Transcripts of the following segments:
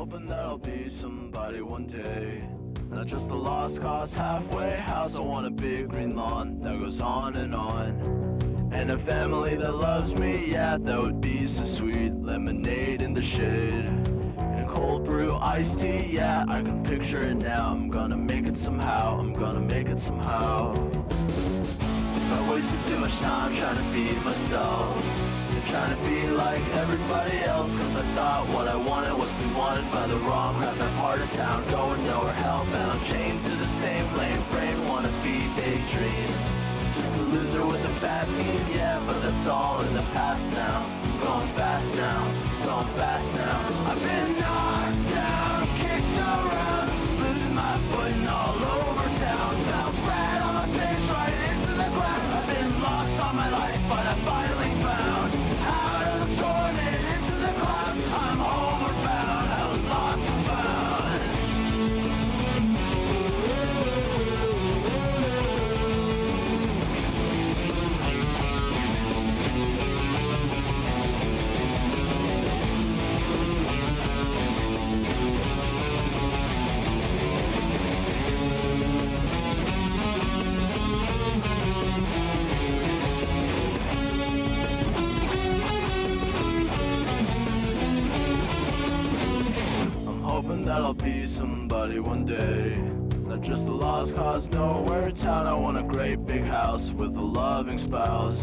hoping that I'll be somebody one day. Not just a lost cause halfway house. I want a big green lawn that goes on. And a family that loves me, yeah, that would be so sweet. Lemonade in the shade and cold brew iced tea, yeah, I can picture it now. I'm gonna make it somehow, I'm gonna make it somehow. I wasted too much time trying to be myself and trying to be like everybody else. Cause I thought what I wanted was be wanted by the wrong crap. That part of town going nowhere, hellbound, chained to the same lame brain. Wanna be daydream, just a loser with a bad team, yeah, but that's all in the past now. I'm going fast now, going fast now. I've been knocked down, kicked around, losing my footing all over town. Found flat on my face right into the ground. I've been lost all my life, but I finally found out of the storm and into the clouds. I'm homeward bound, I was lost and found. Hoping that I'll be somebody one day. Not just a lost cause, nowhere in town. I want a great big house with a loving spouse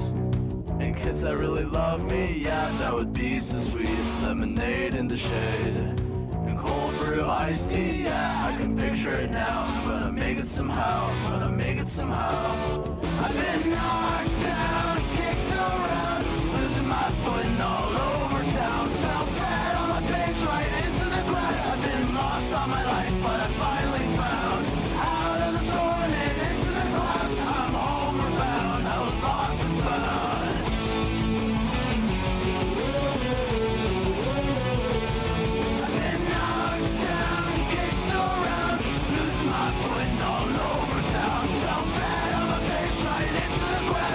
and kids that really love me, yeah, that would be so sweet. Lemonade in the shade and cold brew iced tea, yeah, I can picture it now. I'm gonna make it somehow, I'm gonna make it somehow. I've been knocked down, kicked around, losing my footing all over town. Fell flat on my face right into the ground. I've been lost all my life, but I finally found out of the storm and into the clouds. I'm homeward bound, I was lost and found. I've been knocked down, kicked around, losing my footing all over town. Fell flat on my face right into the ground.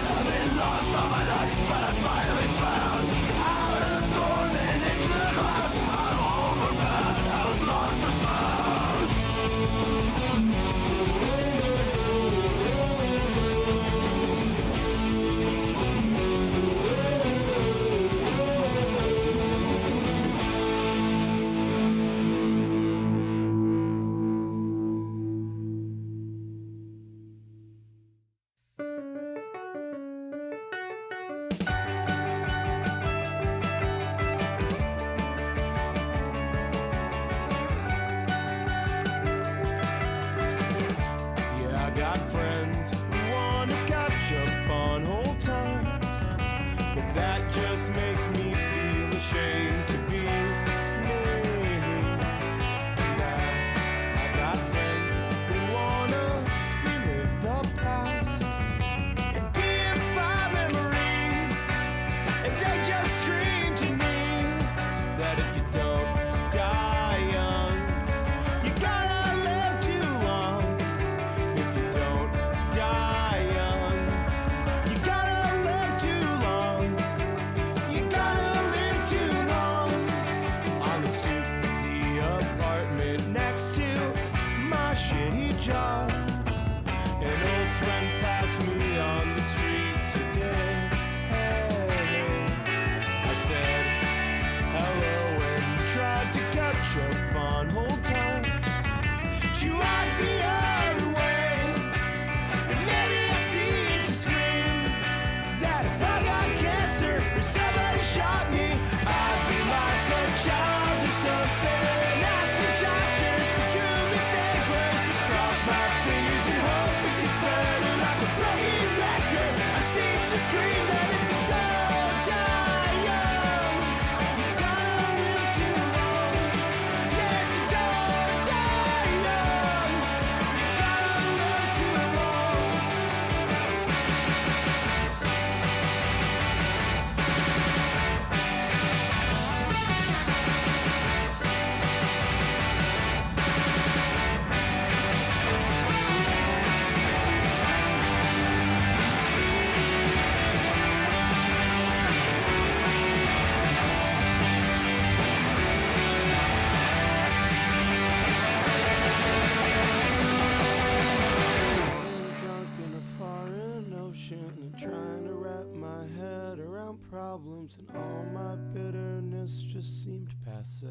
impatient and trying to wrap my head around problems, and all my bitterness just seemed passe.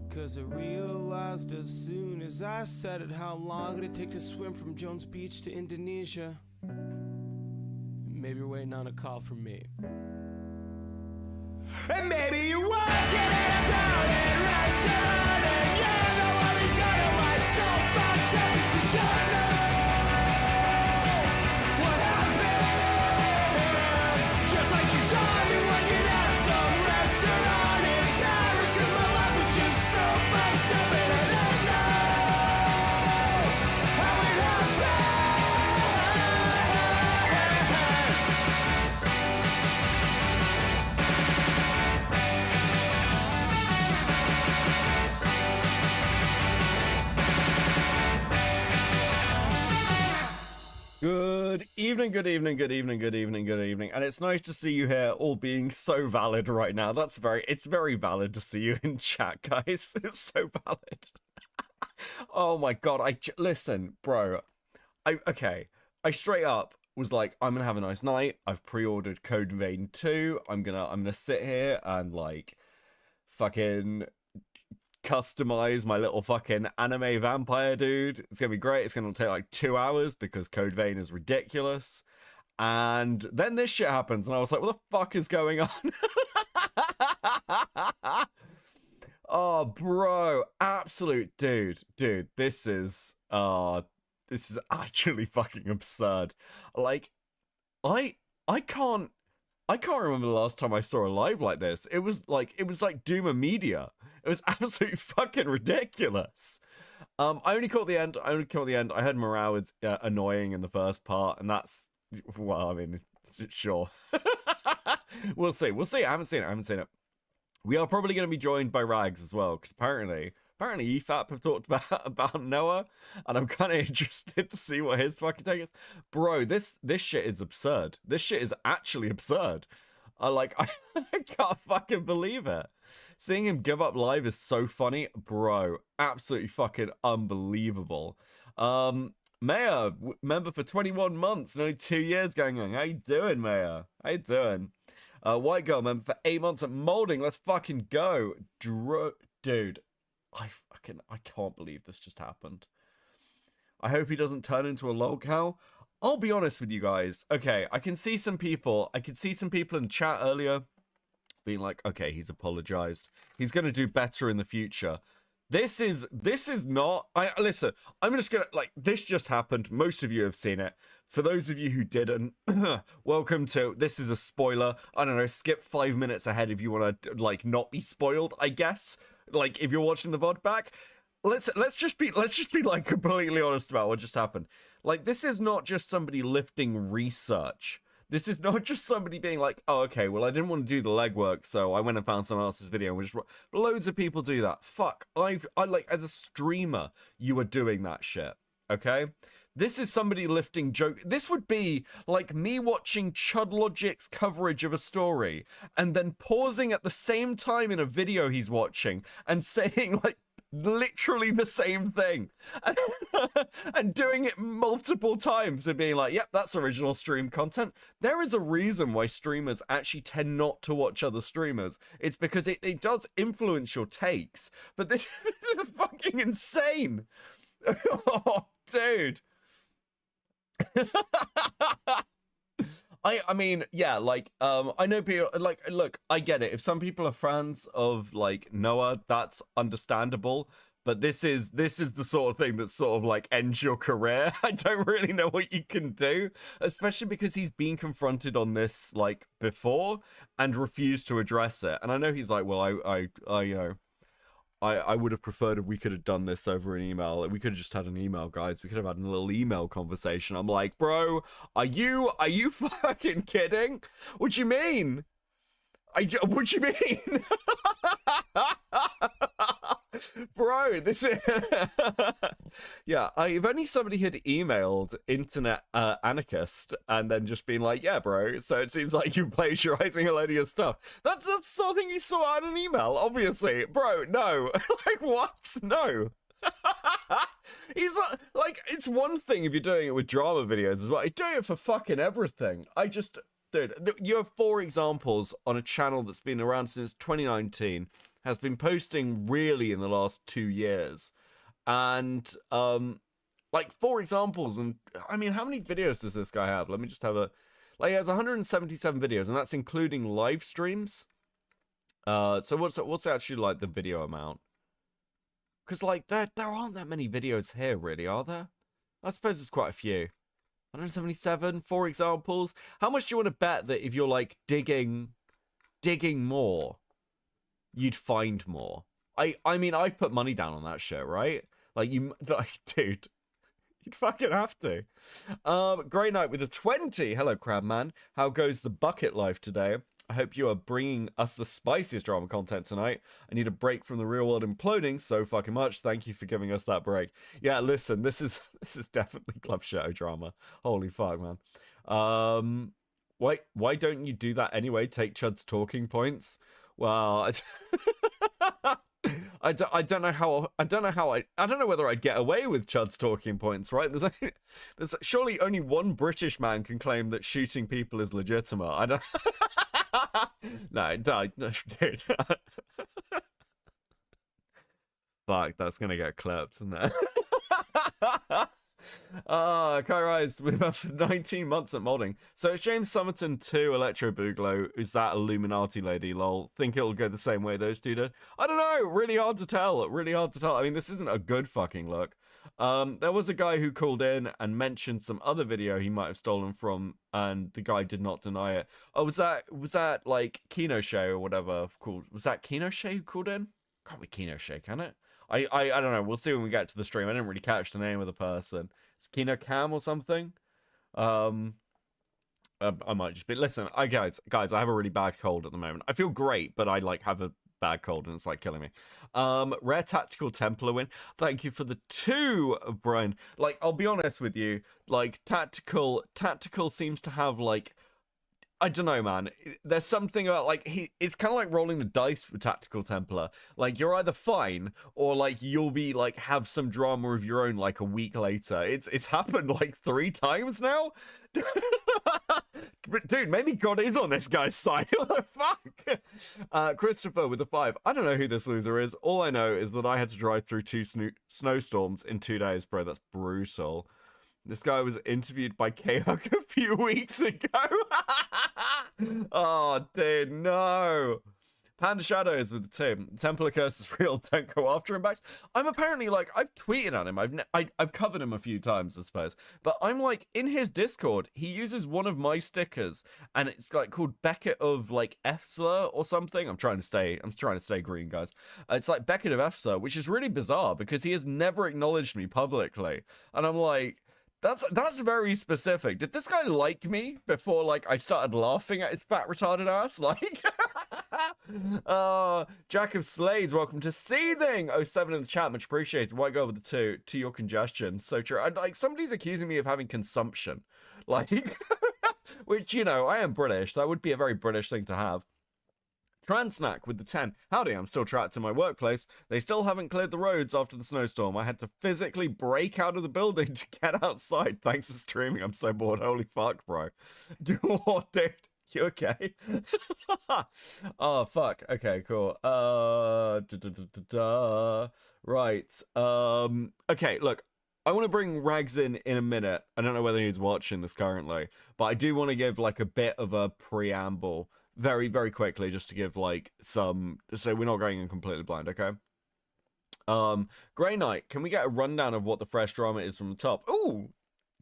Because I realized as soon as I said it, how long it'd take to swim from Jones Beach to Indonesia. Maybe you're waiting on a call from me. And maybe you're working at a crowded restaurant, and you're the one who's got a life so fucked up you don't know what happened. Just like you saw me working at some restaurant in Paris, 'cause my life was just so fucked up, and I don't know how it happened. Good evening, good evening, good evening, good evening, good evening. And it's nice to see you here all being so valid right now. It's very valid to see you in chat, guys. It's so valid. Oh my god, listen, bro. I straight up was like, I'm gonna have a nice night. I've pre-ordered Code Vein 2. I'm gonna sit here and like fucking customize my little fucking anime vampire dude. It's gonna be great. It's gonna take like 2 hours because Code Vein is ridiculous. And then this shit happens, and I was like, what the fuck is going on? Oh, bro, absolute dude, this is actually fucking absurd. Like, I can't remember the last time I saw a live like this. It was like Doomer Media. It was absolutely fucking ridiculous. I only caught the end. I heard Morale was annoying in the first part, and that's, well, I mean, sure. We'll see. I haven't seen it. We are probably going to be joined by Rags as well, because apparently EFAP have talked about Noah, and I'm kind of interested to see what his fucking take is. Bro, this shit is absurd. This shit is actually absurd. I can't fucking believe it. Seeing him give up live is so funny, bro. Absolutely fucking unbelievable. Maya, member for 21 months, nearly 2 years going on. How you doing, Maya? How you doing? White girl, member for 8 months at molding. Let's fucking go, dude. I can't believe this just happened. I hope he doesn't turn into a lol cow. I'll be honest with you guys. Okay, I could see some people in chat earlier being like, okay, he's apologized. He's going to do better in the future. This is not, listen, I'm just going to, like, this just happened. Most of you have seen it. For those of you who didn't, welcome to, this is a spoiler. I don't know, skip 5 minutes ahead if you want to, like, not be spoiled, I guess. Like, if you're watching the VOD back. Let's just be like completely honest about what just happened. Like, this is not just somebody lifting research. This is not just somebody being like, oh, okay, well, I didn't want to do the legwork, so I went and found someone else's video. And loads of people do that. Fuck, I like, as a streamer, you are doing that shit, okay? This is somebody lifting joke. This would be like me watching Chud Logic's coverage of a story and then pausing at the same time in a video he's watching and saying, like, literally the same thing and doing it multiple times and being like, yep, that's original stream content. There is a reason why streamers actually tend not to watch other streamers. It's because it does influence your takes. But this is fucking insane. Oh, dude. I mean, yeah, like, I know people, like, look, I get it. If some people are fans of, like, Noah, that's understandable. But this is the sort of thing that sort of, like, ends your career. I don't really know what you can do, especially because he's been confronted on this, like, before and refused to address it. And I know he's like, well, I you know, I would have preferred if we could have done this over an email. We could have just had an email, guys. We could have had a little email conversation. I'm like, bro, are you fucking kidding? What do you mean? What do you mean? Bro, this is... Yeah, if only somebody had emailed Internet Anarchist and then just been like, yeah, bro, so it seems like you're plagiarizing a load of your stuff. That's the sort of thing you saw out in an email, obviously. Bro, no. Like, what? No. He's not, like, it's one thing if you're doing it with drama videos as well. He's doing it for fucking everything. Dude, you have 4 examples on a channel that's been around since 2019, has been posting really in the last 2 years. And, like, 4 examples. And, I mean, how many videos does this guy have? Let me just have a... Like, he has 177 videos, and that's including live streams. So what's actually, like, the video amount? Because, like, there aren't that many videos here, really, are there? I suppose there's quite a few. 177, 4 examples. How much do you want to bet that if you're, like, digging more, you'd find more? I mean, I've put money down on that shit, right? Like, dude, you'd fucking have to. Great night with a 20. Hello, Crabman. How goes the bucket life today? I hope you are bringing us the spiciest drama content tonight. I need a break from the real world imploding so fucking much. Thank you for giving us that break. Yeah, listen, this is definitely Club Shadow drama. Holy fuck, man. Why don't you do that anyway? Take Chud's talking points. Well, I don't know whether I'd get away with Chud's talking points, right? There's surely only one British man can claim that shooting people is legitimate. I don't. No, dude. Fuck, that's gonna get clipped, isn't it? Kai Rise, we've been for 19 months at modding. So it's James Summerton 2, Electro Boogaloo. Is that Illuminati lady? Lol. Think it'll go the same way those two did? I don't know. Really hard to tell. Really hard to tell. I mean, this isn't a good fucking look. There was a guy who called in and mentioned some other video he might have stolen from, and the guy did not deny it. Oh, was that like Kino Show or whatever called? Was that Kino Show who called in? Can't be Kino Show, can it? I don't know. We'll see when we get to the stream. I didn't really catch the name of the person. It's Kino Cam or something. I might just be. Listen, guys, I have a really bad cold at the moment. I feel great, but I like have a bad cold and it's like killing me. Rare Tactical Templar win. Thank you for the 2, Brian. Like, I'll be honest with you. Like, Tactical seems to have like. I don't know, man. There's something about, like, it's kind of like rolling the dice with Tactical Templar. Like, you're either fine, or, like, you'll be, like, have some drama of your own, like, a week later. It's happened, like, 3 times now? Dude, maybe God is on this guy's side. What the fuck? Christopher with the 5. I don't know who this loser is. All I know is that I had to drive through 2 snowstorms in 2 days, bro. That's brutal. This guy was interviewed by K-Hug a few weeks ago. Oh, dude, no. Panda Shadows with the 2. Templar Curse is real. Don't go after him back. I'm apparently, like, I've tweeted at him. I've covered him a few times, I suppose. But I'm, like, in his Discord, he uses one of my stickers, and it's, like, called Beckett of, like, Efsler or something. I'm trying to stay green, guys. It's, like, Beckett of Efsler, which is really bizarre, because he has never acknowledged me publicly. And I'm like... That's very specific. Did this guy like me before, like, I started laughing at his fat retarded ass? Like, Jack of Slades, welcome to Seething. 07 in the chat, much appreciated. White girl with the 2 to your congestion. So true. Like, somebody's accusing me of having consumption, like, which, you know, I am British. That would be a very British thing to have. Transnack with the 10. Howdy, I'm still trapped in my workplace. They still haven't cleared the roads after the snowstorm. I had to physically break out of the building to get outside. Thanks for streaming. I'm so bored. Holy fuck, bro. What, dude? You okay? Oh, fuck. Okay, cool. Right. Okay, look. I want to bring Rags in a minute. I don't know whether he's watching this currently, but I do want to give, like, a bit of a preamble very, very quickly, just to give, like, some, so we're not going in completely blind, okay? Grey Knight, can we get a rundown of what the fresh drama is from the top? Ooh,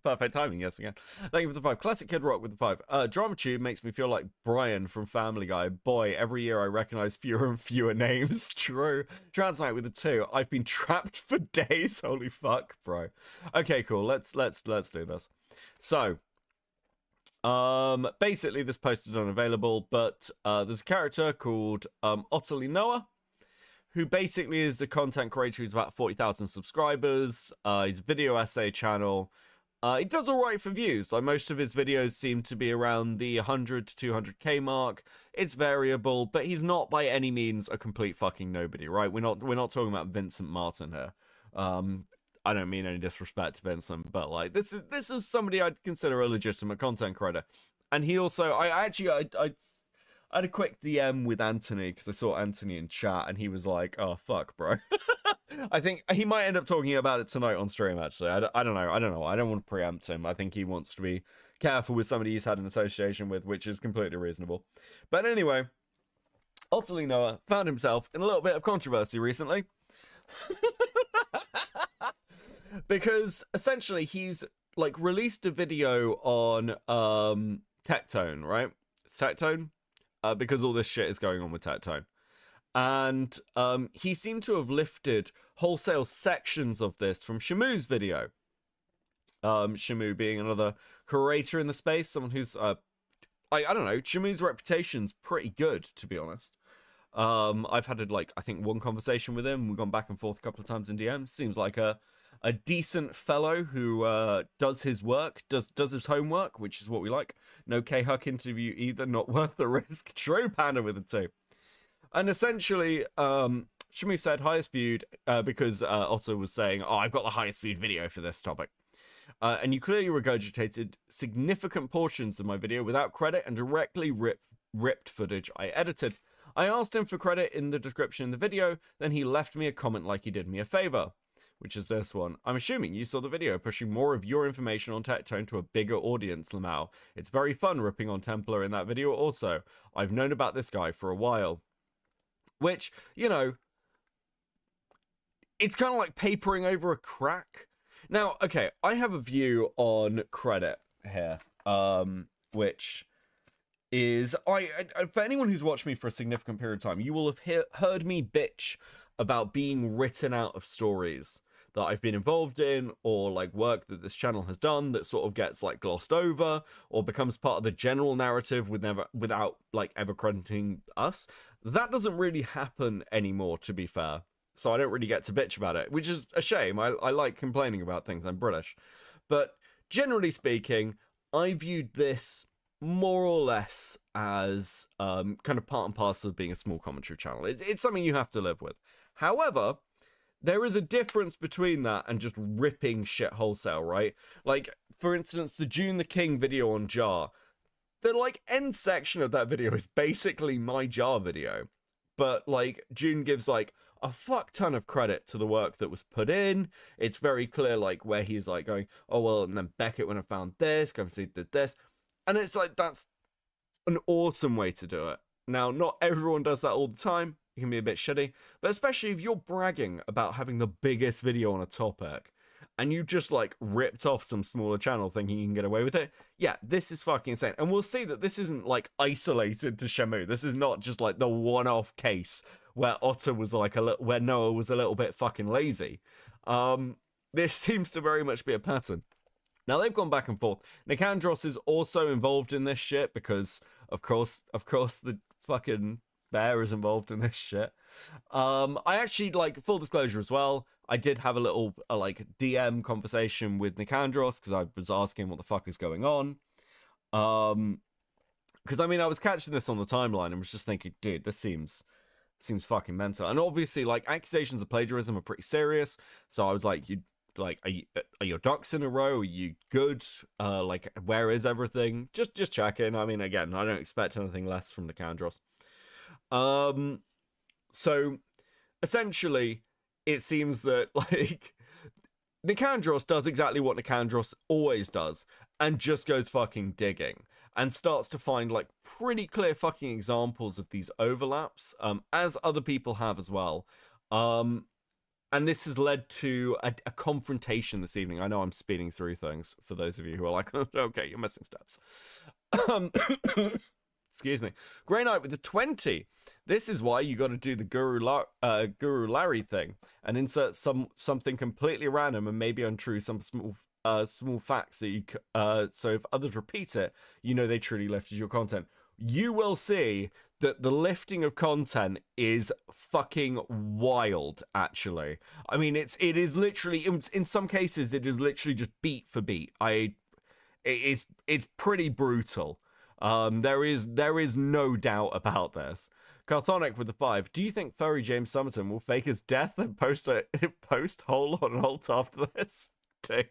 perfect timing, yes we can. Thank you for the 5. Classic Kid Rock with the 5. Drama Tube makes me feel like Brian from Family Guy. Boy, every year I recognize fewer and fewer names. True. Transnight with the 2. I've been trapped for days. Holy fuck, bro. Okay, cool. Let's do this. So, basically this post is unavailable, but there's a character called Otterlynoah, who basically is a content creator who's about 40,000 subscribers. He's a video essay channel. He does alright for views. Like, most of his videos seem to be around the 100 to 200k mark. It's variable, but he's not by any means a complete fucking nobody, right? We're not talking about Vincent Martin here. I don't mean any disrespect to Vincent, but like this is somebody I'd consider a legitimate content creator. And he also, I had a quick DM with Anthony because I saw Anthony in chat, and he was like, "Oh fuck, bro." I think he might end up talking about it tonight on stream. Actually, I don't know. I don't want to preempt him. I think he wants to be careful with somebody he's had an association with, which is completely reasonable. But anyway, Otterlynoah found himself in a little bit of controversy recently. Because essentially he's like released a video on Tectone, right? It's Tectone, because all this shit is going on with Tectone. And he seemed to have lifted wholesale sections of this from Shamu's video. Shamu being another creator in the space, someone who's I don't know, Shamu's reputation's pretty good, to be honest. I've had I think one conversation with him. We've gone back and forth a couple of times in DM. Seems like a decent fellow who does his work, does his homework, which is what we like. No K-Huck interview either, not worth the risk. True Panda with a 2. And essentially, Shamu said highest viewed because Otto was saying, "Oh, I've got the highest viewed video for this topic." And you clearly regurgitated significant portions of my video without credit and directly ripped footage I edited. I asked him for credit in the description in the video, then he left me a comment like he did me a favor, which is this one. "I'm assuming you saw the video pushing more of your information on Tectone to a bigger audience, Lamau. It's very fun ripping on Templar in that video also. I've known about this guy for a while." Which, you know, it's kind of like papering over a crack. Now, okay, I have a view on credit here, which is, for anyone who's watched me for a significant period of time, you will have heard me bitch about being written out of stories that I've been involved in, or like work that this channel has done that sort of gets like glossed over or becomes part of the general narrative without like ever crediting us. That doesn't really happen anymore, to be fair. So I don't really get to bitch about it, which is a shame. I like complaining about things. I'm British. But generally speaking, I viewed this more or less as kind of part and parcel of being a small commentary channel. It's something you have to live with. However, there is a difference between that and just ripping shit wholesale, right? Like, for instance, the June the King video on Jar. The, like, end section of that video is basically my Jar video. But, like, June gives, like, a fuck ton of credit to the work that was put in. It's very clear, like, where he's, like, going, "Oh, well, and then Beckett, when I found this, come see, did this." And it's like, that's an awesome way to do it. Now, not everyone does that all the time. It can be a bit shitty, but especially if you're bragging about having the biggest video on a topic and you just like ripped off some smaller channel thinking you can get away with it. Yeah, this is fucking insane. And we'll see that this isn't like isolated to Shamu. This is not just like the one-off case where Otter was like where Noah was a little bit fucking lazy. This seems to very much be a pattern. Now, they've gone back and forth. Nicandros is also involved in this shit because, of course, the fucking bear is involved in this shit. I actually, like, full disclosure as well, I did have a little, like, DM conversation with Nicandros because I was asking what the fuck is going on. Because, I mean, I was catching this on the timeline and was just thinking, dude, this seems fucking mental. And obviously, like, accusations of plagiarism are pretty serious. So I was like, are your ducks in a row? Are you good? Like, where is everything? Just checking. I mean, again, I don't expect anything less from Nicandros. So essentially, it seems that like Nicandros does exactly what Nicandros always does and just goes fucking digging and starts to find like pretty clear fucking examples of these overlaps, as other people have as well. And this has led to a confrontation this evening. I know I'm speeding through things for those of you who are like, okay, you're missing steps. Excuse me. Grey Knight with the 20. This is why you got to do the Guru Larry thing and insert something completely random and maybe untrue, some small facts that you so if others repeat it, you know they truly lifted your content. You will see that the lifting of content is fucking wild, actually. I mean, it is literally, in some cases, it is literally just beat for beat. It's pretty brutal. There is no doubt about this. Carthonic with the 5. Do you think furry James Summerton will fake his death and post hole on Holt after this? Dude.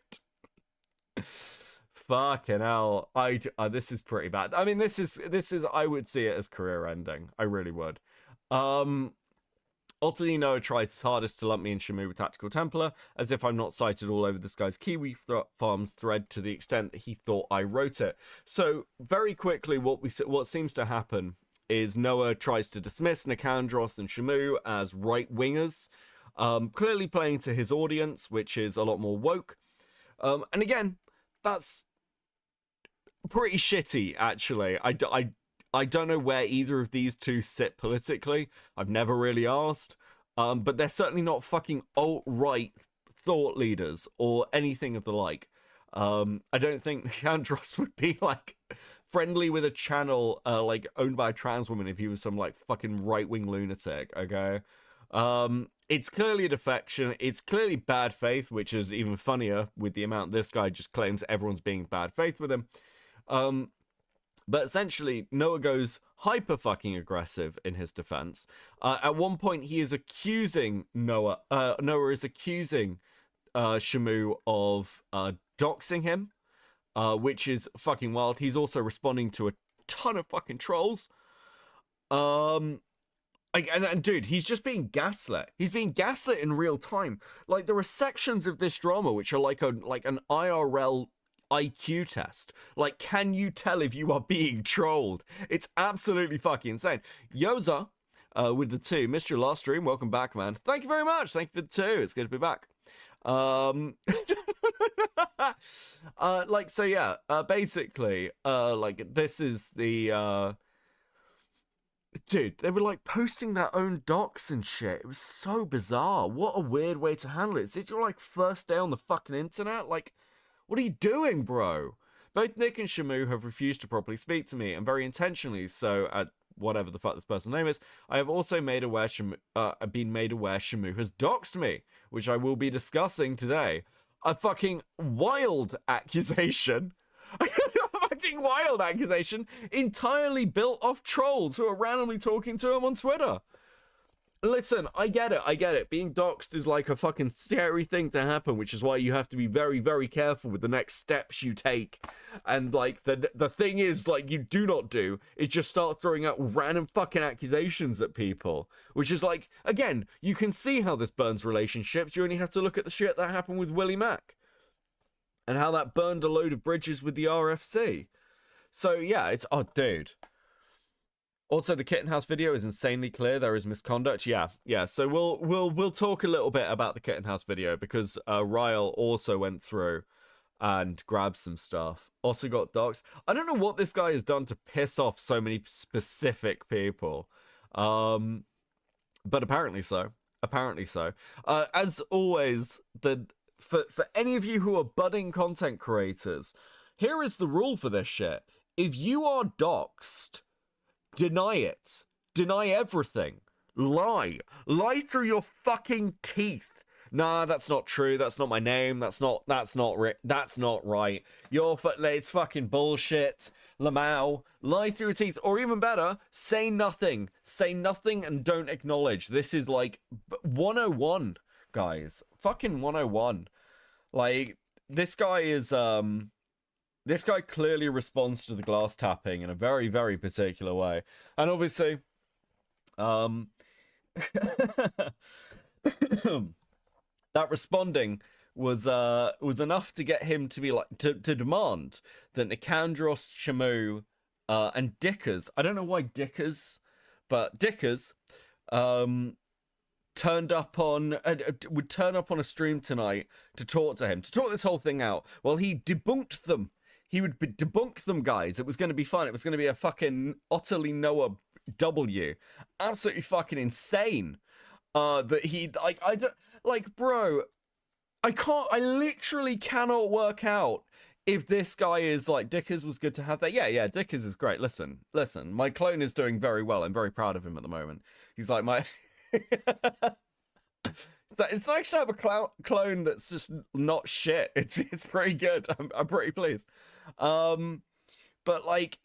Fucking hell. This is pretty bad. I mean, this is I would see it as career ending. I really would. Otterlynoah tries his hardest to lump me in Shamu with Tactical Templar, as if I'm not cited all over this guy's Kiwi Farms thread to the extent that he thought I wrote it. So, very quickly, what seems to happen is Noah tries to dismiss Nicandros and Shamu as right-wingers, clearly playing to his audience, which is a lot more woke. And again, that's pretty shitty, actually. I don't know where either of these two sit politically. I've never really asked. But they're certainly not fucking alt-right thought leaders or anything of the like. I don't think Andros would be, like, friendly with a channel, like, owned by a trans woman if he was some, like, fucking right-wing lunatic, okay? It's clearly a defection. It's clearly bad faith, which is even funnier with the amount this guy just claims everyone's being bad faith with him. But essentially, Noah goes hyper fucking aggressive in his defense. At one point, he is accusing Noah is accusing Shamu of doxing him, which is fucking wild. He's also responding to a ton of fucking trolls. And dude, he's just being gaslit. He's being gaslit in real time. Like, there are sections of this drama which are like an IRL IQ test. Like, can you tell if you are being trolled? It's absolutely fucking insane. Yoza, with the 2, missed your last stream. Welcome back, man. Thank you very much. Thank you for the 2. It's good to be back. Basically, like, this is the, dude, they were, like, posting their own docs and shit. It was so bizarre. What a weird way to handle it. Is it your, like, first day on the fucking internet? Like, what are you doing, bro? Both Nick and Shamu have refused to properly speak to me, and very intentionally so, at whatever the fuck this person's name is. I have also been made aware Shamu has doxed me, which I will be discussing today. A fucking wild accusation. A fucking wild accusation entirely built off trolls who are randomly talking to him on Twitter. Listen, I get it. Being doxxed is like a fucking scary thing to happen, which is why you have to be very, very careful with the next steps you take. And, like, the thing is, like, you do not do is just start throwing out random fucking accusations at people. Which is, like, again, you can see how this burns relationships. You only have to look at the shit that happened with Willie Mack. And how that burned a load of bridges with the RFC. So, yeah, it's... Oh, dude. Also, the Kitten House video is insanely clear. There is misconduct. Yeah. So we'll talk a little bit about the Kitten House video because Ryle also went through and grabbed some stuff. Also got doxed. I don't know what this guy has done to piss off so many specific people, but apparently so. As always, for any of you who are budding content creators, here is the rule for this shit. If you are doxed, deny it. Deny everything. Lie through your fucking teeth. Nah, that's not true. That's not my name. That's not right. It's fucking bullshit. Lamau. Lie through your teeth. Or even better, say nothing. Say nothing and don't acknowledge. This is like 101, guys. Fucking 101. Like, this guy is, this guy clearly responds to the glass tapping in a very, very particular way. And obviously, that responding was enough to get him to be like, to demand that Nicandros, Shamu, and Dickers, I don't know why Dickers, but Dickers, would turn up on a stream tonight to talk to him, to talk this whole thing out. Well, he debunked them. He would debunk them, guys. It was going to be fun. It was going to be a fucking Otterlynoah W. Absolutely fucking insane. That he, like, I don't, like, bro, I literally cannot work out if this guy is, like, Dickers was good to have that. Yeah, Dickers is great. Listen, my clone is doing very well. I'm very proud of him at the moment. He's like my... It's nice to have a clone that's just not shit. It's pretty good. I'm pretty pleased. But like,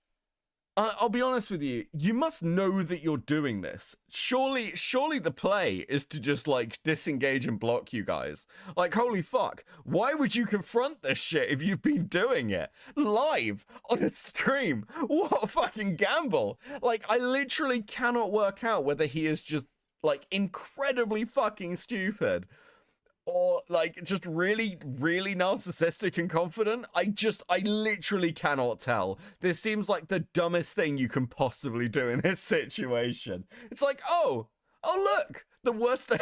I'll be honest with you. You must know that you're doing this. Surely the play is to just like disengage and block you guys. Like, holy fuck. Why would you confront this shit if you've been doing it live on a stream? What a fucking gamble. Like, I literally cannot work out whether he is just like incredibly fucking stupid or like just really, really narcissistic and confident. I literally cannot tell. This seems like the dumbest thing you can possibly do in this situation. It's like, oh look, the worst if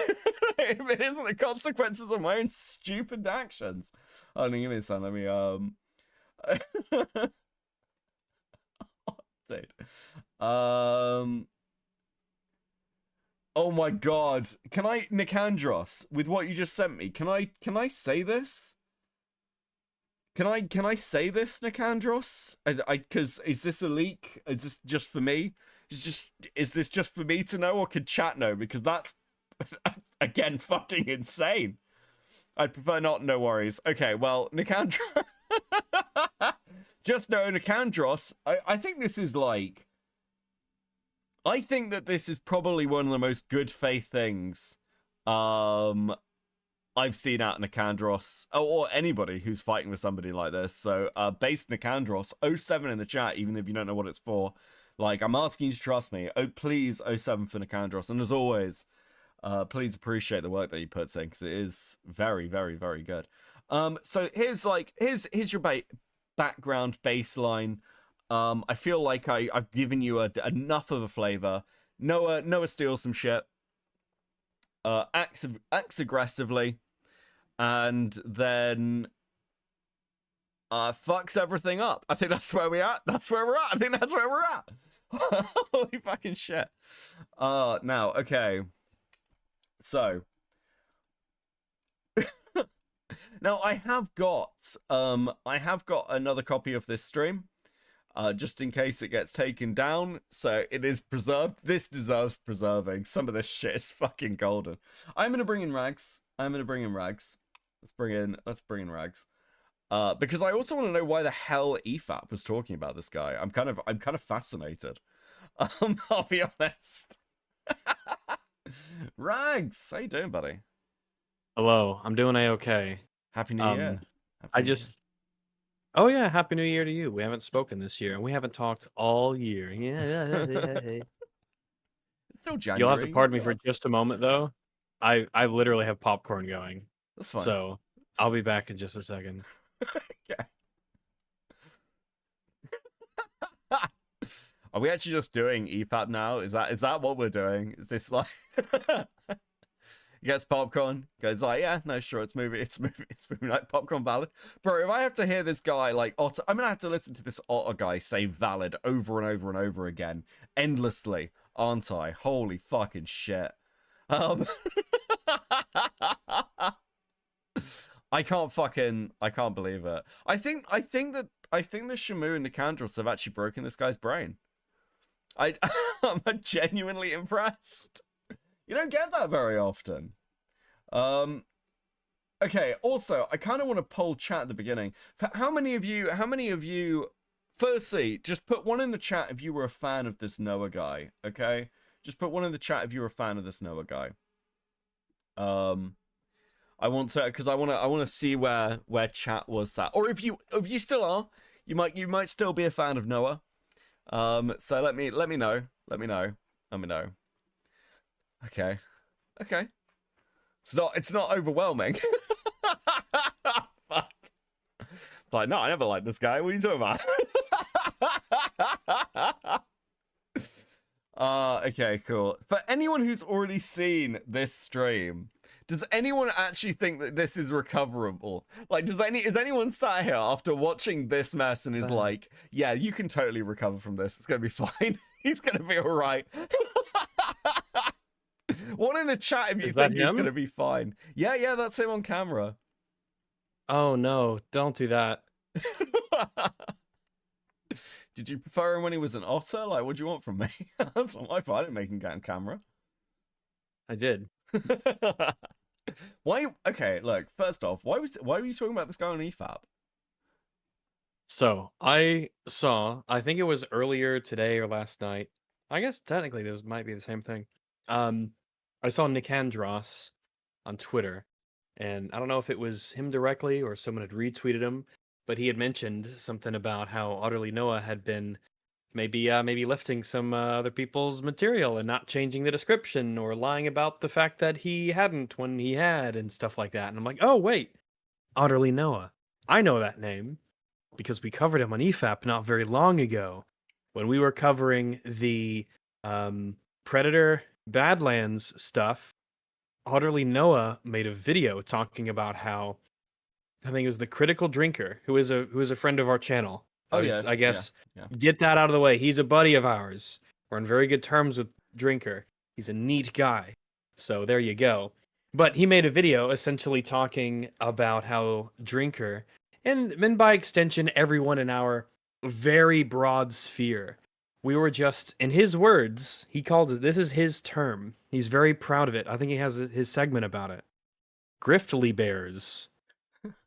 it isn't the consequences of my own stupid actions. Oh, give me a second. Let me dude. Oh my god. Can I, Nicandros, with what you just sent me, can I say this? Can I say this, Nicandros? Cause is this a leak? Is this just for me? Is this just for me to know, or can chat know? Because that's again fucking insane. I'd prefer not, no worries. Okay, well, Nicandros just know, Nicandros, I think this is like, I think that this is probably one of the most good faith things I've seen out Nicandros, or anybody who's fighting with somebody like this. So base Nicandros 07 in the chat, even if you don't know what it's for. Like, I'm asking you to trust me. Oh, please, 07 for Nicandros. And as always, please appreciate the work that he puts in, because it is very, very, very good. So here's your background baseline. I feel like I've given you enough of a flavor. Noah steals some shit, acts aggressively, and then fucks everything up. I think that's where we're at. I think that's where we're at. Holy fucking shit. Now, okay. So now I have got another copy of this stream. Just in case it gets taken down, so it is preserved. This deserves preserving. Some of this shit is fucking golden. I'm gonna bring in Rags. Let's bring in Rags. Because I also want to know why the hell EFAP was talking about this guy. I'm kind of fascinated. I'll be honest. Rags, how you doing, buddy? Hello, I'm doing a-okay. Happy New Year. Oh yeah, Happy New Year to you. We haven't spoken this year, and we haven't talked all year. Yeah. It's still January. You'll have to pardon me for just a moment, though. I literally have popcorn going. That's fine. So I'll be back in just a second. Okay. Are we actually just doing EFAP now? Is that what we're doing? Is this like he gets popcorn, goes like, yeah, no, sure, it's moving like popcorn valid. Bro, if I have to hear this guy like Otter, I'm gonna have to listen to this Otter guy say valid over and over and over again, endlessly, aren't I? Holy fucking shit. I can't believe it. I think the Shamu and the Nicandros have actually broken this guy's brain. I'm genuinely impressed. You don't get that very often. Okay, also, I kind of want to poll chat at the beginning. For how many of you, firstly, just put one in the chat if you were a fan of this Noah guy, okay? Just put one in the chat if you were a fan of this Noah guy. I want to, because I want to see where chat was at. Or if you still are, you might still be a fan of Noah. So let me know. Okay. It's not overwhelming. Fuck. It's like, no, I never liked this guy. What are you talking about? Okay, cool. For anyone who's already seen this stream, does anyone actually think that this is recoverable? Like, is anyone sat here after watching this mess and is like, yeah, you can totally recover from this. It's gonna be fine. He's gonna be all right. One in the chat if you think he's gonna be fine. Yeah, that's him on camera. Oh no, don't do that. Did you prefer him when he was an otter? Like, what do you want from me? That's not my fault. I didn't make him get on camera. I did. Why? Okay, look. First off, why were you talking about this guy on EFAP? So I saw, I think it was earlier today or last night. I guess technically those might be the same thing. Um, I saw Nick Andros on Twitter, and I don't know if it was him directly or someone had retweeted him, but he had mentioned something about how Otterlynoah had been maybe lifting some other people's material and not changing the description or lying about the fact that he hadn't when he had and stuff like that. And I'm like, oh wait, Otterlynoah. I know that name because we covered him on EFAP not very long ago when we were covering the Predator Badlands stuff. Otterlynoah made a video talking about how I think it was the Critical Drinker, who is a friend of our channel. Oh yeah, I guess yeah. get that out of the way. He's a buddy of ours. We're on very good terms with Drinker. He's a neat guy. So there you go. But he made a video essentially talking about how Drinker, and by extension everyone in our very broad sphere, we were just, in his words, he called it, this is his term. He's very proud of it. I think he has his segment about it. Griftly bears.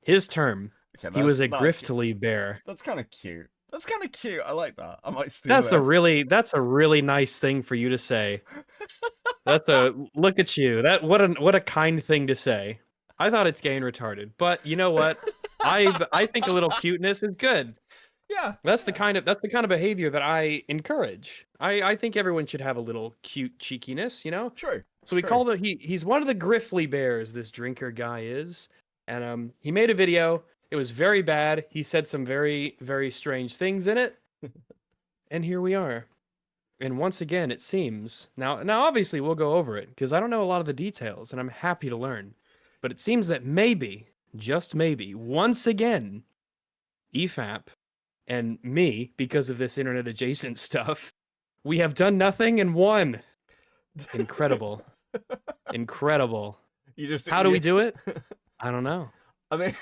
His term. Okay, He was a that's griftly bear. That's kind of cute. That's kind of cute. I like that. I might steal That's it. that's a really nice thing for you to say. That's a look at you. That what a kind thing to say. I thought it's gay and retarded, but you know what? I think a little cuteness is good. Yeah. That's the kind of behavior that I encourage. I think everyone should have a little cute cheekiness, you know? True. So we called it he's one of the griffly bears, this Drinker guy is. And he made a video. It was very bad. He said some very, very strange things in it. And here we are. And once again, it seems now obviously we'll go over it because I don't know a lot of the details and I'm happy to learn. But it seems that maybe, just maybe, once again, EFAP and me, because of this internet adjacent stuff, we have done nothing and won. Incredible. Incredible. How do we do it? I don't know. I mean,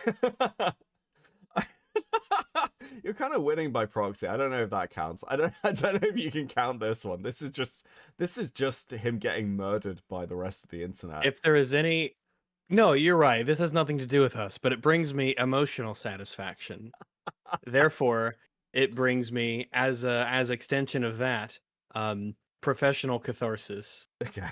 you're kind of winning by proxy. I don't know if that counts. I don't know if you can count this one. This is just him getting murdered by the rest of the internet. If there is any, no, you're right. This has nothing to do with us, but it brings me emotional satisfaction. Therefore, it brings me as extension of that, professional catharsis. Okay.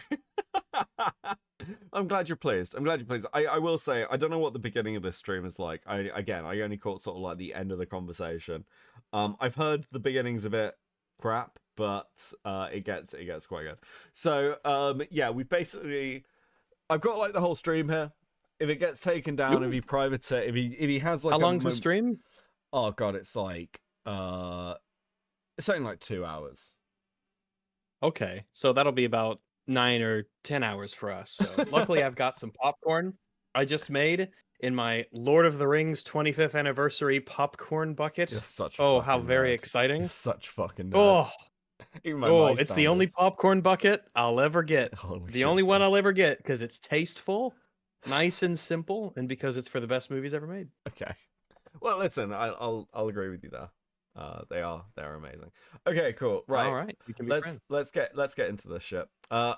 I'm glad you're pleased. I will say, I don't know what the beginning of this stream is like. I only caught sort of like the end of the conversation. I've heard the beginning's a bit crap, but it gets quite good. So yeah, I've got like the whole stream here. If it gets taken down, if he privates it, if he has like how long's the stream? Oh god, it's like it's only like 2 hours. Okay, so that'll be about 9 or 10 hours for us. So luckily I've got some popcorn I just made in my Lord of the Rings 25th anniversary popcorn bucket. You're such how very nerd. exciting. You're such fucking nerd. Oh, Even it's the only popcorn bucket I'll ever get. The only one I'll ever get because it's tasteful, nice and simple, and because it's for the best movies ever made. Okay. Well, listen, I'll agree with you there. They're amazing. Okay, cool. Right. All right. We can be friends. Let's get into this shit.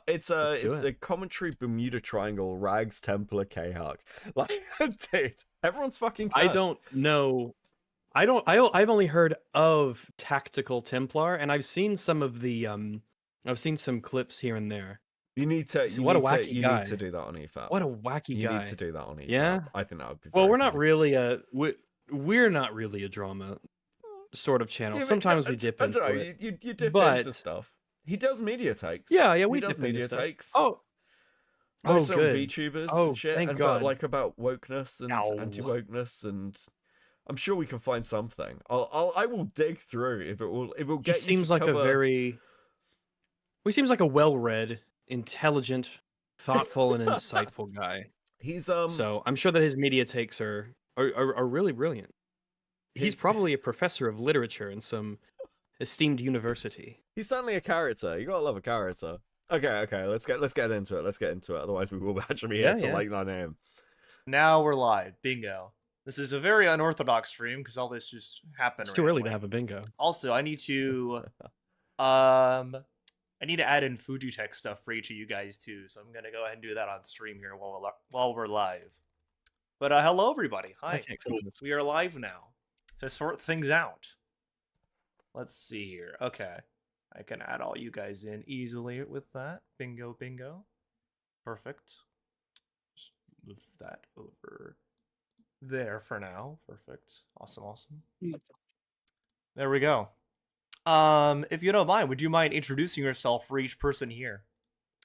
It's a commentary Bermuda Triangle Rags Templar K-Hawk. Like, dude, everyone's fucking cursed. I don't know. I've only heard of Tactical Templar, and I've seen some of the I've seen some clips here and there. You need to. So what a wacky guy! You need to do that on EFAP. What a wacky guy! You need to do that on EFAP. Yeah, I think that would be. Well, very we're not funny. really we're not really a drama sort of channel. Yeah, sometimes we dip into it. You dip but, into stuff. He does media takes. Yeah, we he does dip into media stuff. takes. Oh, Mostly good. on VTubers Oh, and shit, thank and God. about wokeness and anti-wokeness, and I'm sure we can find something. I will dig through if it will get. He seems like he seems like a well-read, intelligent, thoughtful, and insightful guy. He's So I'm sure that his media takes are really brilliant. He's probably a professor of literature in some esteemed university. He's certainly a character. You gotta love a character. Okay. Let's get into it. Otherwise, we will actually be here till like 9 a.m. Now we're live. Bingo. This is a very unorthodox stream because all this just happened. It's too early to have a bingo. Also, I need to add in Fuji Tech stuff for each of you guys too. So I'm gonna go ahead and do that on stream here while we're live. But hello everybody. Hi. We are live now. to sort things out. Let's see here. Okay. I can add all you guys in easily with that. Bingo, bingo. Perfect. Just move that over there for now. Perfect. Awesome, awesome. There we go. If you don't mind, would you mind introducing yourself for each person here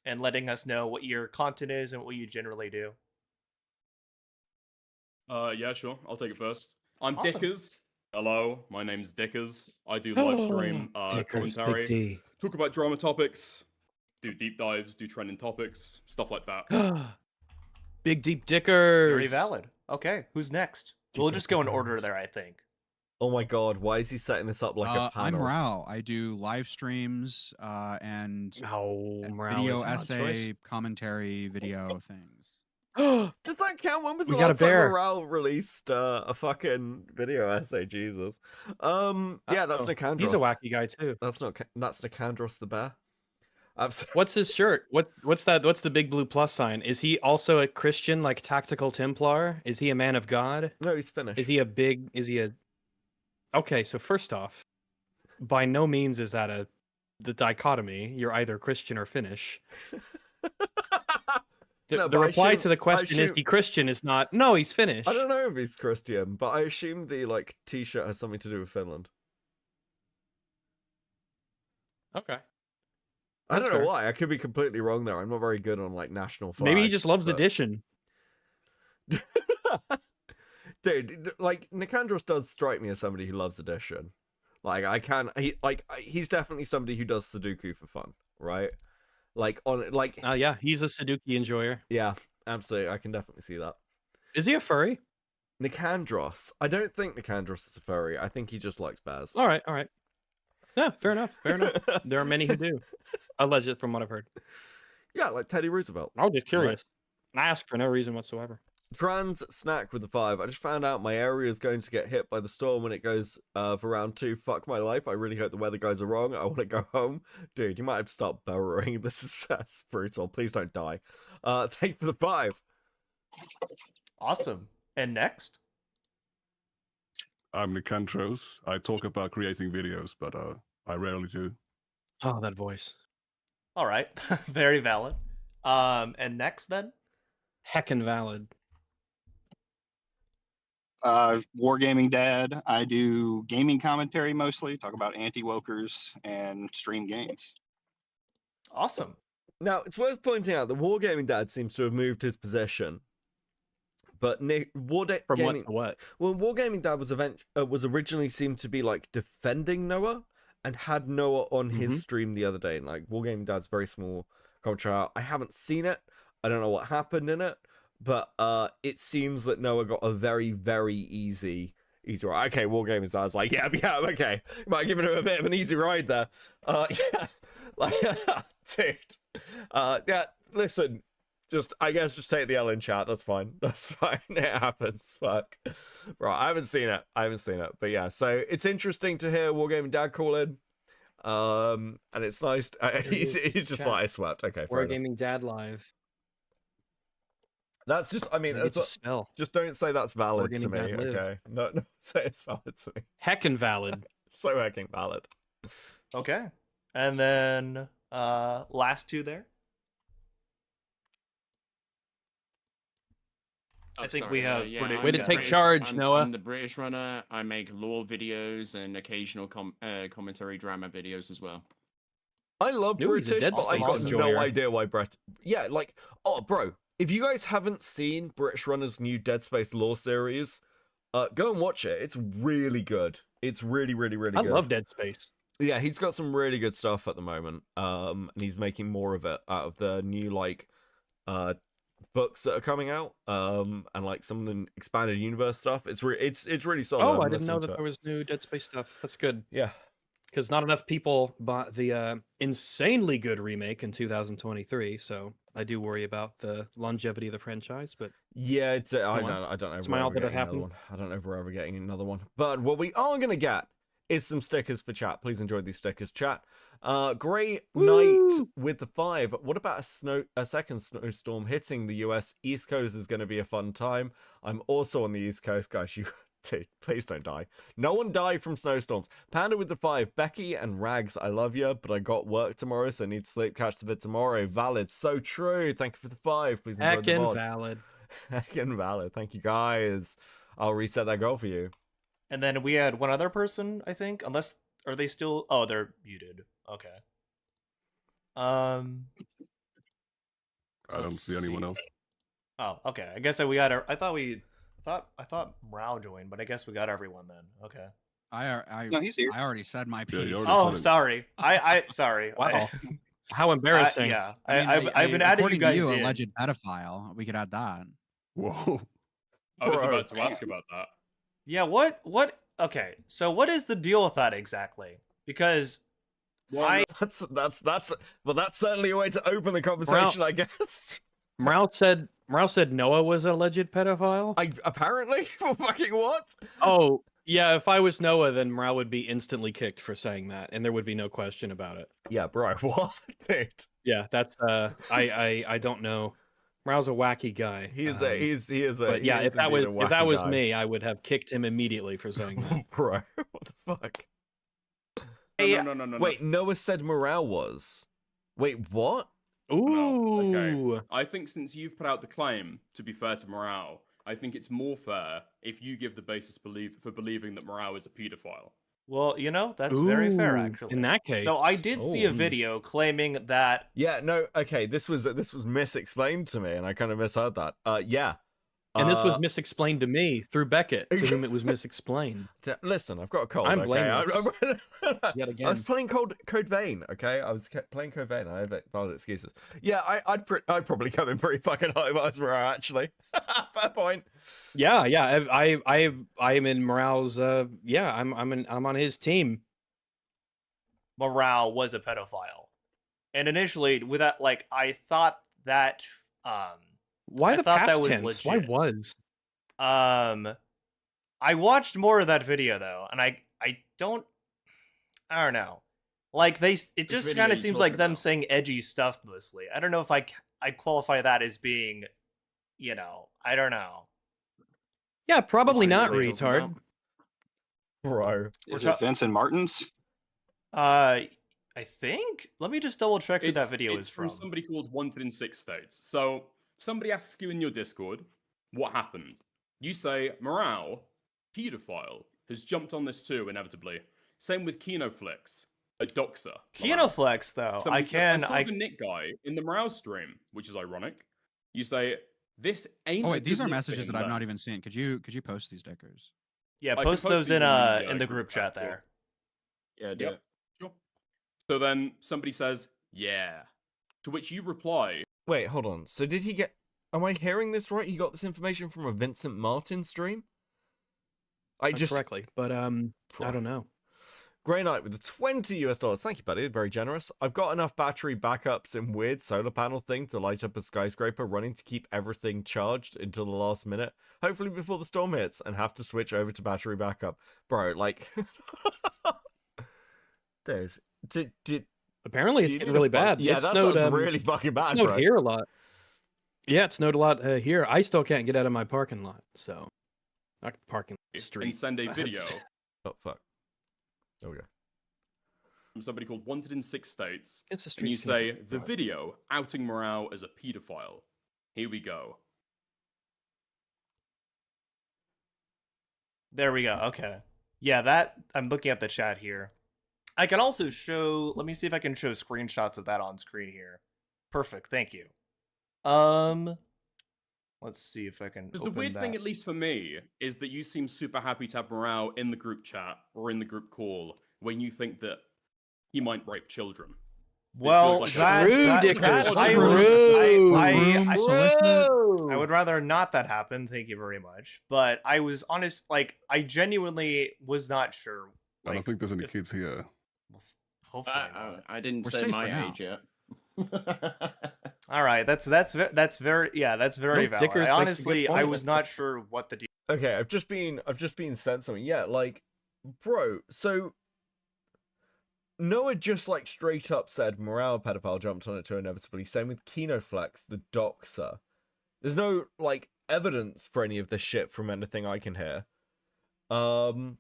and letting us know what your content is and what you generally do? Yeah, sure. I'll take it first. I'm Awesome. Dickers. Hello, my name's Dickers. I do live stream Dickers, commentary, Big D. talk about drama topics, do deep dives, do trending topics, stuff like that. Big Deep Dickers. Very valid. Okay, who's next? We'll just go in order there, I think. Oh my god, why is he setting this up like a I'm panel? Rao. I do live streams and Oh, Morale video is not a essay, commentary, video things. choice. Does that count? When was the We got a last time bear. Morale released a fucking video essay? Jesus. Yeah, that's Uh-oh. Nicandros. He's a wacky guy too. That's Nicandros the bear. What's his shirt? What's that? What's the big blue plus sign? Is he also a Christian, like Tactical Templar? Is he a man of God? No, he's finished. Is he a? Okay, so first off, by no means is that the dichotomy. You're either Christian or Finnish. The, No, the but I reply assume- to the question is assume- he Christian is not. No, he's Finnish. I don't know if he's Christian, but I assume the like T-shirt has something to do with Finland. Okay. I That's don't know fair. why. I could be completely wrong there. I'm not very good on like national flags. Maybe he just loves but- addition. Dude, like Nicandros does strike me as somebody who loves addition. Like he's definitely somebody who does Sudoku for fun, right? Yeah, he's a Sudoku enjoyer. Yeah, absolutely. I can definitely see that. Is he a furry? Nicandros. I don't think Nicandros is a furry. I think he just likes bears. All right. Yeah, fair enough. Fair enough. There are many who do. Alleged, from what I've heard. Yeah, like Teddy Roosevelt. I was just curious. I asked for no reason whatsoever. Trans snack with the 5. I just found out my area is going to get hit by the storm when it goes for round 2. Fuck my life. I really hope the weather guys are wrong. I want to go home. Dude, you might have to start burrowing. This is brutal. Please don't die. Thank you for the 5. Awesome. And next? I'm Nicandros. I talk about creating videos, but I rarely do. Oh, that voice. All right. Very valid. And next then? Heckin' valid. Wargaming Dad. I do gaming commentary mostly, talk about anti-wokers and stream games. Awesome. Now, it's worth pointing out that Wargaming Dad seems to have moved his position. But From what to what? Well, Wargaming Dad was originally seemed to be like defending Noah and had Noah on his stream the other day. And like Wargaming Dad's very small commentary. I haven't seen it. I don't know what happened in it, but it seems that Noah got a very, very easy ride. Okay, Wargaming Dad's like, yeah, okay. Might have given him a bit of an easy ride there. Yeah, like, dude. Yeah, listen. I guess just take the L in chat. That's fine. That's fine. It happens. Fuck. Right. I haven't seen it. But yeah, so it's interesting to hear Wargaming Dad call in. And it's nice. He's just like, I swept. Okay. fair enough. Wargaming Dad Live. That's just, I mean, Maybe it's a that's spell. just don't say that's valid to Wargaming me. Dad live. Okay. No, say it's valid to me. Heckin' valid. So hecking valid. Okay. And then last two there. I think we have British- Way to take charge, Noah. I'm the British runner. I make lore videos and occasional commentary drama videos as well. I love Ooh, he's a British, Dead but I Space got enjoyer. no idea why Brett. Yeah, like, oh, bro, if you guys haven't seen British Runner's new Dead Space lore series, go and watch it. It's really good. It's really, really, really I good. love Dead Space. Yeah, he's got some really good stuff at the moment. And he's making more of it out of the new like books that are coming out. And like some of the expanded universe stuff. It's really solid. Oh, I've I been didn't know listening that to it. there was new Dead Space stuff. That's good. Yeah. Because not enough people bought the insanely good remake in 2023, so I do worry about the longevity of the franchise. But Yeah, it's I Go on. don't know. If Smile we're that ever it getting another happened. one. I don't know if we're ever getting another one. But what we are gonna get is some stickers for chat. Please enjoy these stickers, chat. Great night with the 5. What about a second snowstorm hitting the US East Coast is going to be a fun time. I'm also on the East Coast, guys. Dude, please don't die. No one died from snowstorms. Panda with the 5. Becky and Rags, I love you, but I got work tomorrow, so I need to sleep. Catch the vid tomorrow. Valid. So true. Thank you for the 5. Please enjoy the Heckin' mod. valid. Heckin' valid. Thank you, guys. I'll reset that goal for you. And then we had one other person, I think. Unless, are they still? Oh, they're muted. Okay. I don't Let's see anyone see. else. Oh, okay. I guess we got. I thought Morale joined, but I guess we got everyone then. Okay. No, he's here. I already said my Yeah, piece. you already Oh, said it. sorry. I sorry. Wow. How embarrassing. Yeah. I mean, I've been adding you according guys to you, in. alleged pedophile. We could add that. Whoa. I was Bro, about to ask about that. Yeah. What? Okay. So what is the deal with that exactly? Because Well, That's well, that's certainly a way to open the conversation, I guess. Morale said Noah was an alleged pedophile. Apparently, fucking what? Oh, yeah. If I was Noah, then Morale would be instantly kicked for saying that, and there would be no question about it. Yeah, bro, what, dude? Yeah, that's I don't know. Morale's a wacky guy. He is a. But he yeah, is if that indeed was a if that wacky was guy. me, I would have kicked him immediately for saying that. Bro, what the fuck? no. Wait, Noah said morale was. Wait, what? Ooh. Okay. I think since you've put out the claim, to be fair to Morale, I think it's more fair if you give the basis for believing that Morale is a paedophile. well, that's very fair Ooh, actually. in that case. So I did see a Oh. video claiming that. Yeah, no, okay, this was misexplained to me, and I kind of misheard that. Yeah. And this was misexplained to me through Beckett, to whom it was misexplained. Listen, I've got a cold. I'm okay? blameless. Yet I again. was playing Code Vein, okay? I was playing Code Vein. I have valid excuses. Yeah, I'd probably come in pretty fucking high as Morale, actually. Fair point. Yeah. I am in Morale's. Yeah, I'm on his team. Morale was a pedophile, and initially with that, like, I thought that Why I the thought that past was tense? Why legit. was? I watched more of that video though, and I don't know, like it just video kind are of you seems like talking them about? saying edgy stuff mostly. I don't know if I qualify that as being, I don't know. Yeah, probably Which not, video are you talking retard. about? Bro. Is it Vincent Martin's? I think. Let me just double check who that video it's is from. somebody called Wanted in 6 States. So somebody asks you in your Discord, what happened? You say, Morale, pedophile, has jumped on this too, inevitably. Same with Kinoflix, a doxer. Morale. Kinoflex though. Somebody said, I saw the Nick guy in the Morale stream, which is ironic. You say, this ain't Oh a wait, these good are look for messages him that I've then." not even seen. Could you post these stickers? Yeah, I can post post those these in in the the group chat sure. there. Yeah, do Yep. it. Sure. So then somebody says, yeah. To which you reply, Wait, hold on. So did he get... Am I hearing this right? He got this information from a Vincent Martin stream? Correctly, but I don't know. Grey Knight with the $20. Thank you, buddy. Very generous. I've got enough battery backups and weird solar panel thing to light up a skyscraper running to keep everything charged until the last minute. Hopefully before the storm hits and have to switch over to battery backup. Bro, like... Dude, Apparently, it's do you getting need a really bu- bad. Yeah, It that snowed, sounds really fucking it bad, snowed bro. here a lot. Yeah, it snowed a lot here. I still can't get out of my parking lot, so not parking street. and send a video Oh, fuck. There we go. from somebody called Wanted in 6 States. It's a And you street. say, the video outing Morale as a pedophile. Here we go. There we go. Okay. Yeah, that I'm looking at the chat here. I can also show, let me see if I can show screenshots of that on screen here. Perfect. Thank you. Let's see if I can Because the open weird thing, that. at least for me, is that you seem super happy to have Morale in the group chat or in the group call when you think that he might rape children. Well, feels that, like True, that, Dickers, that- I, true. Groom, solicit. I would rather not that happen. Thank you very much. But I was honest, like, I genuinely was not sure. I Like, don't think there's any if- kids here. well, hopefully not. I didn't We're say safe my for now. age yet. All right, that's very that's very No, valid. Dickers makes a good Honestly, I point. was not sure what the deal. Okay, I've just been sent something. Yeah, like, bro, so Noah just like straight up said Morale pedophile jumped on it too inevitably. Same with Kinoflex, the doxer. There's no like evidence for any of this shit from anything I can hear. And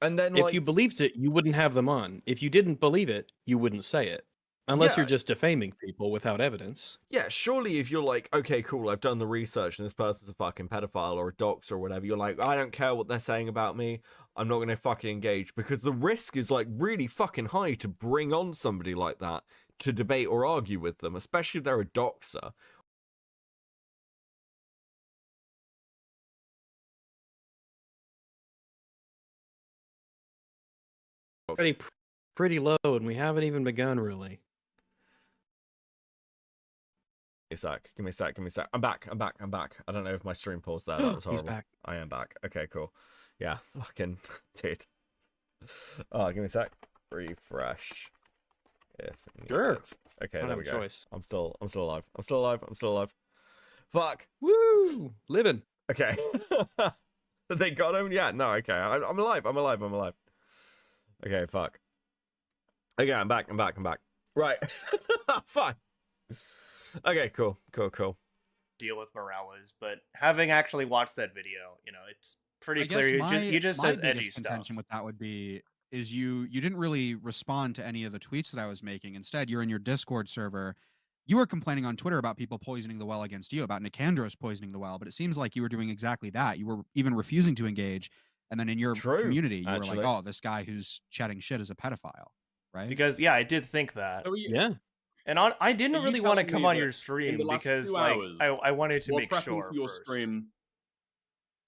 then If you believed it, you wouldn't have them on. If you didn't believe it, you wouldn't say it. Unless Yeah. you're just defaming people without evidence. Yeah, surely if you're like, okay, cool, I've done the research and this person's a fucking pedophile or a dox or whatever, you're like, I don't care what they're saying about me, I'm not going to fucking engage, because the risk is like really fucking high to bring on somebody like that to debate or argue with them, especially if they're a doxer. Pretty low, and we haven't even begun, really. Give me a sec. I'm back. I don't know if my stream paused there. That was horrible. He's back. I am back. Okay, cool. Yeah, fucking dude. Oh, give me a sec. Refresh. If Sure. needed. Okay, Don't there have we a go. choice. I'm still alive. Fuck. Woo! Living. Okay. They got him? Yeah, no, okay. I'm alive. Okay, fuck. Okay, I'm back. Right. Fine. Okay, cool. Deal with Morales, but having actually watched that video, it's pretty I clear. guess He just my says edgy biggest stuff. contention with that would be is you didn't really respond to any of the tweets that I was making. Instead, you're in your Discord server. You were complaining on Twitter about people poisoning the well against you, about Nicandros poisoning the well, but it seems like you were doing exactly that. You were even refusing to engage, and then in your community, you were like, "Oh, this guy who's chatting shit is a pedophile," right? Because I did think that. Yeah. And I didn't really want to come on your in stream the last because 2 like hours, I wanted to while make prepping sure for your first. stream.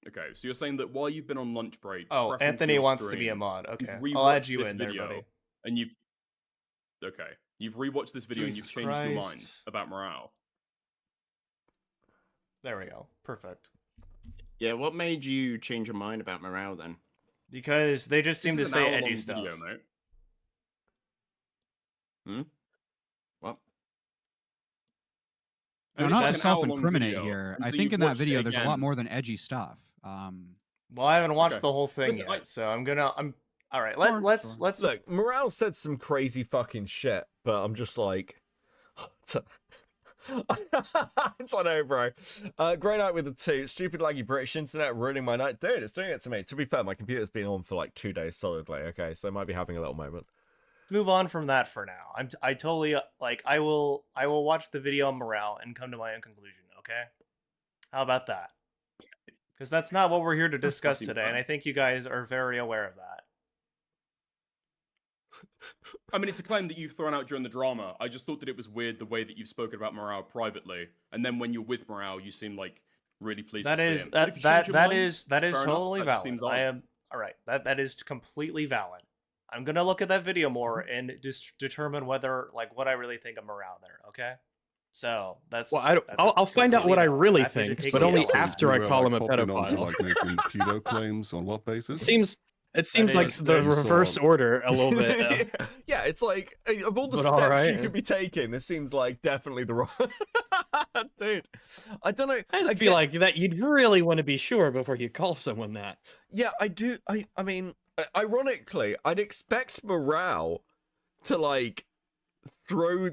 Okay, so you're saying that while you've been on lunch break, Oh, prepping for Anthony your wants to stream, be a mod. you've Okay, I'll rewatched add you this in there, video, buddy. and you've rewatched this video and you've Jesus changed your mind Christ. about morale. There we go. Perfect. Yeah, what made you change your mind about morale then? Because they just seem to This is an say hour-long edgy stuff. video, mate. What? No, And not it's to like an hour-long self-incriminate video, here. and I so think you've in that watched it video there's a lot again. more than edgy stuff. Well, I haven't watched Okay. the whole thing Listen, yet, so I'm all right. Sure, Let's Look, Morale said some crazy fucking shit, but I'm just like, it's on over, bro. Great night with the 2. Stupid laggy British internet ruining my night. Dude, it's doing it to me. To be fair, my computer's been on for like 2 days solidly, okay? So I might be having a little moment. move on from that for now. I totally like I will watch the video on morale and come to my own conclusion, okay? How about that? Because that's not what we're here to discuss seems today, fine. and I think you guys are very aware of that. I mean, it's a claim that you've thrown out during the drama. I just thought that it was weird the way that you've spoken about morale privately, and then when you're with morale, you seem like really pleased. That to see is him. But if you change your that mind, is fair enough, totally that just valid. seems I odd. am all right. That is completely valid. I'm gonna look at that video more and just determine whether like what I really think of morale there. Okay. So that's Well, that's I'll find out completely what I valid. really Happy to think, take but it only on. after I you were, call him a popping on to, pedophile. like making pedo claims on what basis? It seems like is- the you saw- reverse order a little bit. Yeah, it's like, of all the But steps alright. you could be taking, this seems like definitely the wrong... Dude, I don't know. I just feel like that you'd really want to be sure before you call someone that. Yeah, I do. I mean, ironically, I'd expect Morale to like throw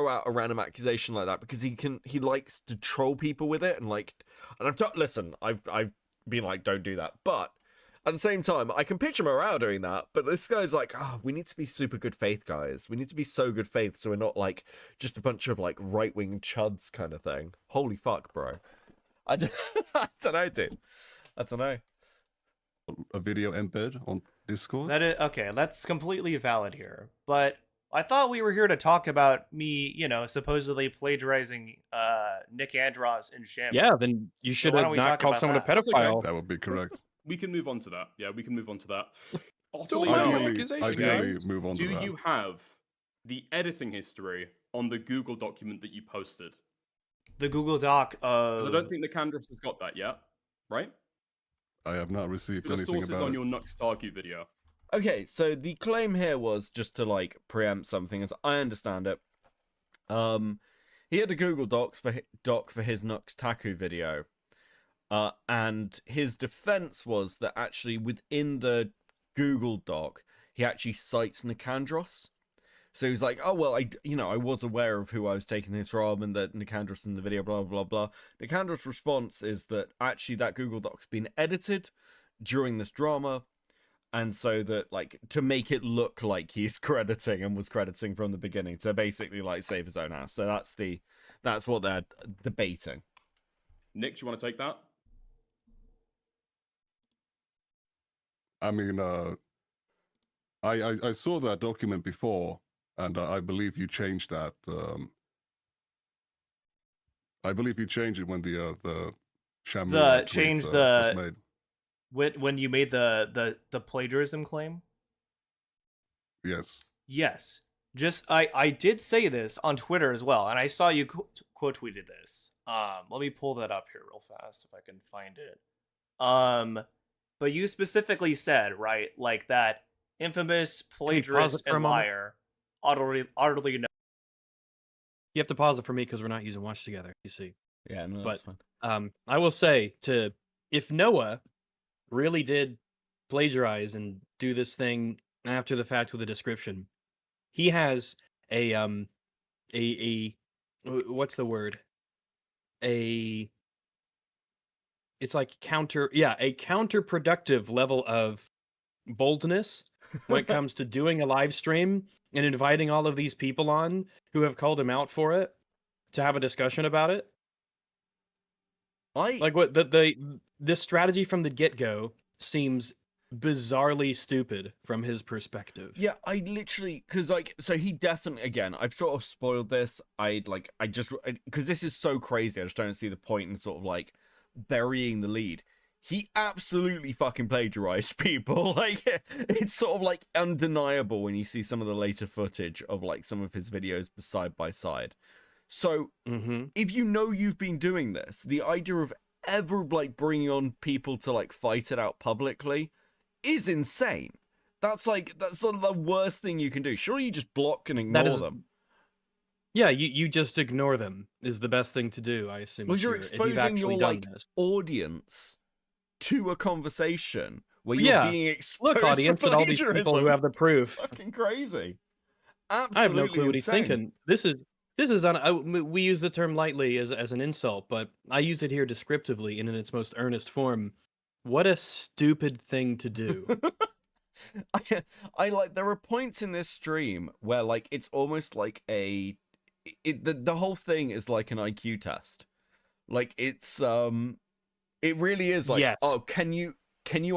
out a random accusation like that because he likes to troll people with it and I've been like, don't do that, but at the same time, I can picture Morale doing that, but this guy's like, we need to be super good faith, guys. We need to be so good faith so we're not like just a bunch of like right-wing chuds kind of thing. Holy fuck, bro. I don't know, dude. I don't know. A video embed on Discord? That is okay. That's completely valid here, but I thought we were here to talk about me, supposedly plagiarizing Nick Andros and Sham. Yeah, then you should why have don't we not talk called about someone that? a That's okay. pedophile. That would be correct. We can move on to that. Yeah, we can move on to that. Don't know. Utterly, accusation, Ideally, guys. move on do to that. you have the editing history on the Google document that you posted? The Google Doc of. Because I don't think the Candros has got that yet, right? I have not received The anything sources about on it. your Nux Targu video. Okay, so the claim here was, just to like preempt something, as I understand it, he had a Google doc for his Nux Taku video, and his defense was that actually within the Google doc he actually cites Nicandros. So he's like, oh well, I was aware of who I was taking this from, and that Nicandros in the video, blah blah blah. Nicandros' response is that actually that Google doc's been edited. during this drama, and so that like to make it look like he's crediting and was crediting from the beginning to basically like save his own ass. So that's what they're debating. Nick, do you want to take that? I mean, I saw that document before, and I believe you changed that. I believe you changed it when the Shamrock tweet, was made. When you made the plagiarism claim. Yes. Yes. Just I did say this on Twitter as well, and I saw you quote tweeted this. Let me pull that up here real fast if I can find it. But you specifically said, right, like that infamous plagiarist and liar, Otterlynoah. You have to pause it for me because we're not using Watch Together, you see. Yeah, no, that's fine. I will say if Noah really did plagiarize and do this thing after the fact with a description, he has a what's the word? It's like a counterproductive level of boldness when it comes to doing a live stream and inviting all of these people on who have called him out for it to have a discussion about it. Like what the strategy from the get-go seems bizarrely stupid from his perspective. Yeah, I literally, because like, so he definitely, again, I've sort of spoiled this. Because this is so crazy, I just don't see the point in sort of like burying the lead. He absolutely fucking plagiarized people. Like, it's sort of like undeniable when you see some of the later footage of like some of his videos side by side. So if you know you've been doing this, the idea of ever like bringing on people to like fight it out publicly is insane. That's sort of the worst thing you can do. Surely you just block and ignore them. Yeah, you just ignore them is the best thing to do, I assume. Well, you're exposing your like audience to a conversation where you're being exposed. Look, audience, and all these people who have the proof. Fucking crazy. Absolutely I have no clue what he's insane. thinking. This is we use the term lightly as an insult, but I use it here descriptively and in its most earnest form. What a stupid thing to do. I like, there are points in this stream where like it's almost like the whole thing is like an IQ test. Like it's it really is like, yes. Oh, can you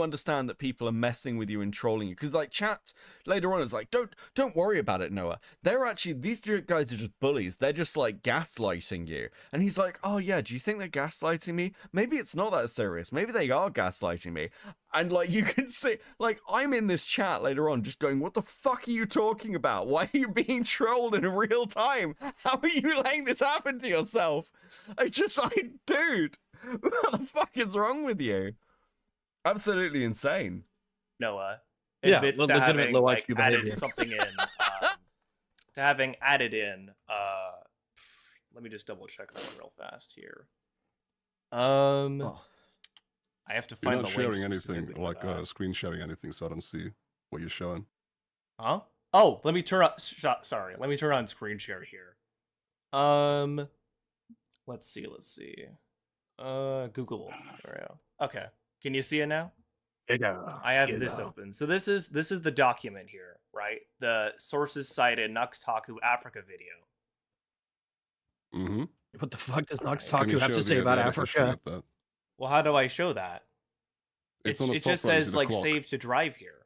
understand that people are messing with you and trolling you? Because like chat later on is like, don't worry about it, Noah. They're actually, these guys are just bullies. They're just like gaslighting you. And he's like, oh yeah, do you think they're gaslighting me? Maybe it's not that serious. Maybe they are gaslighting me. And like you can see, like I'm in this chat later on just going, what the fuck are you talking about? Why are you being trolled in real time? How are you letting this happen to yourself? Dude, what the fuck is wrong with you? Absolutely insane. Noah admits to having low IQ added something in. To having added in. Let me just double check that real fast here. I have to find the sharing anything like screen sharing anything, so I don't see what you're showing. Huh? Oh, let me turn on. Sorry, let me turn on screen share here. Let's see. Google. There we go. Okay. Can you see it now? I have this open. So this is the document here, right? The sources cited Nuxtaku Africa video. Mm-hmm. What the fuck does Nuxtaku have to say about Africa? Well, how do I show that? It just says like clock. save to drive here.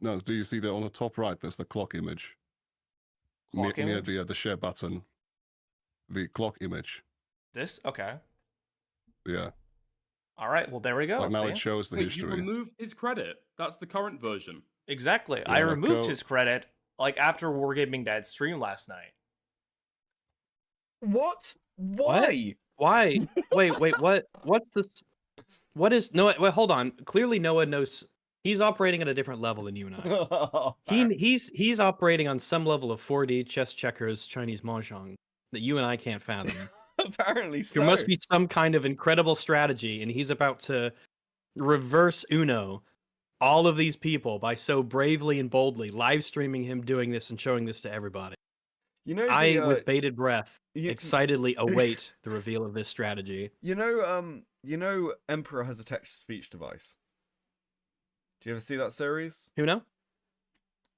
No, do you see that on the top right? There's the clock image. Near the share button. The clock image. This? Okay. Yeah. All right, well, there we go. Like now it shows the history. You removed his credit. That's the current version. Exactly. Yeah, I removed his credit like after Wargaming Dad's stream last night. What? Why? Why? Wait, what? What's this? What is Noah? Wait, hold on. Clearly, Noah knows he's operating at a different level than you and I. He's operating on some level of 4D chess checkers Chinese mahjong that you and I can't fathom. Apparently so. There must be some kind of incredible strategy, and he's about to reverse Uno all of these people by so bravely and boldly live streaming him doing this and showing this to everybody. You know, with bated breath, excitedly await the reveal of this strategy. You know, Emperor has a text-to-speech device. Do you ever see that series? Who now?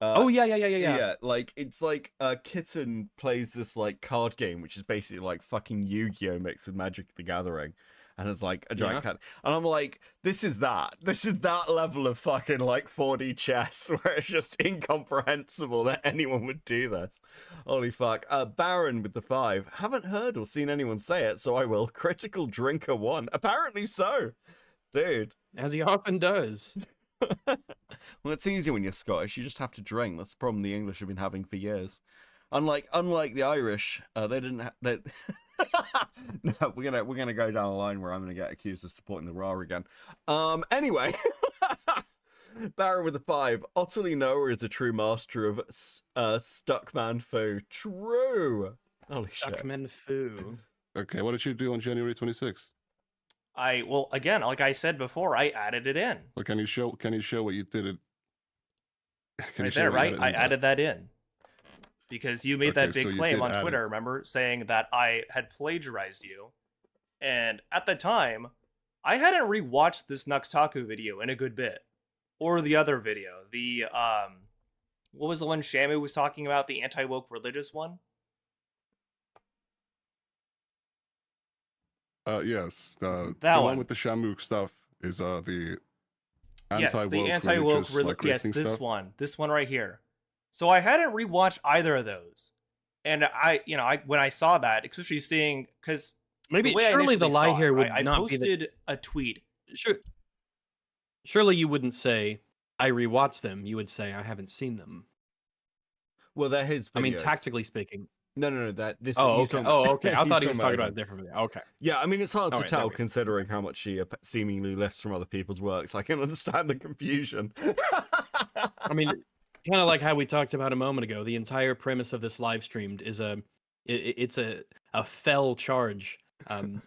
Oh yeah. Yeah, like it's like a kitten plays this like card game, which is basically like fucking Yu-Gi-Oh mixed with Magic the Gathering, and it's like a giant cat. And I'm like, this is that level of fucking like 4D chess where it's just incomprehensible that anyone would do this. Holy fuck. Baron with the 5. Haven't heard or seen anyone say it, so I will. Critical Drinker 1. Apparently so. Dude. As he often does. Well, it's easy when you're Scottish. You just have to drink. That's the problem the English have been having for years. Unlike the Irish, they didn't. No, we're gonna go down a line where I'm gonna get accused of supporting the Ra again. Anyway, Baron with the 5. Otterlynoah is a true master of Stuckman Fu. True. Holy shit. Stuckman Fu. Okay, what did you do on January 26th? Well, again, like I said before, I added it in. Well, can you show what you did? Right there, right? I added that in. Because you made that big claim on Twitter, remember, saying that I had plagiarized you. And at the time, I hadn't rewatched this Nuxtaku video in a good bit. Or the other video. The, what was the one Shamu was talking about? The anti-woke religious one? Yes. The one one with the Shamuk stuff is the anti-woke. Yes, the anti-woke yes, this stuff. one. This one right here. So I hadn't rewatched either of those. And when I saw that, especially seeing, because maybe surely the lie here would I not posted be a tweet. Surely you wouldn't say I rewatched them. You would say I haven't seen them. Well, they're his videos. I mean, tactically speaking. No. This. Oh, okay. Okay. I thought he was talking about about a different video. Okay. Yeah, I mean, it's hard to Alright, tell considering how much he seemingly lists from other people's works. I can understand the confusion. I mean, kind of like how we talked about a moment ago. The entire premise of this live streamed is it's a fell charge.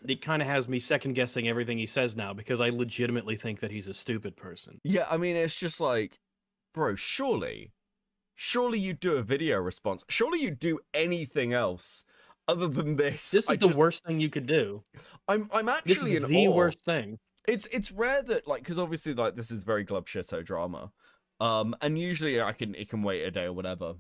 It kind of has me second guessing everything he says now because I legitimately think that he's a stupid person. Yeah, I mean, it's just like, bro, surely you'd do a video response. Surely you'd do anything else other than this. This is the worst thing you could do. I'm actually this is the worst thing. It's rare that, like, because obviously, like, this is very Glub Shitto drama. And usually it can wait a day or whatever.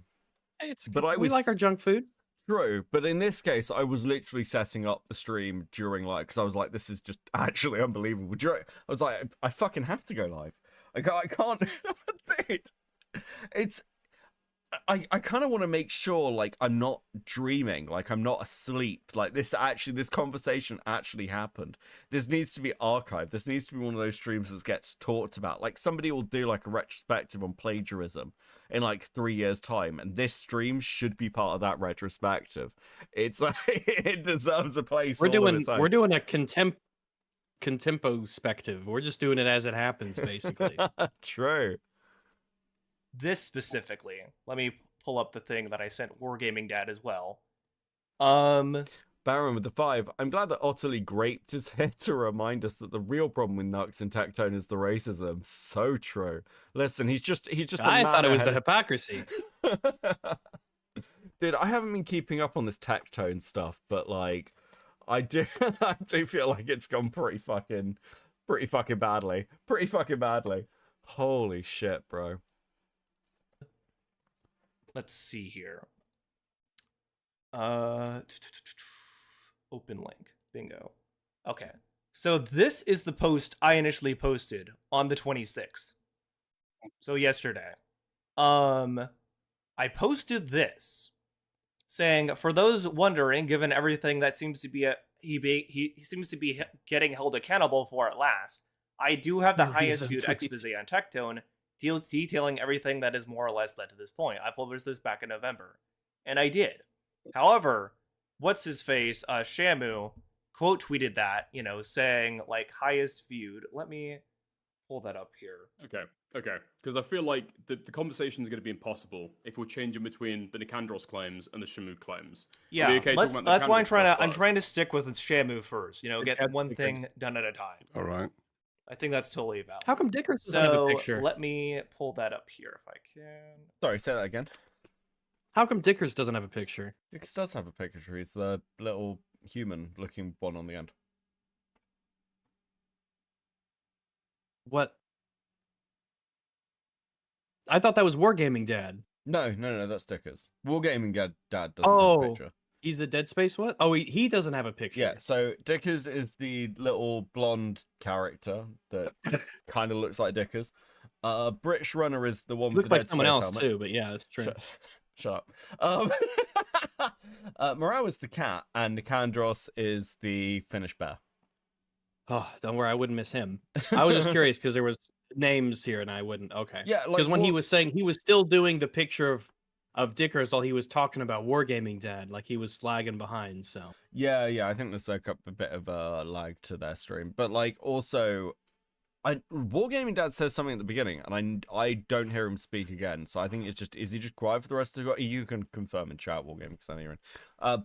We like our junk food. True, but in this case, I was literally setting up the stream during, like, because I was like, this is just actually unbelievable. I was like, I fucking have to go live. I can't, dude. I kind of want to make sure, like, I'm not dreaming, like, I'm not asleep. Like, this conversation actually happened. This needs to be archived. This needs to be one of those streams that gets talked about. Like, somebody will do, like, a retrospective on plagiarism in, like, 3 years' time, and this stream should be part of that retrospective. It's like, it deserves a place. We're doing a contempo-spective. We're just doing it as it happens, basically. True. This specifically, let me pull up the thing that I sent Wargaming Dad as well. Baron with the 5. I'm glad that Otterly graped his head to remind us that the real problem with Nux and Tectone is the racism. So true. Listen, he's just. I thought it was the hypocrisy. Dude, I haven't been keeping up on this Tectone stuff, but like, I do feel like it's gone pretty fucking badly. Pretty fucking badly. Holy shit, bro. Let's see here. Open link. Bingo. Okay. So this is the post I initially posted on the 26th. So yesterday. I posted this saying, for those wondering, given everything that seems to be he seems to be getting held accountable for at last, I do have the highest viewed expose on Tectone, detailing everything that has more or less led to this point. I published this back in November, and I did. However, what's his face, Shamu, quote tweeted that, saying like highest viewed. Let me pull that up here. Okay, because I feel like the conversation is going to be impossible if we're changing between the Nicandros claims and the Shamu claims. Yeah, that's why I'm trying to stick with Shamu first. Get one thing done at a time. All right. I think that's totally valid. How come Dickers doesn't have a picture? Let me pull that up here if I can. Sorry, say that again. How come Dickers doesn't have a picture? Dickers does have a picture. He's the little human-looking one on the end. What? I thought that was Wargaming Dad. No, that's Dickers. Wargaming Dad doesn't have a Oh, picture. he's a Dead Space what? Oh, he doesn't have a picture. Yeah, so Dickers is the little blonde character that kind of looks like Dickers. British Runner is the one with Looks the like Dead someone Space else helmet. too, but yeah, that's true. Shut up. Morale is the cat, and Nicandros is the Finnish bear. Oh, don't worry, I wouldn't miss him. I was just curious because there was names here, and I wouldn't. Okay. Yeah, Because when he was saying he was still doing the picture of Dickers while he was talking about Wargaming Dad, like he was slagging behind. So Yeah, I think there's a bit of a lag to their stream, but like also, Wargaming Dad says something at the beginning, and I don't hear him speak again. So I think it's just, is he just quiet for the rest of the? You can confirm in chat, Wargaming, because I know you're in.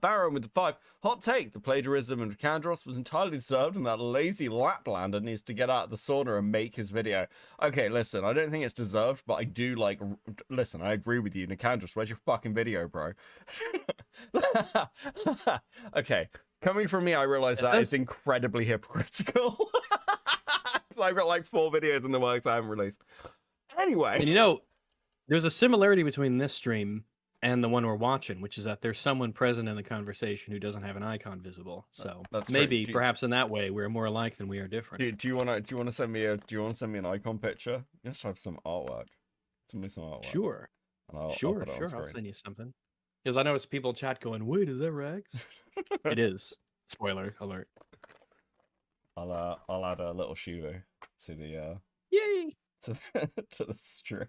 Baron with the 5 hot take: the plagiarism of Candros was entirely deserved, and that lazy Laplander needs to get out of the sauna and make his video. Okay, listen, I don't think it's deserved, but I do like. Listen, I agree with you, Nicandros. Where's your fucking video, bro? Okay, coming from me, I realize that is incredibly hypocritical. I've got like 4 videos in the works I haven't released. Anyway. And there's a similarity between this stream and the one we're watching, which is that there's someone present in the conversation who doesn't have an icon visible. So That's maybe, true. perhaps in that way, we're more alike than we are different. Do you want to send me an icon picture? Just have some artwork. Send me some artwork. Sure. I'll Sure. put it on I'll screen. send you something. Because I noticed people in chat going, "Wait, is that Rags?" It is. Spoiler alert. I'll add a little Shivu to the Yay! to the stream.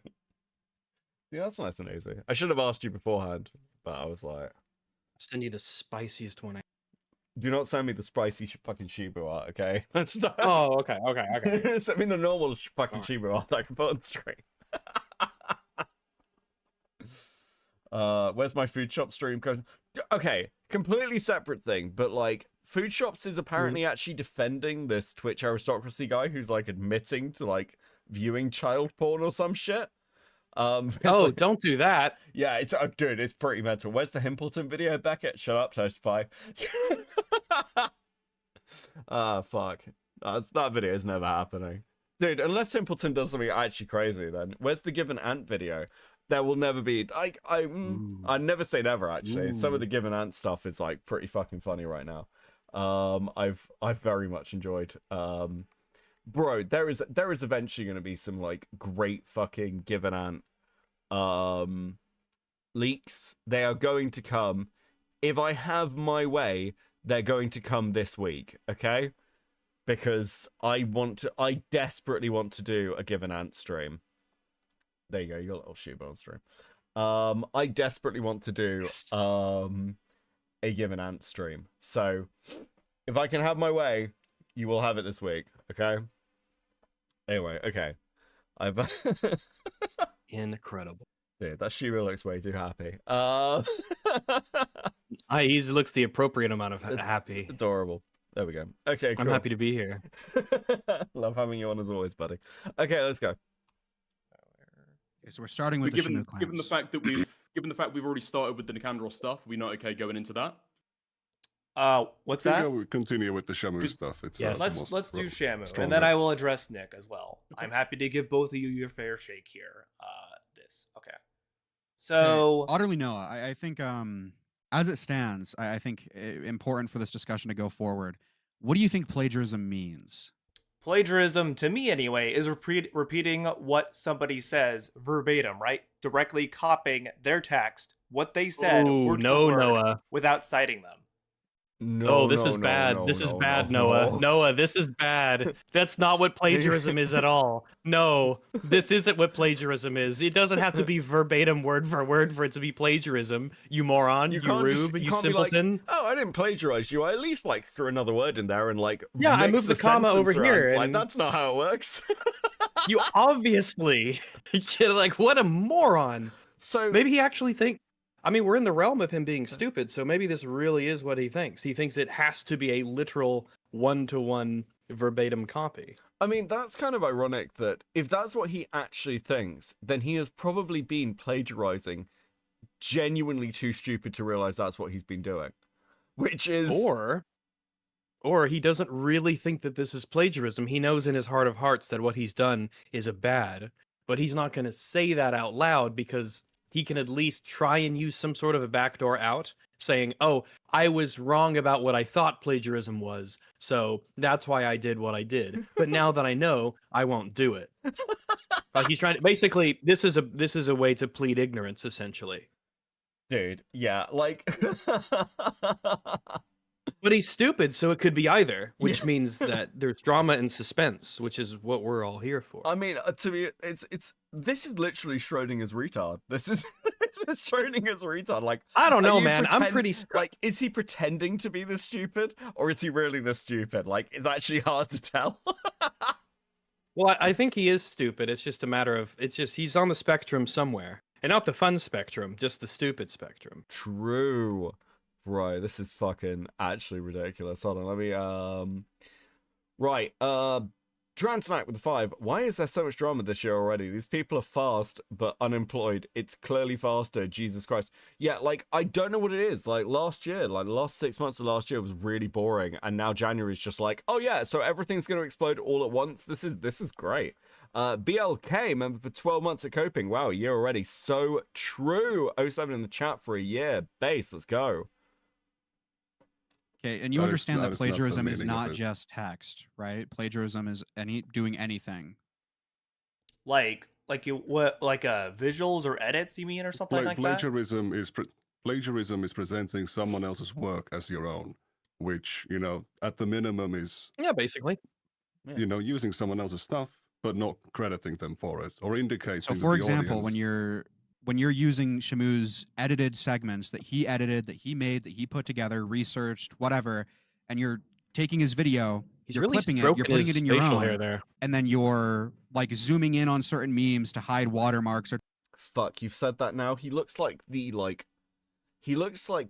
Yeah, that's nice and easy. I should have asked you beforehand, but I was like, Send you the spiciest one. do not send me the spicy fucking Shibu art, okay? Let's not. Oh, okay. Send me the normal fucking Shibu art that I can put on screen. Where's my food shop stream? Okay, completely separate thing, but like Food Shops is apparently actually defending this Twitch aristocracy guy who's like admitting to like viewing child porn or some shit. Like, don't do that. Yeah, it's dude, it's pretty mental. Where's the Himpleton video, Beckett? Shut up, Toastify. Fuck. That video is never happening. Dude, unless Himpleton does something actually crazy, then where's the Given Ant video? There will never be. I never say never. Actually, some of the Given Ant stuff is like pretty fucking funny right now. I've very much enjoyed. Bro, there is eventually going to be some like great fucking Given Ant leaks. They are going to come. If I have my way, they're going to come this week. Okay, because I desperately want to do a Given Ant stream. There you go, you got a little shoe on stream. I desperately want to do a Given Ant stream. So if I can have my way, you will have it this week, okay? Anyway, okay. Incredible. Dude, that Shiva looks way too happy. He looks the appropriate amount of It's happy. Adorable. There we go. Okay, cool. I'm happy to be here. Love having you on as always, buddy. Okay, let's go. Okay, so we're starting with But the given the fact that we've already started with the Nicandros stuff, we're not okay going into that. What's I that? think I would continue with the Shamu stuff. It's Yes. the most Let's do Shamu, stronger. and then I will address Nick as well. I'm happy to give both of you your fair shake here. Okay. So Otterlynoah, I think as it stands, I think important for this discussion to go forward. What do you think plagiarism means? plagiarism, to me anyway, is repeating what somebody says verbatim, right? Directly copying their text, what they said, word for word, Noah. without citing them. No, This is bad. This is bad, Noah. Noah, this is bad. That's not what plagiarism is at all. No, this isn't what plagiarism is. It doesn't have to be verbatim word for it to be plagiarism. You moron, you can't rube, just- you can't be like, simpleton. oh, I didn't plagiarize you. I at least like threw another word in there and like Yeah, I mixed moved the comma sentence over here, around. Like and- that's not how it works. You obviously, you're like, what a moron. So Maybe he actually I mean, we're in the realm of him being stupid, so maybe this really is what he thinks. He thinks it has to be a literal one-to-one verbatim copy. I mean, that's kind of ironic that if that's what he actually thinks, then he has probably been plagiarizing genuinely too stupid to realize that's what he's been doing. Which is... Or he doesn't really think that this is plagiarism. He knows in his heart of hearts that what he's done is a bad, but he's not going to say that out loud because he can at least try and use some sort of a backdoor out, saying, "Oh, I was wrong about what I thought plagiarism was, so that's why I did what I did. But now that I know, I won't do it." He's trying to basically. This is a way to plead ignorance, essentially. Dude, yeah, like. But he's stupid, so it could be either, which means that there's drama and suspense, which is what we're all here for. I mean, to me, this is literally Schrodinger's retard. This is Schrodinger's retard. Like, I don't know, man. I'm pretty like, is he pretending to be this stupid, or is he really this stupid? Like, it's actually hard to tell. Well, I think he is stupid. It's just a matter of he's on the spectrum somewhere, and not the fun spectrum, just the stupid spectrum. True. Bro, this is fucking actually ridiculous. Hold on, let me, right, Transnight with the 5. Why is there so much drama this year already? These people are fast, but unemployed. It's clearly faster, Jesus Christ. Yeah, like, I don't know what it is. Like, last year, like, the last 6 months of last year was really boring, and now January is just like, oh yeah, so everything's gonna explode all at once? This is great. BLK, member for 12 months at Coping. Wow, a year already. So true. 07 in the chat for a year. Base, let's go. Okay, and you understand that plagiarism is not just text, right? Plagiarism is doing anything. Like visuals or edits, you mean, or something like plagiarism that? Plagiarism is presenting someone else's work as your own, which, you know, at the minimum is basically, you know, using someone else's stuff but not crediting them for it or indicating. So, for example, when you're using Shamu's edited segments that he edited, that he made, that he put together, researched, whatever, and you're taking his video, you're really clipping it, you're putting it in your own, there. And then you're like zooming in on certain memes to hide watermarks. Or fuck, you've said that now. He looks like the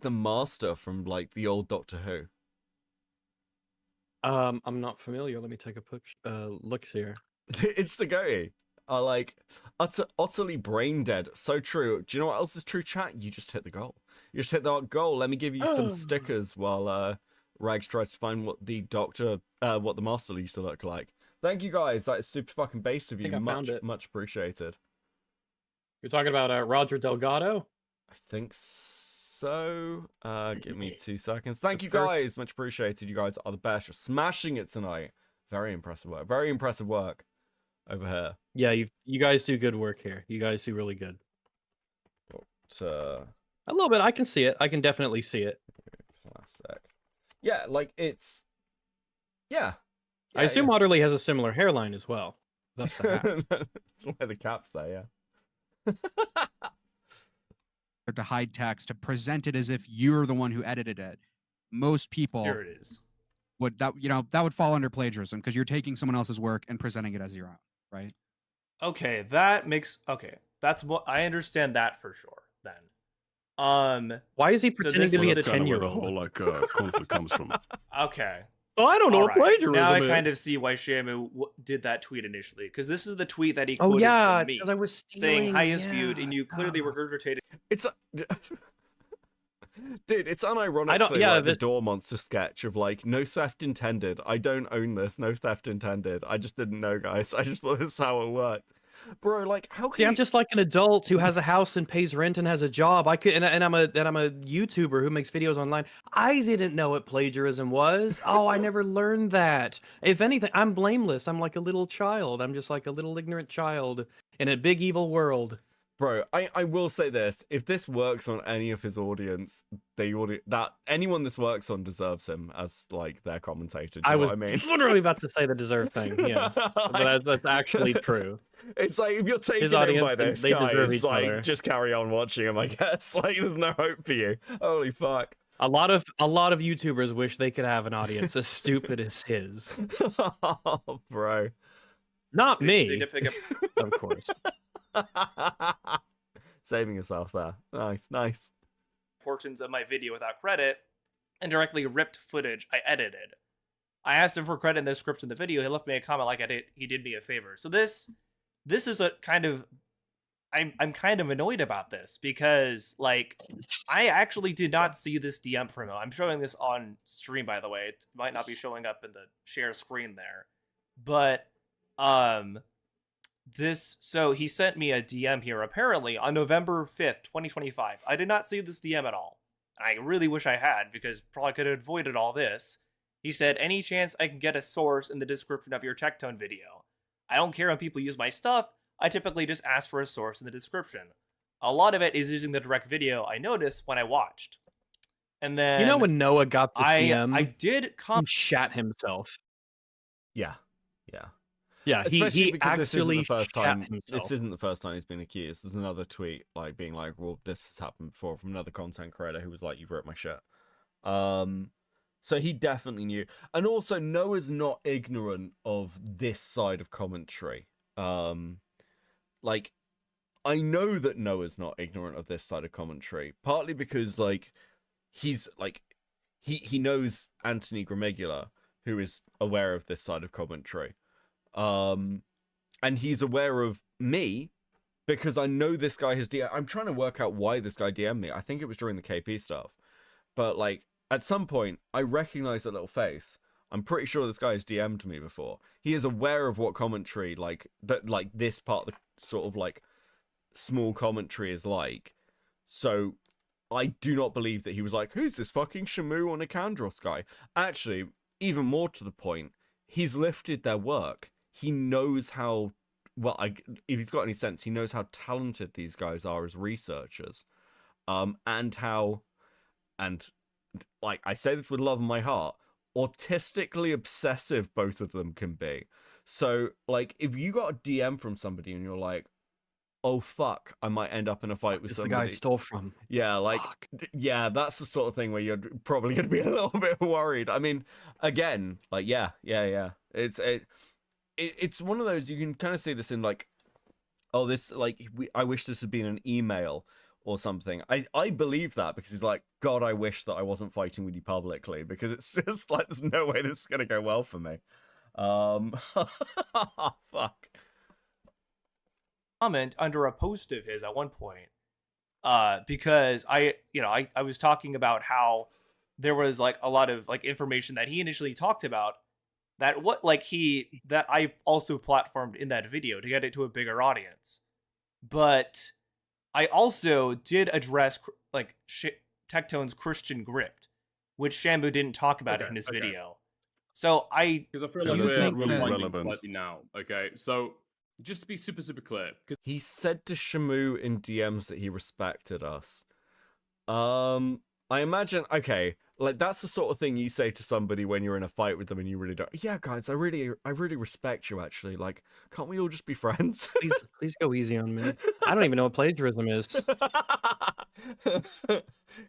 master from like the old Doctor Who. I'm not familiar. Let me take a look here. It's the goatee. Like, utterly brain dead. So true. Do you know what else is true, chat? You just hit the goal. You just hit the goal. Let me give you some stickers while Rags tries to find what the Doctor, what the Master used to look like. Thank you guys. That is super fucking based of you. Much appreciated. You're talking about Roger Delgado? I think so. Give me 2 seconds. Thank you guys. Much appreciated. You guys are the best. You're smashing it tonight. Very impressive work. Very impressive work over here. Yeah, you guys do good work here. You guys do really good. But, a little bit. I can see it. I can definitely see it. Classic. Yeah, like it's. Yeah. I assume Otterly has a similar hairline as well. That's the hat. That's why the cap's there. Yeah. To hide text, to present it as if you're the one who edited it. Most people. Here it is. That would fall under plagiarism because you're taking someone else's work and presenting it as your own, right? Okay, that's what I understand that for sure. Then, why is he pretending to be a 10-year-old? The whole conflict comes from. Okay. Oh, I don't know what plagiarism now is. I kind of see why Shamu did that tweet initially, because this is the tweet that he quoted from me, because I was saying highest viewed, and you clearly regurgitated. It's dude, it's unironically like the Door Monster sketch of like, no theft intended. I don't own this. No theft intended. I just didn't know, guys. I just thought this is how it worked. Bro, like, how can I'm just like an adult who has a house and pays rent and has a job. I could, and I'm a YouTuber who makes videos online. I didn't know what plagiarism was. Oh, I never learned that. If anything, I'm blameless. I'm like a little child. I'm just like a little ignorant child in a big evil world. Bro, I will say this: if this works on any of his audience, anyone this works on deserves him as like their commentator. Do you know what I mean? Literally about to say the deserve thing. Yes, but that's actually true. It's like if you're taken in by this, guys, like just carry on watching him. I guess like there's no hope for you. Holy fuck! A lot of YouTubers wish they could have an audience as stupid as his. Oh, bro, not me. Of course. Saving yourself there. Nice. Portions of my video without credit and directly ripped footage I edited. I asked him for credit in the script in the video. He left me a comment like he did me a favor. So this is a kind of I'm kind of annoyed about this because like I actually did not see this DM from him. I'm showing this on stream, by the way. It might not be showing up in the share screen there. But So he sent me a DM here apparently on November 5th, 2025. I did not see this DM at all. I really wish I had, because probably could have avoided all this. He said, any chance I can get a source in the description of your Tectone video? I don't care when people use my stuff, I typically just ask for a source in the description. A lot of it is using the direct video I noticed when I watched. And then... You know when Noah got the DM? I did he shat himself. Yeah. Yeah, Especially he because actually this himself. isn't the first time he's been accused. There's another tweet like being like, well, this has happened before from another content creator who was like, you've ripped my shit. So he definitely knew. And also Noah's not ignorant of this side of commentary. Like, I know that Noah's not ignorant of this side of commentary, partly because like he's like he knows Anthony Gramegula, who is aware of this side of commentary. And he's aware of me because I know this guy has DM. I'm trying to work out why this guy DM'd me. I think it was during the KP stuff, but like at some point I recognize that little face. I'm pretty sure this guy has DM'd me before. He is aware of what commentary like that, like this part of the sort of like small commentary is like. So I do not believe that he was like, who's this fucking Shamu or Nicandros guy? Actually, even more to the point, he's lifted their work. He knows how, well, if he's got any sense, he knows how talented these guys are as researchers. And like, I say this with love in my heart, autistically obsessive both of them can be. So, like, if you got a DM from somebody and you're like, oh, fuck, I might end up in a fight with somebody. The guy I stole from. Yeah, like, yeah, that's the sort of thing where you're probably going to be a little bit worried. I mean, again, like, yeah. It's one of those, you can kind of see this in like, oh, this, like, I wish this had been an email or something. I believe that because he's like, God, I wish that I wasn't fighting with you publicly, because it's just like, there's no way this is going to go well for me. Fuck. Comment under a post of his at one point, because I was talking about how there was like a lot of like information that he initially talked about that I also platformed in that video to get it to a bigger audience, but I also did address like Tectone's Christian grift, which Shambu didn't talk about in his video. So because I feel like we're relevant slightly now. Okay, so just to be super clear, he said to Shamu in DMs that he respected us. I imagine, okay, like that's the sort of thing you say to somebody when you're in a fight with them and you really don't. Yeah, guys, I really respect you. Actually, like, can't we all just be friends? Please go easy on me. I don't even know what plagiarism is.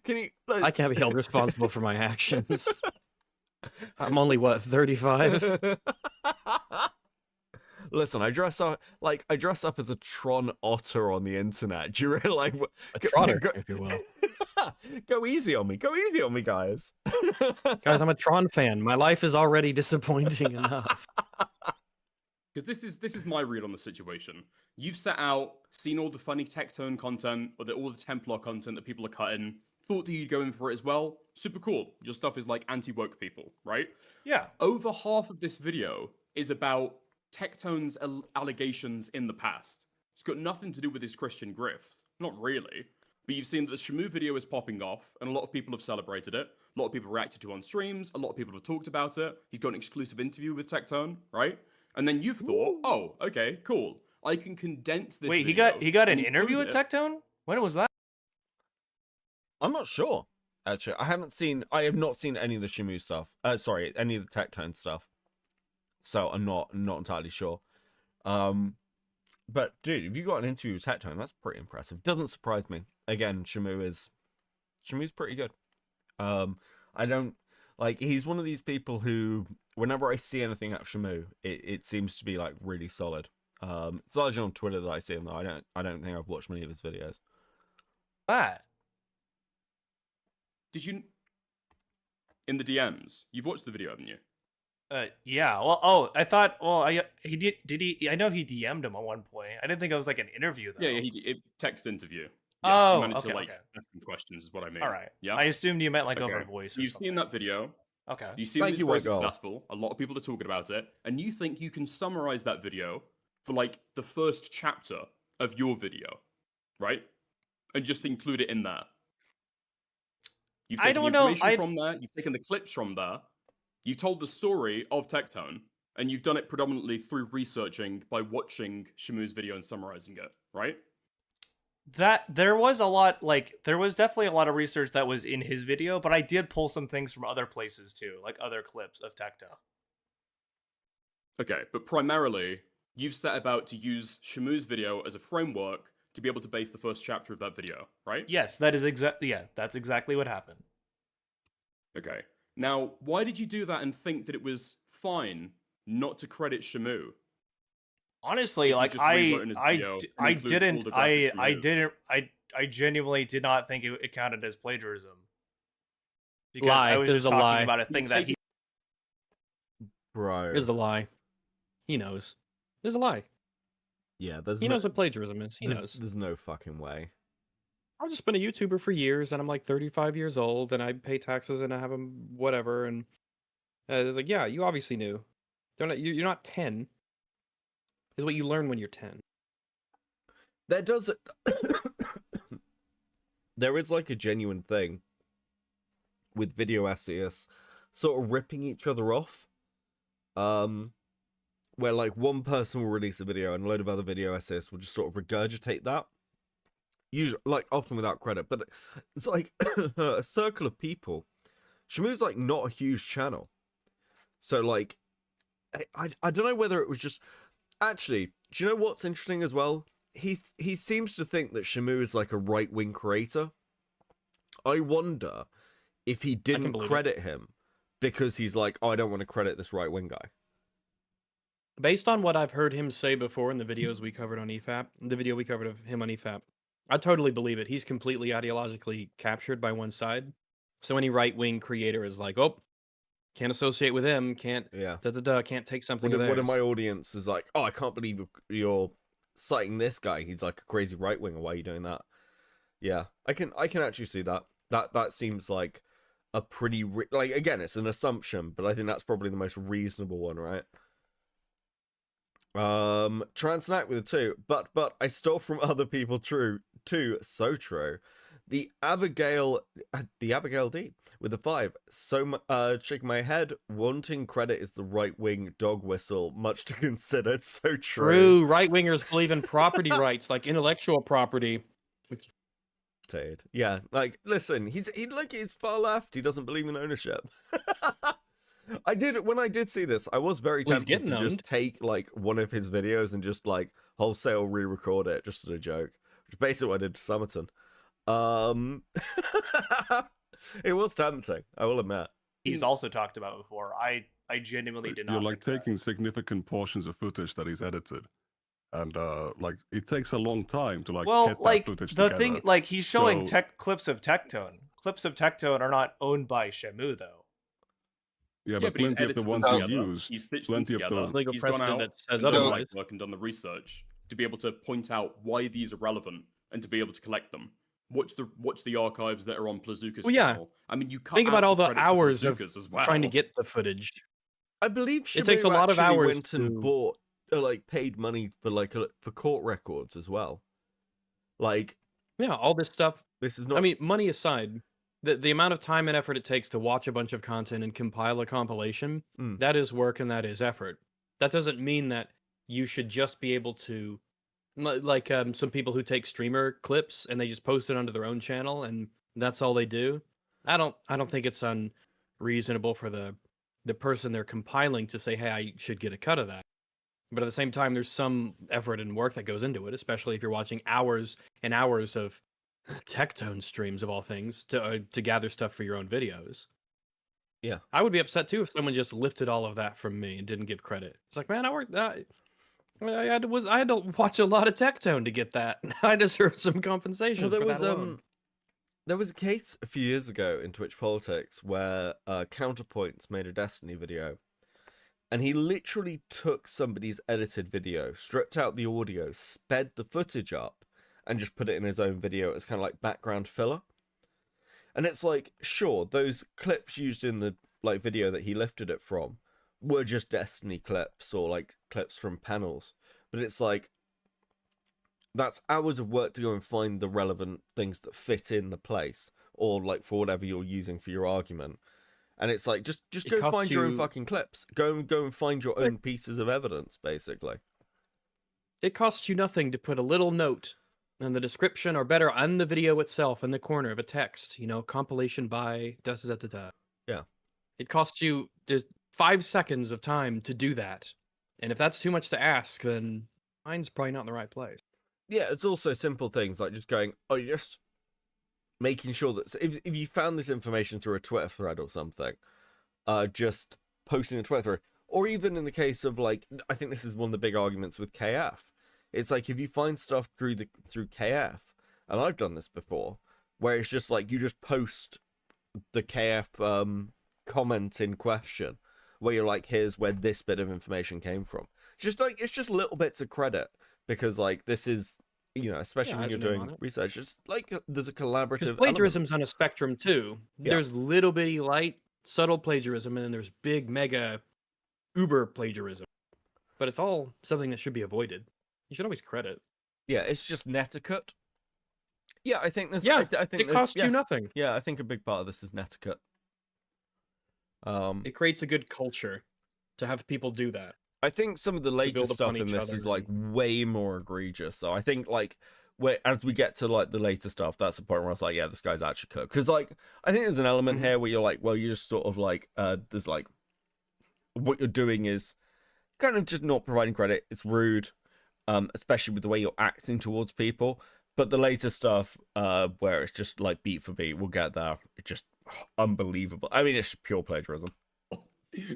Can you? I can't be held responsible for my actions. I'm only what, 35? Listen, I dress up as a Tron otter on the internet. Do you really like a trotter, if you will? Go easy on me, guys. Guys, I'm a Tron fan. My life is already disappointing enough. Because this is my read on the situation. You've set out, seen all the funny Tectone content, or all the Templar content that people are cutting, thought that you'd go in for it as well. Super cool. Your stuff is like anti-woke people, right? Yeah. Over half of this video is about Tectone's allegations in the past. It's got nothing to do with his Christian grift. Not really. But you've seen that the Shamu video is popping off, and a lot of people have celebrated it. A lot of people reacted to on streams. A lot of people have talked about it. He's got an exclusive interview with Tectone, right? And then you've thought, oh, okay, cool. I can condense this. Wait, video he got an and interview with include it. Tectone? When was that? I'm not sure. Actually, I have not seen any of the Shamu stuff. Sorry, any of the Tectone stuff. So I'm not entirely sure. But dude, if you got an interview with Tectone, that's pretty impressive. Doesn't surprise me. Again, Shamu's pretty good. I don't like, he's one of these people who, whenever I see anything out of Shamu, it seems to be like really solid. It's largely on Twitter that I see him though. I don't think I've watched many of his videos. That. Did you in the DMs? You've watched the video, haven't you? Yeah. Well, I thought. Well, he did. Did he? I know he DM'd him at one point. I didn't think it was like an interview though. Yeah, text interview. Yeah, you managed okay. to like ask him questions is what I mean. All right. Yeah. I assumed you meant like over voice. Or You've something. seen that video. Okay. You've seen it's very successful. A lot of people are talking about it, and you think you can summarize that video for like the first chapter of your video, right? And just include it in there. You've I taken the don't know. information from there, you've taken the clips from there, you told the story of Tectone, and you've done it predominantly through researching by watching Shamu's video and summarizing it, right? That there was definitely a lot of research that was in his video, but I did pull some things from other places too, like other clips of Tecto. Okay, but primarily, you've set about to use Shamu's video as a framework to be able to base the first chapter of that video, right? Yes, that is that's exactly what happened. Okay. Now, why did you do that and think that it was fine not to credit Shamu? Honestly, like I genuinely did not think it counted as plagiarism. Because Lie. I was There's just a talking lie. about a thing that he Bro. There's a lie. He knows. There's a lie. Yeah, there's He knows what plagiarism is. He there's, knows. There's no fucking way. I've just been a YouTuber for years, and I'm like 35 years old, and I pay taxes, and I have them whatever. And it's like, yeah, you obviously knew. You're not 10. Is what you learn when you're 10. There does. There is like a genuine thing with video essayists sort of ripping each other off. Where like one person will release a video and a load of other video essayists will just sort of regurgitate that. Usually, like often without credit, but it's like a circle of people. Shamu's like not a huge channel. So like, I don't know whether it was just... Actually, do you know what's interesting as well? He seems to think that Shamu is like a right-wing creator. I wonder if he didn't credit him because he's like, oh, I don't want to credit this right-wing guy. Based on what I've heard him say before in the videos we covered on EFAP, the video we covered of him on EFAP, I totally believe it. He's completely ideologically captured by one side. So any right-wing creator is like, oh, can't associate with him, can't can't take something of theirs. One of my audience is like, oh, I can't believe you're citing this guy. He's like a crazy right-winger. Why are you doing that? Yeah, I can actually see that. That seems like a pretty... like, again, it's an assumption, but I think that's probably the most reasonable one, right? Transnack with a 2, but I stole from other people too, so true. The Abigail D with a 5. So shaking my head, wanting credit is the right-wing dog whistle, much to consider. It's so true. True, right-wingers believe in property rights, like intellectual property. Yeah, like listen, he's far left. He doesn't believe in ownership. When I did see this, I was very tempted to just take like one of his videos and just like wholesale re-record it just as a joke, which is basically what I did to Summerton. It was tempting, I will admit. He's also talked about before. I genuinely did not. You're like taking significant portions of footage that he's edited, and like it takes a long time to like get that footage together. Thing, like he's showing clips of Tectone. Clips of Tectone are not owned by Shamu though. Yeah, but plenty of the ones he used, he's stitched plenty them of together. those. Legal He's precedent gone out that says and done the otherwise. legwork and done the research to be able to point out why these are relevant and to be able to collect them. Watch the archives that are on Plazuka's channel. I mean, you can't think about all the hours of as well. trying to get the footage. I believe it takes a lot of hours went and bought like paid money for like for court records as well. Like, yeah, all this stuff. This is not. I mean, money aside, the amount of time and effort it takes to watch a bunch of content and compile a compilation, that is work and that is effort. That doesn't mean that you should just be able to, like some people who take streamer clips and they just post it onto their own channel and that's all they do. I don't think it's unreasonable for the person they're compiling to say, hey, I should get a cut of that. But at the same time, there's some effort and work that goes into it, especially if you're watching hours and hours of Tectone streams of all things to gather stuff for your own videos. Yeah, I would be upset too if someone just lifted all of that from me and didn't give credit. It's like, man, I worked. I had to watch a lot of Tectone to get that. I deserve some compensation. Well, for that alone. There was a case a few years ago in Twitch politics where Counterpoints made a Destiny video, and he literally took somebody's edited video, stripped out the audio, sped the footage up, and just put it in his own video as kind of like background filler. And it's like, sure, those clips used in the like video that he lifted it from were just Destiny clips or like clips from panels. but it's like that's hours of work to go and find the relevant things that fit in the place, or like for whatever you're using for your argument. And it's like just It go costs find your own you- fucking clips. Go and find your own pieces of evidence, basically. It costs you nothing to put a little note in the description, or better, on the video itself in the corner of a text, compilation by da da da da da. Yeah. It costs you just 5 seconds of time to do that. And if that's too much to ask, then mine's probably not in the right place. Yeah, it's also simple things like just going, you're just making sure that if you found this information through a Twitter thread or something, just posting a Twitter thread, or even in the case of like, I think this is one of the big arguments with KF. It's like if you find stuff through KF, and I've done this before, where it's just like you just post the KF comment in question, where you're like, here's where this bit of information came from. It's just little bits of credit, because like this is, especially when has you're a name doing on it. research, it's like there's a collaborative Because element. plagiarism's on a spectrum too. Yeah. There's little bitty light, subtle plagiarism, and then there's big, mega, uber plagiarism. But it's all something that should be avoided. You should always credit. Yeah, it's just netiquette. Yeah, I think there's. Yeah, I think it costs you nothing. Yeah, I think a big part of this is netiquette. It creates a good culture to have people do that. I think some of the later build stuff upon in each this other is like way more egregious. So I think like as we get to like the later stuff, that's the point where I was like, yeah, this guy's actually cooked. Because like I think there's an element here where you're like, well, you're just sort of like, there's like what you're doing is kind of just not providing credit. It's rude, especially with the way you're acting towards people. But the later stuff, where it's just like beat for beat, we'll get there. It's just unbelievable. I mean, it's pure plagiarism.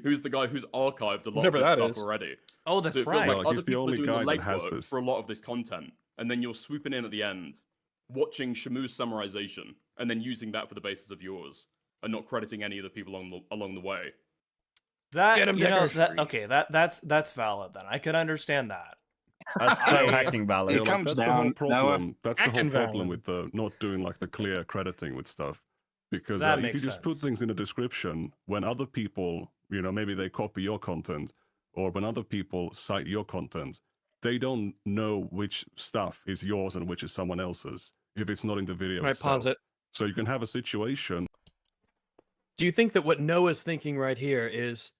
Who's the guy who's archived a lot Whatever of this that stuff is. already? Oh, that's So it feels right. like Well, other he's the people are only doing guy the that has legwork this. for a lot of this content, and then you're swooping in at the end, watching Shamu's summarization, and then using that for the basis of yours, and not crediting any of the people along the way. That Get him, okay, that's valid then. I could understand that. That's so hacking valid. It like, comes that's the down, whole problem. That's the whole Hacking problem valid. with the not doing like the clear crediting with stuff. Because That if you makes just put sense. things in the description, when other people, maybe they copy your content, or when other people cite your content, they don't know which stuff is yours and which is someone else's if it's not in the video Right, itself. pause it. So you can have a situation. Do you think that what Noah's thinking right here is,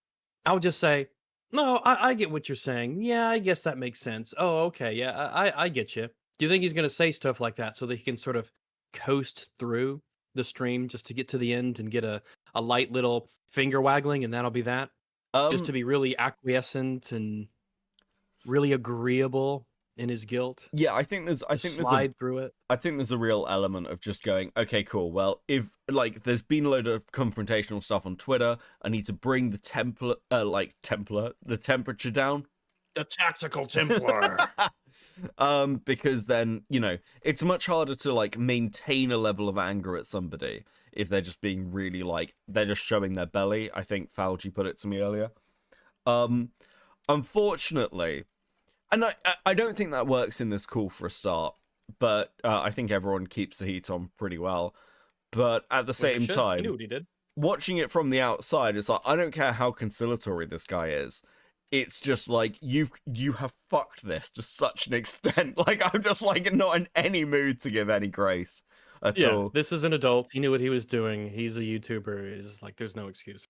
I'll just say, no, I get what you're saying. Yeah, I guess that makes sense. Oh, okay. Yeah, I get you. Do you think he's going to say stuff like that so that he can sort of coast through the stream just to get to the end and get a light little finger waggling, and that'll be that? Just to be really acquiescent and really agreeable in his guilt? Yeah, I think there's Slide through it. I think there's a real element of just going, okay, cool. Well, if like there's been a load of confrontational stuff on Twitter, I need to bring the the temperature down. The tactical Templar. Because then, it's much harder to like maintain a level of anger at somebody if they're just being really like they're just showing their belly. I think Fauci put it to me earlier. Unfortunately, and I don't think that works in this call for a start, but I think everyone keeps the heat on pretty well. But at the same He time, knew what he did. watching it from the outside, it's like, I don't care how conciliatory this guy is. It's just like, you have fucked this to such an extent. Like, I'm just like not in any mood to give any grace at all. This is an adult. He knew what he was doing. He's a YouTuber. It's like, there's no excuse.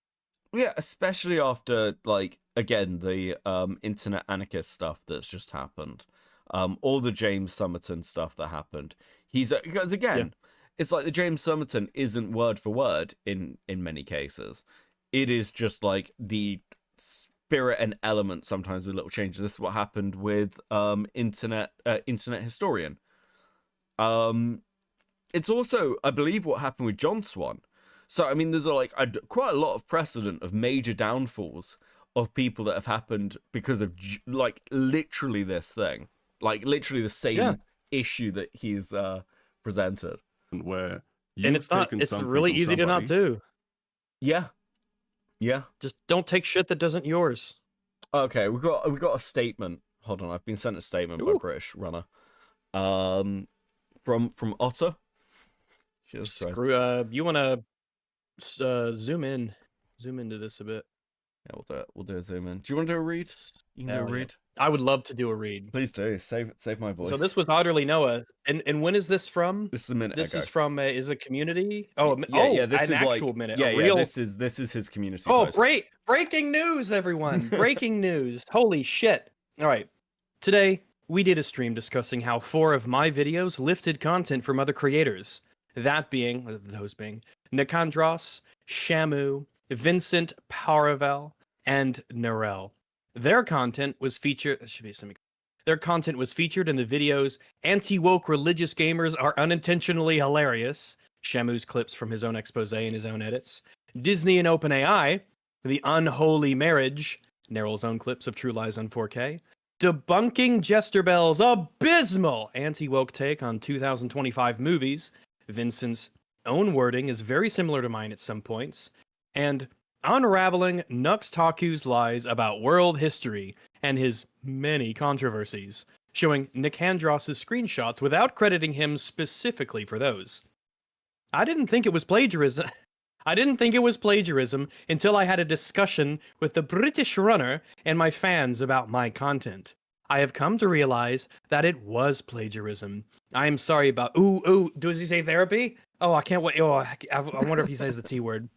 Yeah, especially after, like, again, the internet anarchist stuff that's just happened. All the James Summerton stuff that happened. Because again, it's like the James Summerton isn't word for word in many cases. It is just like the spirit and element sometimes with little changes. This is what happened with internet historian. It's also, I believe, what happened with John Swan. So I mean, there's quite a lot of precedent of major downfalls of people that have happened because of like literally this thing, like literally the same issue that he's presented. Where and it's really easy to not do. Yeah. Just don't take shit that doesn't yours. Okay, we got a statement. Hold on, I've been sent a statement by British Runner. From Otter. You want to zoom into this a bit. Yeah, we'll do it. We'll do a zoom in. Do you want to do a read? You can do Hell a yeah. read. I would love to do a read. Please do. Save my voice. So this was Otterlynoah, and when is this from? This is a minute This ago. is from is a community. Oh, This an is actual like, minute. Yeah, a real. This is his community. Oh, post. breaking news, everyone! Breaking news! Holy shit! All right, today we did a stream discussing how 4 of my videos lifted content from other creators. Those being Nicandros, Shamu, Vincent Paravel, and Narelle. Their content was featured. Their content was featured in the videos Anti-Woke Religious Gamers Are Unintentionally Hilarious, Shamu's clips from his own expose and his own edits, Disney and OpenAI, The Unholy Marriage, Neryl's own clips of True Lies on 4K, Debunking Jester Bell's abysmal anti-woke take on 2025 movies, Vincent's own wording is very similar to mine at some points, and unraveling Nux Taku's lies about world history and his many controversies, showing Nicandros' screenshots without crediting him specifically for those. I didn't think it was plagiarism. Until I had a discussion with the British runner and my fans about my content. I have come to realize that it was plagiarism. I am sorry about. Ooh, does he say therapy? Oh, I can't wait. Oh, I wonder if he says the T word.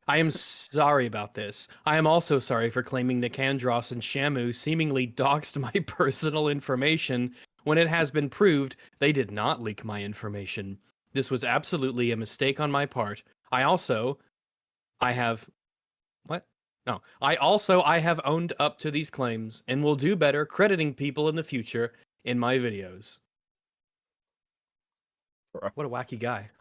I am sorry about this. I am also sorry for claiming Nicandros and Shamu seemingly doxed my personal information when it has been proved they did not leak my information. This was absolutely a mistake on my part. I have owned up to these claims and will do better crediting people in the future in my videos. What a wacky guy.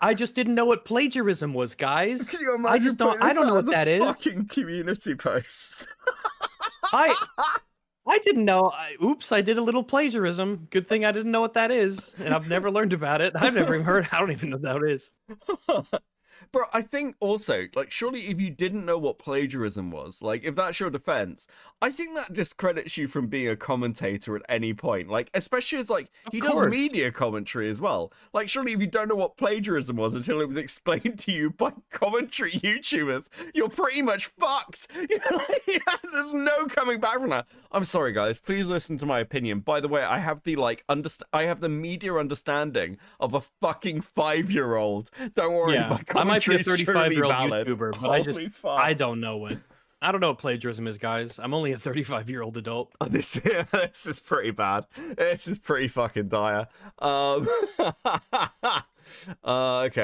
I just didn't know what plagiarism was, guys. Can you imagine I just don't. I don't know what that is. Fucking community post. I didn't know. Oops, I did a little plagiarism. Good thing I didn't know what that is, and I've never learned about it. I've never even heard. I don't even know what that is. Bro, I think also, like, surely if you didn't know what plagiarism was, like, if that's your defense, I think that discredits you from being a commentator at any point. Like, especially as, like, he does media commentary as well. Like, surely if you don't know what plagiarism was until it was explained to you by commentary YouTubers, you're pretty much fucked. There's no coming back from that. I'm sorry, guys. Please listen to my opinion. By the way, I have the, like, I have the media understanding of a fucking 5-year-old. Don't worry, my commentary I might be a 35-year-old valid. YouTuber, but I don't know what plagiarism is, guys. I'm only a 35-year-old adult. This is pretty bad. This is pretty fucking dire. Okay,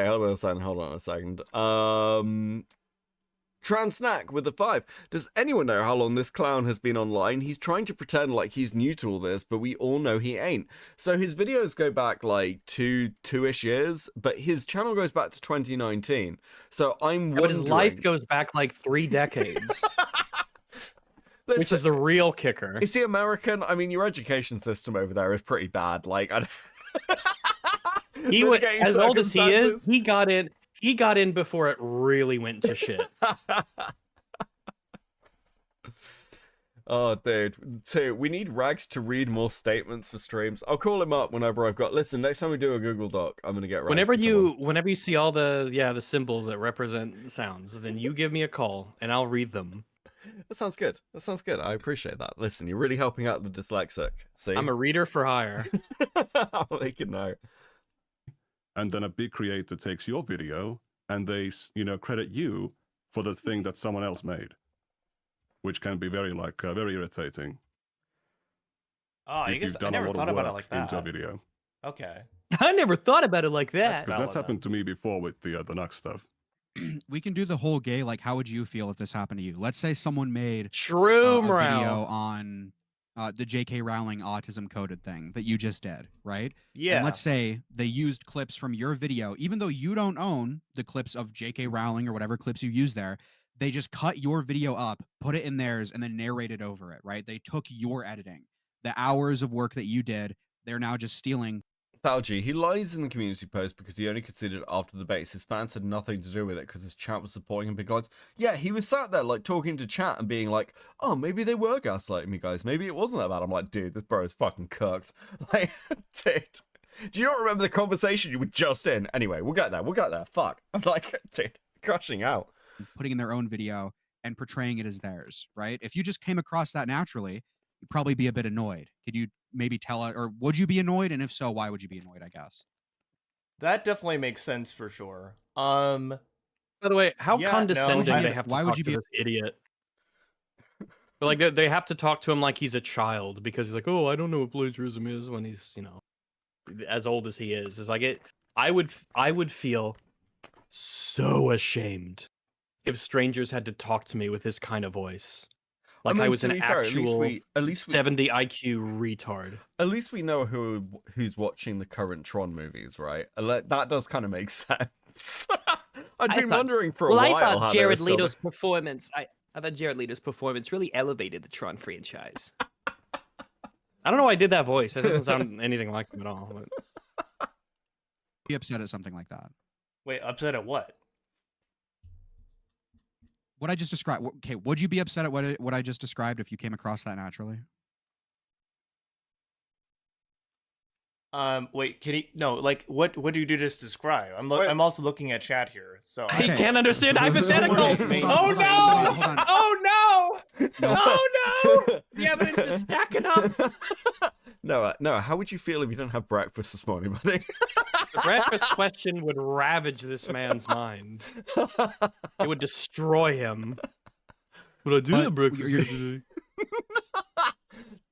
hold on a second. Transnack with the 5. Does anyone know how long this clown has been online? He's trying to pretend like he's new to all this, but we all know he ain't. So his videos go back like two-ish years, but his channel goes back to 2019. So I'm wondering... But his life goes back like 3 decades. Which is the real kicker. Is he American? I mean, your education system over there is pretty bad. Like, he was as old as he is. He got in. He got in before it really went to shit. Oh, dude. So we need Rags to read more statements for streams. I'll call him up whenever I've got. Listen, next time we do a Google Doc, I'm gonna get Rags. Whenever you see all the symbols that represent sounds, then you give me a call and I'll read them. That sounds good. I appreciate that. Listen, you're really helping out the dyslexic. See, I'm a reader for hire. I'll make a note. And then a big creator takes your video and they, credit you for the thing that someone else made, which can be very irritating. Oh, I guess I never thought about it like that. Into a video. Okay. I never thought about it like that. That's happened to me before with the Nux stuff. We can do the whole gay, like, how would you feel if this happened to you? Let's say someone made a video on the J.K. Rowling autism coded thing that you just did, right? Yeah. And let's say they used clips from your video, even though you don't own the clips of J.K. Rowling or whatever clips you use there, they just cut your video up, put it in theirs, and then narrated over it, right? They took your editing. The hours of work that you did, they're now just stealing. Thalji, he lies in the community post because he only considered it after the debates. His fans had nothing to do with it because his chat was supporting him big lines. Yeah, he was sat there like talking to chat and being like, oh, maybe they were gaslighting me, guys. Maybe it wasn't that bad. I'm like, dude, this bro is fucking cooked. Like, dude, do you not remember the conversation you were just in? Anyway, we'll get there. Fuck. I'm like, dude, crushing out. putting in their own video and portraying it as theirs, right? If you just came across that naturally, you'd probably be a bit annoyed. Could you maybe tell, or would you be annoyed? And if so, why would you be annoyed, I guess? That definitely makes sense for sure. By the way, how Yeah, no, condescending I- they have to why talk would you to be- this idiot. But like they have to talk to him like he's a child because he's like, oh, I don't know what plagiarism is when he's, you know, as old as he is. It's like I would feel so ashamed if strangers had to talk to me with this kind of voice. Like I mean, was to an be fair, actual at least we 70 IQ retard. At least we know who's watching the current Tron movies, right? That does kind of make sense. I'd been wondering for a while. I thought how they Jared were still- Leto's performance. I thought Jared Leto's performance really elevated the Tron franchise. I don't know why I did that voice. That doesn't sound anything like him at all. But... Be upset at something like that. Wait, upset at what? What I just described. Okay, would you be upset at what I just described if you came across that naturally? Wait, can he? No, like, what do you just describe? I'm also looking at chat here, so He Okay. can't understand hypotheticals. Hold on, hold on. Oh no! No. Oh no! The evidence is stacking up. No, how would you feel if you didn't have breakfast this morning, buddy? The breakfast question would ravage this man's mind. It would destroy him. But I do But have breakfast you're- today.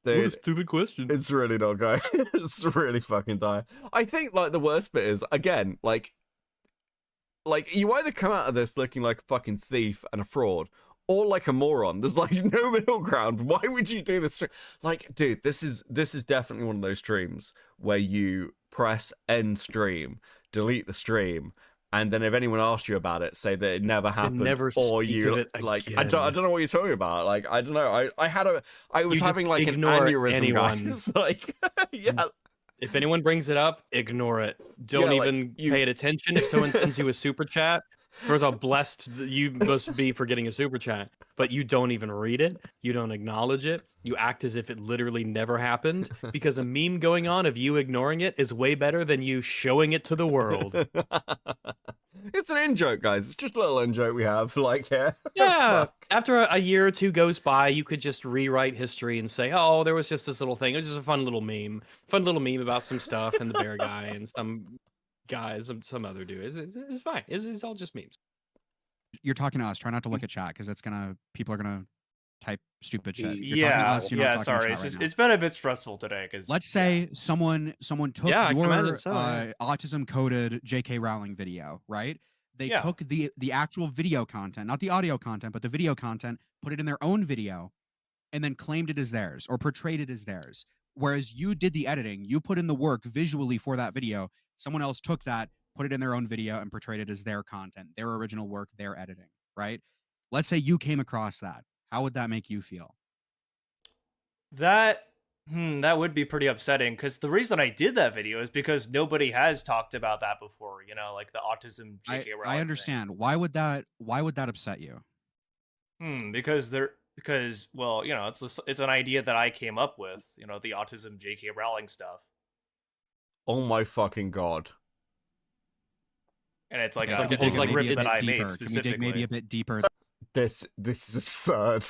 Dude, stupid question. it's really not going. It's really fucking dire. I think like the worst bit is again like you either come out of this looking like a fucking thief and a fraud, or like a moron. There's like no middle ground. Why would you do this? Like, dude, this is definitely one of those streams where you press end stream, delete the stream, and then if anyone asks you about it, say that it never happened, never or speak you of it like again. I don't know what you're talking about. Like I don't know. I was You just having like an ignore aneurysm, anyone. guys. Like yeah. If anyone brings it up, ignore it. Don't Yeah, like, even you- pay it attention. If someone sends you a super chat, first of all, blessed you must be for getting a super chat. But you don't even read it. You don't acknowledge it. You act as if it literally never happened because a meme going on of you ignoring it is way better than you showing it to the world. It's an in joke, guys. It's just a little in joke we have. Like, yeah. Yeah. Fuck. After a year or two goes by, you could just rewrite history and say, oh, there was just this little thing. It was just a fun little meme. Fun little meme about some stuff and the bear guy and some guys, some other dude. It's fine. It's all just memes. You're talking to us. Try not to look at chat because people are gonna type stupid shit. You're talking to yeah, us, you're not talking to sorry, chat it's right just now. it's been a bit stressful today because Let's say someone took Yeah, I can your imagine so, yeah. autism coded J.K. Rowling video, right? They Yeah. took the actual video content, not the audio content, but the video content, put it in their own video, and then claimed it as theirs or portrayed it as theirs. Whereas you did the editing, you put in the work visually for that video. Someone else took that, put it in their own video, and portrayed it as their content, their original work, their editing, right? Let's say you came across that. How would that make you feel? that would be pretty upsetting. Because the reason I did that video is because nobody has talked about that before. You know, like the autism J.K. Rowling. I understand. Why would that upset you? Because well, you know, it's an idea that I came up with. You know, the autism J.K. Rowling stuff, Oh my fucking god. and it's like Okay, a can you whole dig maybe script a that bit I deeper? made Can we specifically. dig maybe a bit deeper? This is absurd.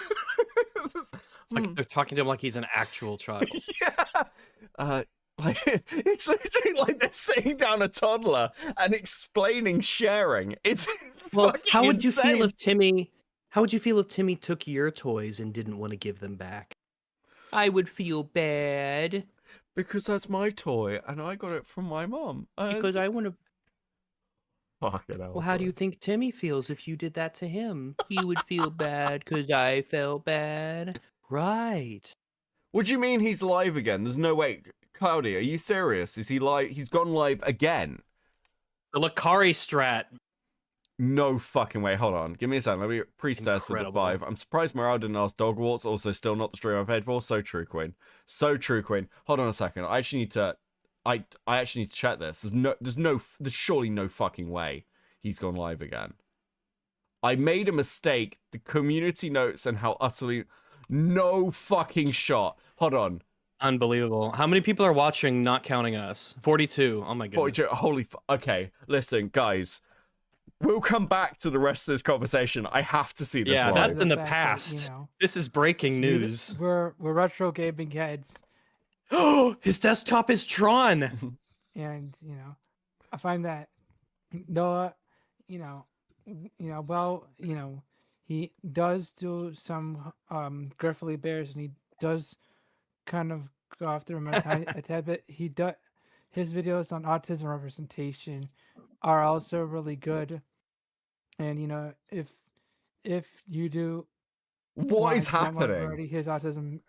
It's like they're talking to him like he's an actual child. Yeah. Like it's literally like they're sitting down a toddler and explaining sharing. It's Well, fucking how would you insane. feel if Timmy? How would you feel if Timmy took your toys and didn't want to give them back? I would feel bad Because that's my toy and I got it from my mom. because I want to. fucking hell. Well, how do you think Timmy feels if you did that to him? He would feel bad because I felt bad. Right. What do you mean he's live again? There's no way. Cloudy, are you serious? Is he live? He's gone live again. The Lakari strat. No fucking way. Hold on. Give me a second. Let me pre-test with the Incredible. 5. I'm surprised Morale didn't ask Dogwarts. Also, still not the stream I paid for. So true, Queen. So true, Queen. Hold on a second. I actually need to... I actually need to check this. There's surely no fucking way he's gone live again. I made a mistake. The community notes and how utterly... No fucking shot. Hold on. Unbelievable. How many people are watching, not counting us? 42. Oh my goodness. 42. Holy... Okay. Listen, guys. we'll come back to the rest of this conversation. I have to see this Yeah, live. that's in the fact that, past. This is breaking news. We're retro gaming heads, His desktop is Tron. and I find that Noah, he does do some griffly bears, and he does kind of go after him a tad bit. His videos on autism representation are also really good, and if you do What is want more happening? variety, his autism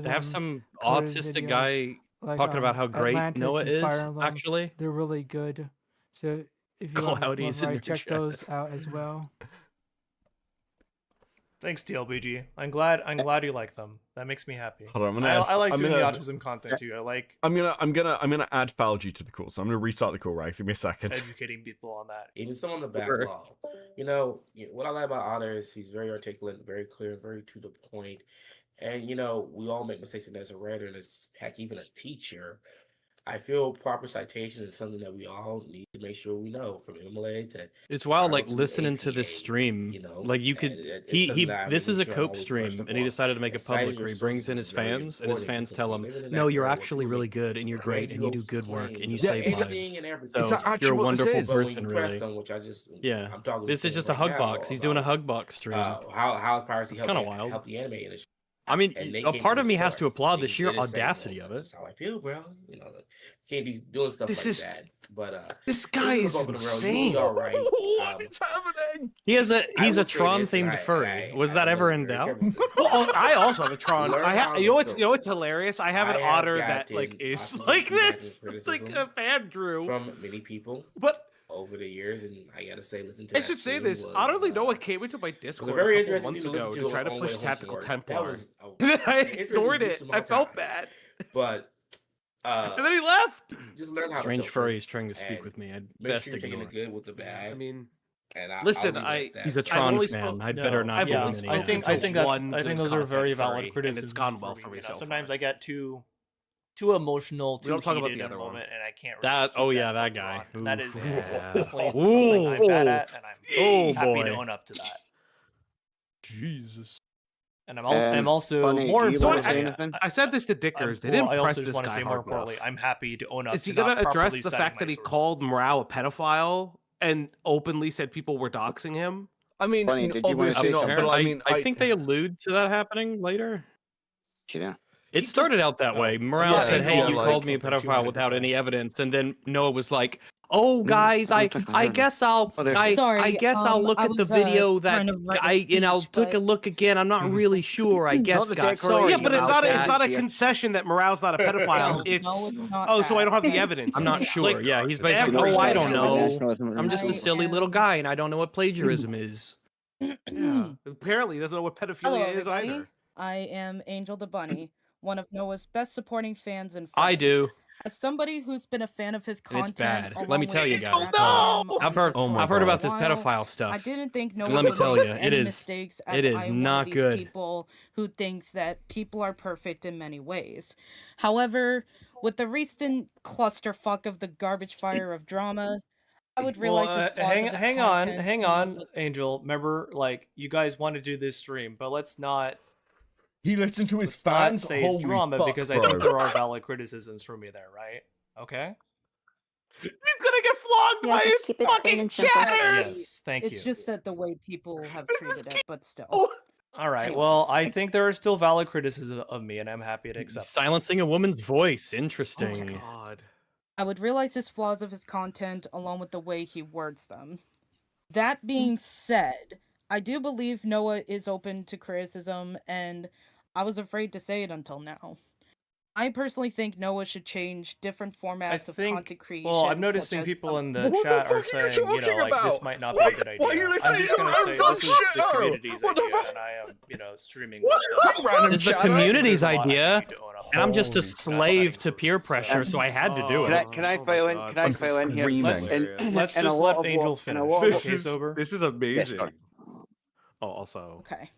They have some coded autistic videos, guy like, talking about how great Atlantis Noah and is, Fire Emblem, actually. they're really good. So if you want Cloudy's more in variety, your check chat. those out as well. Thanks, TLBG. I'm glad you like them. That makes me happy. Hold on, I'm gonna I like I'm doing the gonna- autism content too. I like I'm gonna add Falgy to the call, so I'm gonna restart the call, right? Give me a second. educating people on that. Even some on the Sure. backlog. What I like about Otter is he's very articulate, very clear, very to the point. And we all make mistakes, and as a writer and as heck, even a teacher, I feel proper citation is something that we all need to make sure we know, from MLA to It's wild, like to listening to this APA, stream. Like you could, it's something that I this make is a sure I Cope always stream, brush up and he on. decided to make it And citing public your where he brings in sources his is very fans, and his important fans because tell we him, live in an "No, you're era where actually people really make good, and you're great, and you do good work, and you claims save about lives." anything and everything. So Is that actually you're a what this wonderful is? But when person, you press really. them, which Yeah, I'm talking this is just a hug box. He's doing a hug box stream. how has piracy It's kind of helped wild. help the anime industry? I mean, And they a came part from of the me has to source. applaud the They sheer didn't say, audacity of it. That's how I feel, bro. Can't be doing stuff This like is- that. But This guy is insane. All right. What's happening? He's I a will say Tron this, themed and furry. Was that ever in doubt? Oh, I also have a Tron. Learn how You to know what's filter. hilarious? I have an I have otter that gotten is awesome like feedback this. and It's like a criticism fan drew. from many people But over the years, and I gotta say, listen to I that should say stream this. was, Otterlynoah came into my it was Discord a very couple interesting months thing to ago listen to to try on to the push way home Tactical from work. Templar. That was I an interesting ignored use it. of my I felt time. bad. But And then he left. just learn how Strange to filter furry is trying to speak and with me. I'd make best sure you're taking ignore. the good with the bad. I mean, And listen, I'll leave it at that. He's a So- Tron only fan. spoke- I'd No, better not I've give him only any. I think spoken to that's one I think good those are content very furry, valid and criticisms. it's gone well for me so Sometimes far. I get too emotional, We too don't talk about heated the in a other one. moment, and I can't. That- keep oh yeah, that that guy. on. And that is Oof. definitely Ooh. something I'm bad at, and I'm Oh, happy boy. to own up to that. Jesus. And I'm also Bunny, more do you wanna say importantly, anything? I said this to Dickers. They didn't I press also just this want to guy say more hard importantly, enough. I'm happy to own up. Is he to gonna not address properly the setting fact that my he sources. called Morale a pedophile and openly said people were doxing him? I mean, Bunny, did you wanna obviously say not, something? but I mean, I think they allude to that happening later. Yeah. It started out that way. Morale Yeah, said, yeah, "Hey, you like- called me a something she pedophile wanted to without say. any evidence," and then Noah was like, "Oh, guys, I guess I'll Sorry, I'll look I at the was, video that trying to write a I'll speech, take a but- look again. I'm not really sure. I guess, the guys, declaration sorry Yeah, but it's about not that." it's not a Yeah. concession that Morale's not a pedophile. No, It's no, it's not oh, so I don't have the that. evidence. I'm not sure. Like, Yeah, he's every- basically, You "Oh, I don't know. know. I'm just a I silly little am- guy, and I don't know what plagiarism is." Yeah, apparently he doesn't know what pedophilia Hello, is everybody. either. I am Angel the Bunny, one of Noah's best supporting fans and friends. I do. As somebody who's been a fan of his And it's content, bad. Let me along tell with you his guys. track No! record I've heard. Oh my I've heard God. about this While pedophile stuff. I didn't think Noah And let me would tell make you, any it is- mistakes, as it is I am one not of these good. people who thinks that people are perfect in many ways. However, with the recent clusterfuck of the garbage fire of drama, I would realize his flaws of his hang content on, Angel. Remember, like, you guys want to do this stream, but let's not He listened to his let's not fans. say it's Holy drama fuck, because bro. I think there are valid criticisms from me there, right? Okay. He's gonna get flogged Yeah, by just his keep it plain fucking and simple. chatters. Yes, thank It's you. just that the way people have treated it, but still. All right. Well, Anyways. I think there are still valid criticisms of me, and I'm happy to accept. Silencing a woman's voice. Interesting. God. I would realize his flaws of his content along with the way he words them. That being said, I do believe Noah is open to criticism, and I was afraid to say it until now. I personally think Noah should change different formats of content creation. Well, I'm such noticing as people in the What the chat are fuck are you saying, talking like, this about? might not be a good idea. Why are you listening I'm just to gonna your own say god this is the show? community's What the idea, fuck? and I am, streaming. Random It's the chatter? community's There's a lot I idea, need to own up and I'm just a to. slave to peer pressure, so I had to do Can I, it. can I fill in? Can I I'm fill in here? screaming. Let's and a just lot let of Angel what- and a finish. lot of This Okay, is Sober? this is amazing. sorry. Oh, also, Okay.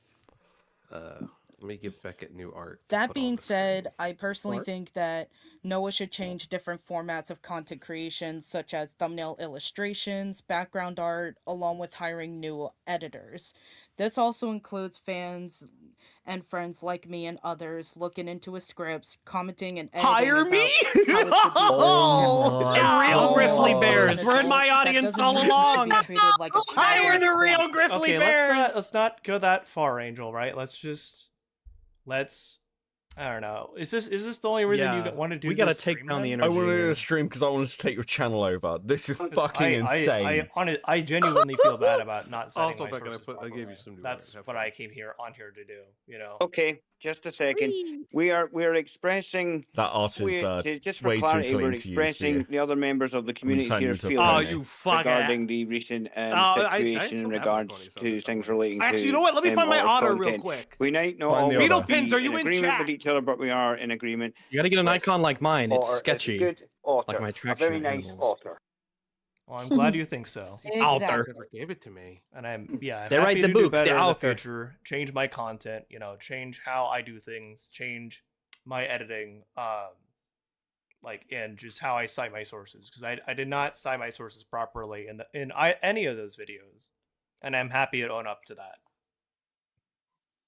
Let me give Beckett new art. to That put on being the screen. said, I personally What? think that Noah should change different formats of content creation, such as thumbnail illustrations, background art, along with hiring new editors. This also includes fans and friends like me and others looking into his scripts, commenting and editing Hire me? about how it should be Oh, done. the real All Griffly while being Bears. an We're in adult my that audience doesn't all mean you should be along. treated like a child Hire the or real punk. Griffly Okay, Bears. let's not go that far, Angel. Right? Let's. I don't know. Is this the only reason you want to do? we gotta this take stream down the then? I energy want to do here. a stream because I want to take your channel over. This is fucking insane. I genuinely feel bad about not citing Also, my Beckett, sources I gave you properly. some new That's art. what I came on here to do. You know. Okay, just a second. We're expressing That art is just for way too clarity, we're clean to use for expressing you. the other members of the I'm community turning you here's into a feelings pony. Oh, you fuck regarding the recent I situation still in have my regards pony to things relating Actually, to you know what? Let me find my Otter's otter real content. quick. We might not Find the always Otter. Pins, be are you in in agreement chat? with each other, but we are in agreement. You gotta get an with icon like mine. It's Otter is a sketchy. good otter, Like my a attraction very nice animals. otter. Well, I'm glad you think so. Author. Exactly. Gave it to me. And I'm I'm They happy write the to book, do the better in the author. future. Change my content, change how I do things, change my editing, and just how I cite my sources, because I did not cite my sources properly in any of those videos, and I'm happy to own up to that.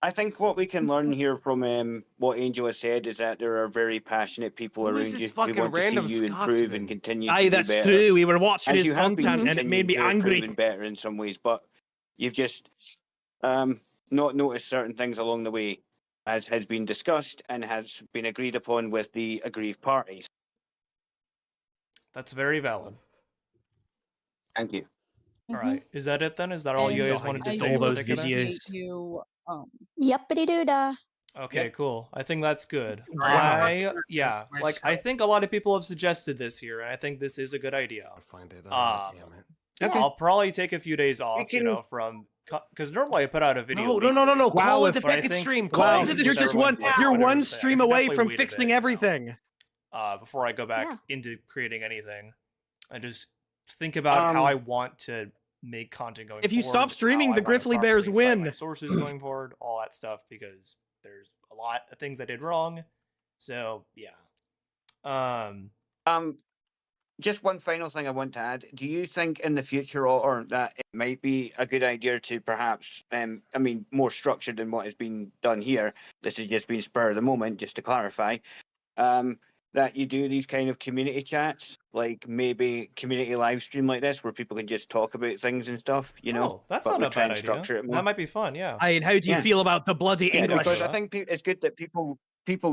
I think what we can learn here from what Angel has said is that there are very passionate people Who is around this you who fucking want to see random you improve Scotsman? and continue Aye, to do that's better. true. We were watching As his you have been content and it made me continuing to angry. improve and better in some ways, but you've just not noticed certain things along the way, as has been discussed and has been agreed upon with the aggrieved parties. That's very valid. Thank you. All right, is that it then? Is that all you And guys wanted to I say? do in particular? appreciate you. Yuppity-doo-dah. Okay, cool. I think that's good. Wow. I think a lot of people have suggested this here, and I think this is a good idea. Find it. Damn it. Okay. I'll probably take a few days off, can- from because normally I put out a video. No. weekly. Call into but I Beckett's think- stream. but I Call think into the You're just just stream. everyone- you're everyone one was saying, I stream could away definitely from wait a fixing bit everything. before I go back Yeah. into creating anything. I just think about how I want to make content going If you forward, stop streaming, how I the wanna Griffly Bears properly cite my win. sources going forward, all that stuff, because there's a lot of things I did wrong. So yeah. Just one final thing I want to add. Do you think in the future, or that it might be a good idea to perhaps, more structured than what has been done here? This has just been spur of the moment, just to clarify. That you do these kind of community chats, like maybe community live stream like this, where people can just talk about things and stuff. Oh, that's but not we a try bad and idea. structure it more. That might be fun. Yeah. Aye, and how do you Yeah. feel about the bloody Yeah, English? because I think it's good that people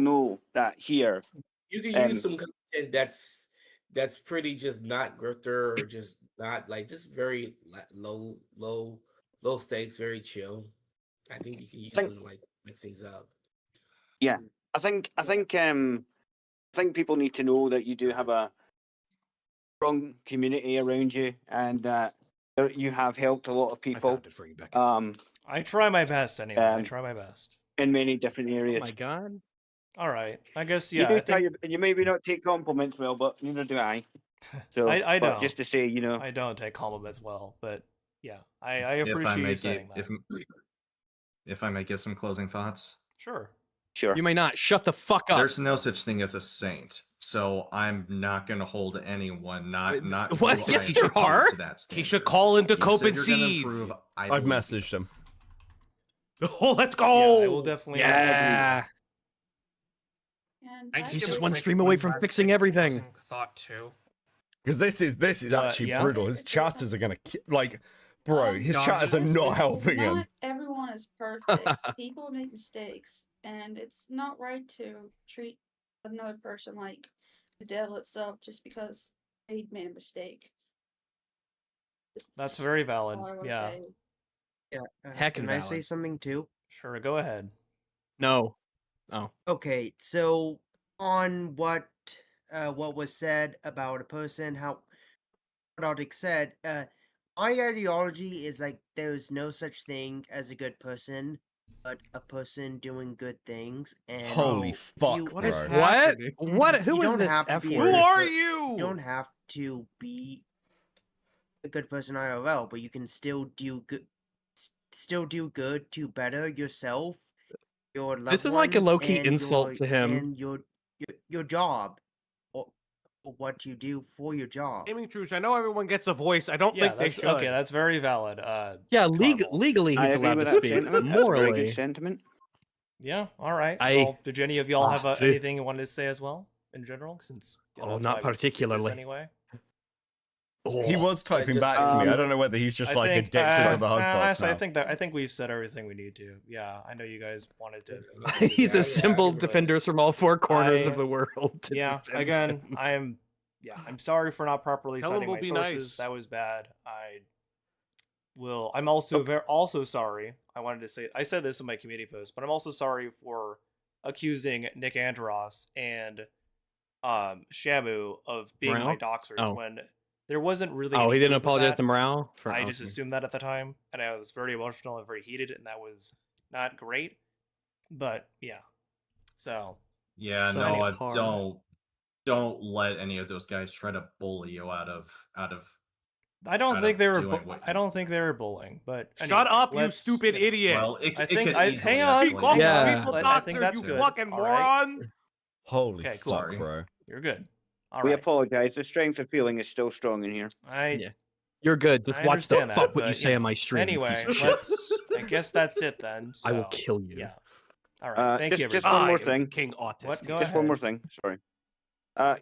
know that here. You can use some content that's pretty just not grifter or just not just very low stakes, very chill. I think you can use them to mix things up. Yeah, I think people need to know that you do have a strong community around you, and that you have helped a lot of people. I try my best anyway. I try my best in many different areas. Oh my god. All right. I guess You yeah. do I think you maybe not take compliments well, but neither do I. So I but don't. just to say, I don't take compliments well, but yeah, I If I appreciate may you give, saying that. if I may give some closing thoughts. Sure. Sure. You may not. Shut the fuck up. There's no such thing as a saint, so I'm not going to hold anyone not What? who Yes, I there should hold are. to that He standard. should call into You Cope said and you're gonna see. improve, I I've believe messaged him. Oh, let's go. Yeah, I will definitely. Yeah. He's just one stream away from fixing everything. Thought too. Because this is actually yeah. brutal. His chatters are gonna bro. His Dodgy. chatters are not helping him. Not everyone is perfect. People make mistakes, and it's not right to treat another person like the devil itself just because they made a mistake. That's very valid. All I wanna Yeah. say. Yeah. Heckin' Can I say valid. something too? Sure. Go ahead. No. Oh. Okay, so on what was said about a person, what Arctic said, my ideology is there's no such thing as a good person, but a person doing good things. And Holy fuck, you, What is bro. What? What? Who you is don't this have to F be a word? good Who are per- you? You don't have to be a good person IRL, but you can still do good to better yourself your loved This is like a ones low-key and insult to him. and your job, or what you do for your job. Gaming Truce, I know everyone gets a voice. I don't Yeah, think they that's should. okay. That's very valid. Yeah, Carvel. legally I he's agree allowed with to that speak, but sentiment. That's a very good morally, sentiment. Yeah. All right. I- Well, did any of y'all have dude. anything you wanted to say as well in general? Since Oh, that's not why we do this particularly. anyway. He was typing just- back to me. I Um, don't know whether he's just I like think, addicted to the hug box honestly, now. I think we've said everything we need to. Yeah, I know you guys wanted to. He's assembled defenders from all four corners of I- the world. To Yeah. defend Again, him. I'm sorry for not properly Tell him citing we'll my be sources. nice. That was bad. I'm also sorry. I said this in my community post, but I'm also sorry for accusing Nick Andros and Shamu of being my Morale? doxers Oh. when there wasn't really. Oh, any he didn't proof of apologize that. to Morale? I just assumed that at the time, and I was very emotional and very heated, and that was not great. But yeah, so Yeah, So no, hard. don't let any of those guys try to bully you out of I don't out think of they were. doing what I don't think they were bullying. But Shut anyway, up, you let's- stupid idiot. Well, it I it think could I easily hang on. Speak escalate. up, Yeah. people, I doctor, think that's you good. fucking All right. moron. Holy Okay, cool. fuck, Sorry. bro. You're good. All We right. apologize. The strength of feeling is still strong in here. Yeah. You're good. Just I watch the understand fuck that, what you but, say on my stream. you Anyway, piece of shit. I guess that's it then. I will so, kill you. Yeah. All right. Thank you. Just everybody. one more I am thing. King Autistic. What? Go Just ahead. one more thing. Sorry.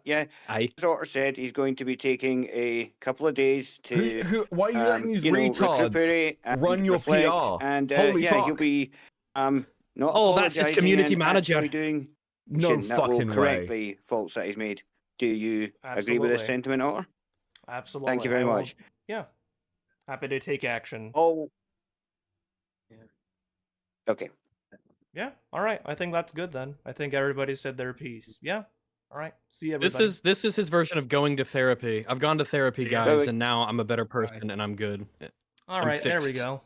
Yeah. I As Otter said, he's going to be taking a couple of days to. Why are you letting these retards recuperate and run your reflect, PR? And Holy yeah, he'll fuck. be not Oh, that's his apologising community and manager. actually doing No action that will fucking correct way. the faults that he's made. Do you agree with this Absolutely. sentiment, Otter? Absolutely. Thank you very I will- much. Yeah. Happy to take action. Oh. Okay. Yeah. All right. I think that's good then. I think everybody said their piece. Yeah. All right. See you, This everybody. is his version of going to therapy. I've gone to therapy, See ya. guys, and now I'm a better person and I'm good. All I'm right. There we fixed. go.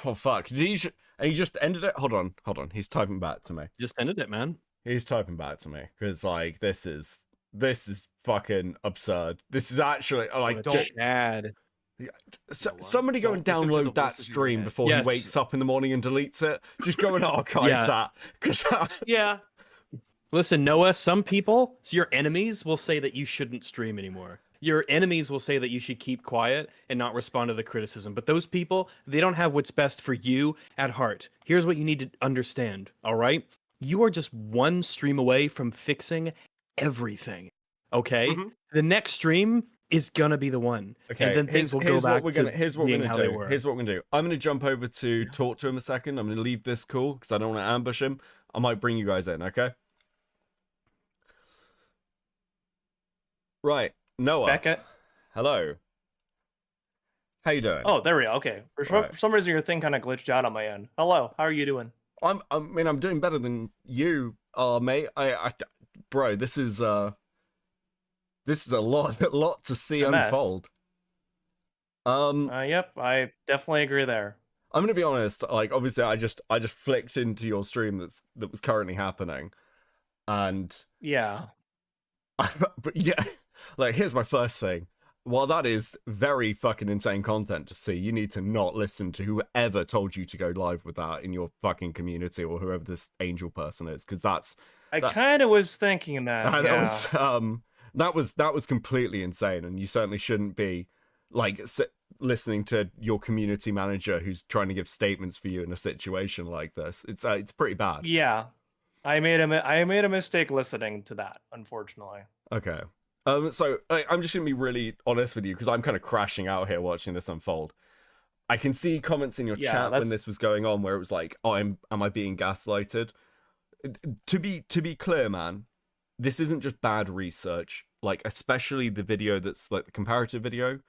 Oh fuck! Did he? He just ended it. Hold on. He's typing back to me. Just ended it, man. He's typing back to me because like this is fucking absurd. This is actually like Chad. somebody go and download that stream before Yes. he wakes up in the morning and deletes it. Just go and archive Yeah. that because Yeah. Listen, Noah, some people, your enemies will say that you shouldn't stream anymore. Your enemies will say that you should keep quiet and not respond to the criticism. But those people, they don't have what's best for you at heart. Here's what you need to understand, all right? You are just one stream away from fixing everything, okay? Mhm. The next stream is gonna be the one. Okay, and then things will go here's back what to here's what we're being gonna how do. they were. Here's what we're gonna do. I'm gonna jump over to talk to him a second. I'm gonna leave this call because I don't want to ambush him. I might bring you guys in, okay? Right, Noah. Beckett. Hello. How you doing? Oh, there we go. Okay. For some reason, your thing kind of glitched out on my end. Hello. How are you doing? I'm doing better than you are, mate. Bro, this is a lot to see A mess. unfold. Yep. I definitely agree there. I'm gonna be honest. Like, obviously, I just flicked into your stream that was currently happening, and Yeah. but yeah, like, here's my first thing. While that is very fucking insane content to see, you need to not listen to whoever told you to go live with that in your fucking community or whoever this angel person is, because I kind of was thinking that. that was completely insane, and you certainly shouldn't be like listening to your community manager who's trying to give statements for you in a situation like this. It's pretty bad. Yeah. I made a mistake listening to that, unfortunately. Okay. So I'm just gonna be really honest with you because I'm kind of crashing out here watching this unfold. I can see comments in your Yeah, chat when that's- this was going on where it was like, "Oh, am I being gaslighted?" To be clear, man, this isn't just bad research. Like, especially the video that's like the comparative video,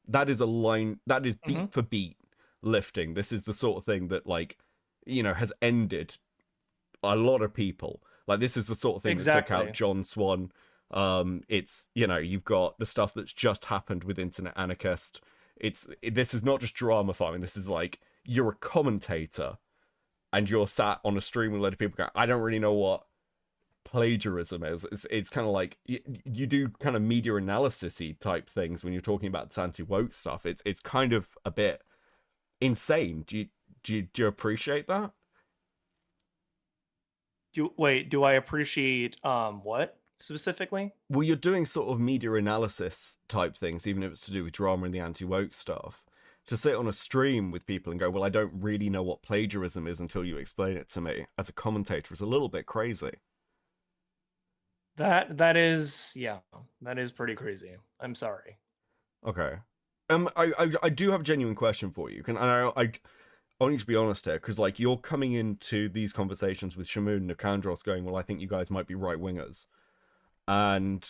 that is that is beat for beat lifting. This is the sort of thing that, like, you know, has ended a lot of people. Like, this is the sort of thing that took Exactly. out John Swan. It's, you know, you've got the stuff that's just happened with Internet Anarchist. This is not just drama farming. This is like, you're a commentator and you're sat on a stream with a load of people going, I don't really know what plagiarism is. It's kind of like you do kind of media analysis-y type things when you're talking about this anti-woke stuff. It's kind of a bit insane. Do you appreciate that? Do I appreciate what specifically? Well, you're doing sort of media analysis type things, even if it's to do with drama and the anti-woke stuff. To sit on a stream with people and go, well, I don't really know what plagiarism is until you explain it to me, as a commentator, is a little bit crazy. That is pretty crazy. I'm sorry. Okay. I do have a genuine question for you. I need to be honest here, because like you're coming into these conversations with Shamoon and Nikandros going, well, I think you guys might be right wingers, and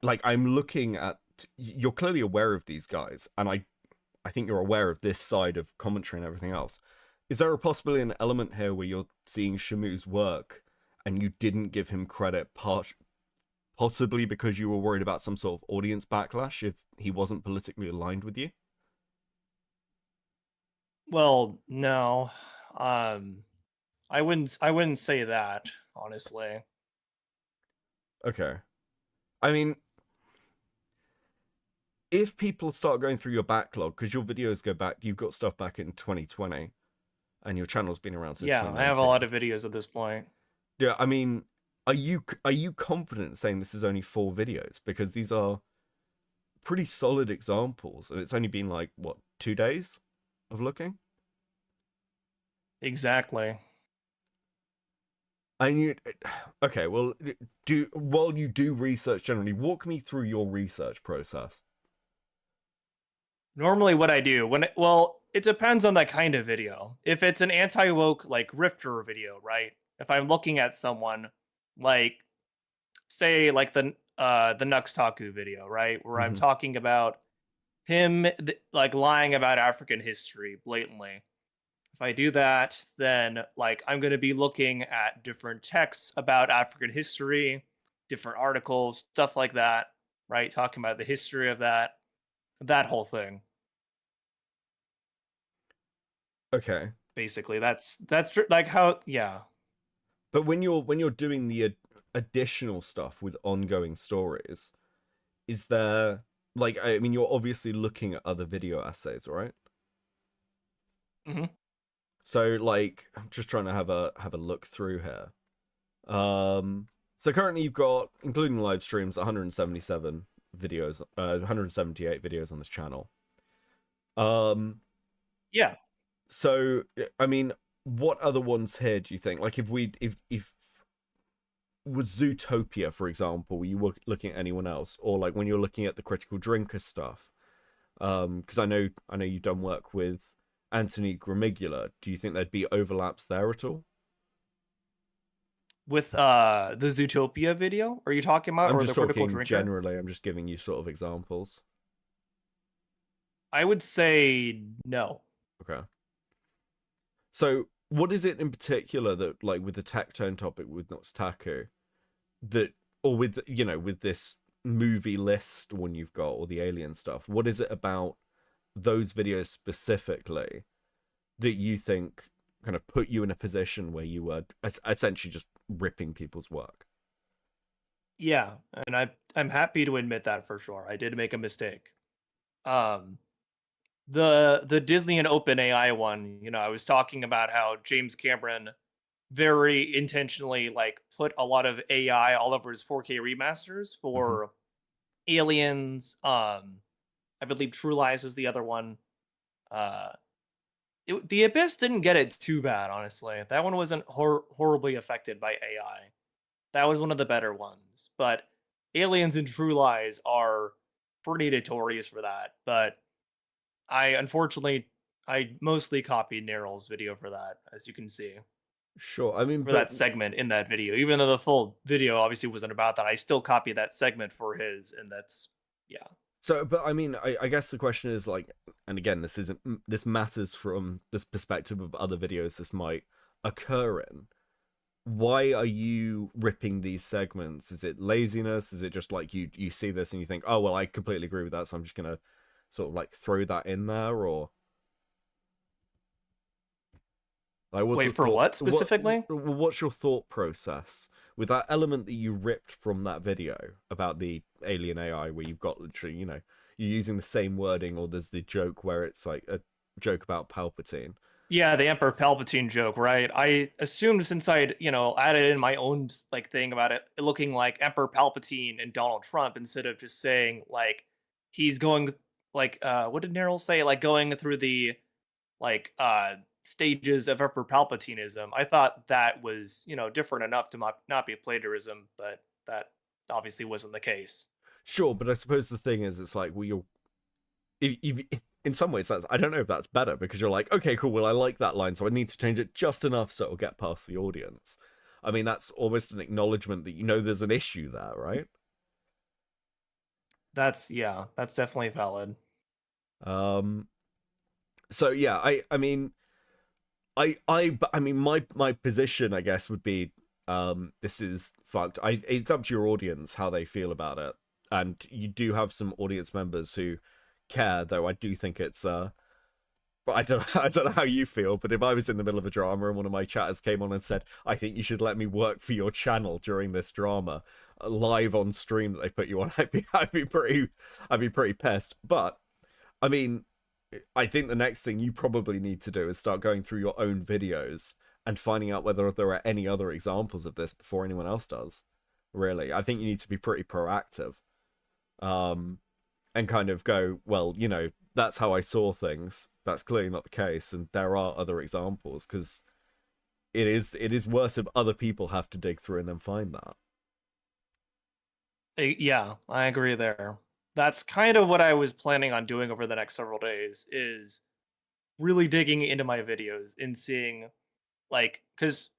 like I'm looking at, you're clearly aware of these guys, and I think you're aware of this side of commentary and everything else. Is there a possibility, an element here where you're seeing Shamu's work and you didn't give him credit, possibly because you were worried about some sort of audience backlash if he wasn't politically aligned with you? Well, no. I wouldn't say that, honestly. Okay. I mean, if people start going through your backlog, because your videos go back, you've got stuff back in 2020, and your channel's been around since Yeah, 2019. I have a lot of videos at this point. Yeah, I mean, are you confident saying this is only 4 videos? Because these are pretty solid examples, and it's only been like, what, 2 days of looking? Exactly. And you, okay, well, while you do research generally, walk me through your research process. Normally what I do it depends on the kind of video. If it's an anti-woke like Rifter video, right? If I'm looking at someone like, say, like the Nuxtaku video, right? Where I'm Mhm. talking about him like lying about African history blatantly. If I do that, then like I'm going to be looking at different texts about African history, different articles, stuff like that, right? Talking about the history of that whole thing. Okay. Basically, that's like how, yeah. But when you're doing the additional stuff with ongoing stories, is there, like, I mean, you're obviously looking at other video essays, right? Mm-hmm. So like, I'm just trying to have a look through here. So currently you've got, including live streams, 177 videos, 178 videos on this channel. Yeah. So I mean, what other ones here do you think? Like, if was Zootopia, for example, were you looking at anyone else, or like when you're looking at the critical drinker stuff? Because I know you've done work with Anthony Gramigula. Do you think there'd be overlaps there at all? With the Zootopia video? Are you talking about, I'm or just the critical talking drinker? generally. I'm just giving you sort of examples. I would say no. Okay. So, what is it in particular that, like, with the tech tone topic with Noxtaku, that, or with, you know, with this movie list one you've got, or the alien stuff, what is it about those videos specifically that you think kind of put you in a position where you were essentially just ripping people's work? Yeah, and I'm happy to admit that for sure. I did make a mistake. The Disney and OpenAI one, you know, I was talking about how James Cameron very intentionally like put a lot of AI all over his 4K remasters for Aliens. I believe True Lies is the other one. The Abyss didn't get it too bad, honestly. That one wasn't horribly affected by AI. That was one of the better ones. But Aliens and True Lies are pretty notorious for that. But unfortunately, I mostly copied Neryl's video for that, as you can see. Sure, I mean, for that segment in that video, even though the full video obviously wasn't about that, I still copied that segment for his, and that's, yeah. So, but I mean, I guess the question is like, and again, this matters from this perspective of other videos this might occur in. Why are you ripping these segments? Is it laziness? Is it just like you see this and you think, oh well, I completely agree with that, so I'm just gonna sort of like throw that in there? Or like, wait, for what specifically? What's your thought process with that element that you ripped from that video about the alien AI, where you've got literally, you know, you're using the same wording, or there's the joke where it's like joke about Palpatine. Yeah, the Emperor Palpatine joke, right? I assumed since I'd, added in my own like thing about it looking like Emperor Palpatine and Donald Trump instead of just saying like he's going like what did Neryl say? Like going through the like stages of Emperor Palpatinism. I thought that was, different enough to not be plagiarism, but that obviously wasn't the case. Sure, but I suppose the thing is, it's like, well, you're in some ways that's, I don't know if that's better, because you're like, okay, cool, well, I like that line, so I need to change it just enough so it'll get past the audience. I mean, that's almost an acknowledgement that there's an issue there, right? That's definitely valid. So yeah, I mean my position, I guess, would be this is fucked. It's up to your audience how they feel about it, and you do have some audience members who care, though I do think it's but I don't know how you feel, but if I was in the middle of a drama and one of my chatters came on and said, I think you should let me work for your channel during this drama live on stream that they put you on, I'd be pretty pissed. But I mean, I think the next thing you probably need to do is start going through your own videos and finding out whether there are any other examples of this before anyone else does. Really, I think you need to be pretty proactive, and kind of go, well, that's how I saw things. That's clearly not the case, and there are other examples, because it is worse if other people have to dig through and then find that. Yeah, I agree there. That's kind of what I was planning on doing over the next several days, is really digging into my videos and seeing, like, because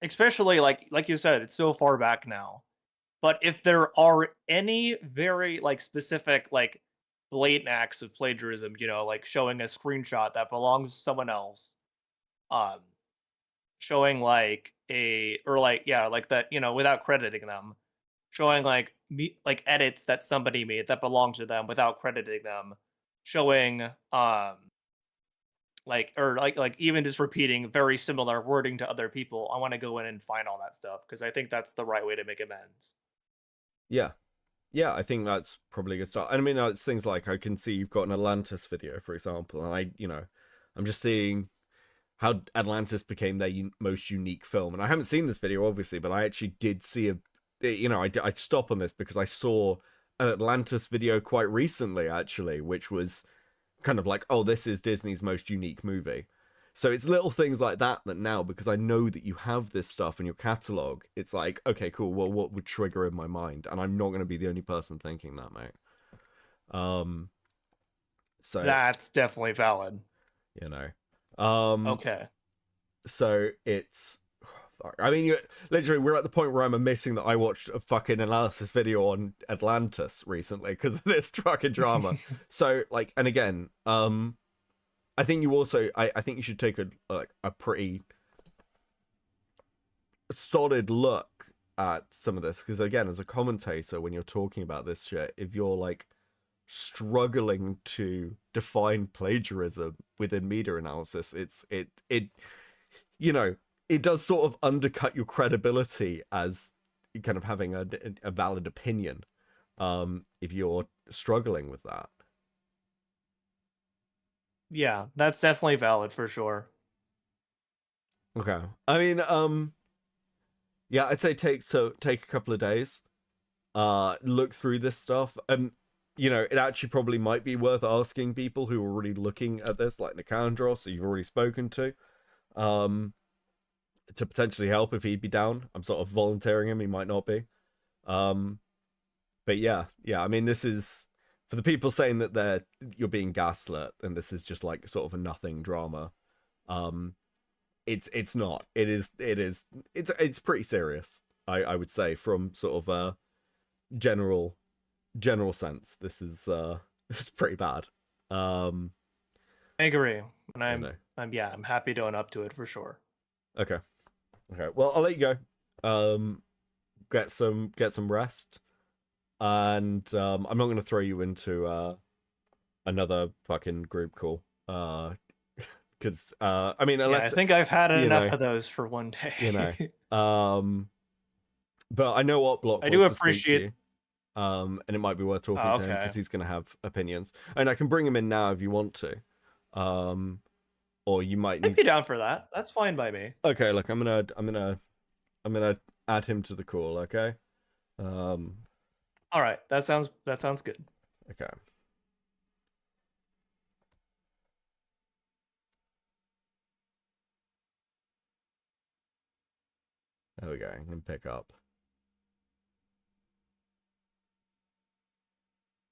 especially like you said, it's so far back now. But if there are any very like specific like blatant acts of plagiarism, like showing a screenshot that belongs to someone else, showing like like that, without crediting them, showing like edits that somebody made that belong to them without crediting them, showing like even just repeating very similar wording to other people. I want to go in and find all that stuff, because I think that's the right way to make amends. Yeah, I think that's probably a good start. And I mean, it's things like, I can see you've got an Atlantis video, for example, and I'm just seeing how Atlantis became their most unique film. And I haven't seen this video, obviously, but I actually did see I stop on this because I saw an Atlantis video quite recently, actually, which was kind of like, oh, this is Disney's most unique movie. So it's little things like that now, because I know that you have this stuff in your catalog, it's like, okay, cool, well, what would trigger in my mind? And I'm not going to be the only person thinking that, mate. So that's definitely valid. Okay. So it's, I mean, literally, we're at the point where I'm admitting that I watched a fucking analysis video on Atlantis recently because of this fucking drama. So, like, and again, I think you also, I think you should take a pretty solid look at some of this, because again, as a commentator, when you're talking about this shit, if you're like struggling to define plagiarism within media analysis, it does sort of undercut your credibility as kind of having a valid opinion, if you're struggling with that. Yeah, that's definitely valid for sure. Okay. I mean, yeah, I'd say take a couple of days, look through this stuff. It actually probably might be worth asking people who are already looking at this, like Nicandros, who you've already spoken to potentially help if he'd be down. I'm sort of volunteering him, he might not be. But yeah, I mean, this is, for the people saying that you're being gaslit and this is just like sort of a nothing drama, it's not. It's pretty serious, I would say, from sort of a general sense. This is pretty bad. I agree, and I'm happy to own up to it for sure. Okay, well, I'll let you go. Get some rest, and I'm not going to throw you into another fucking group call, because I mean, unless I think I've had enough of those for one day. But I know what Block I do appreciate you, and it might be worth talking to him because he's going to have opinions, and I can bring him in now if you want to. Or you might I'd need. be down for that. That's fine by me. Okay, look, I'm gonna add him to the call. Okay. All right, that sounds good. Okay. There we go. I can pick up.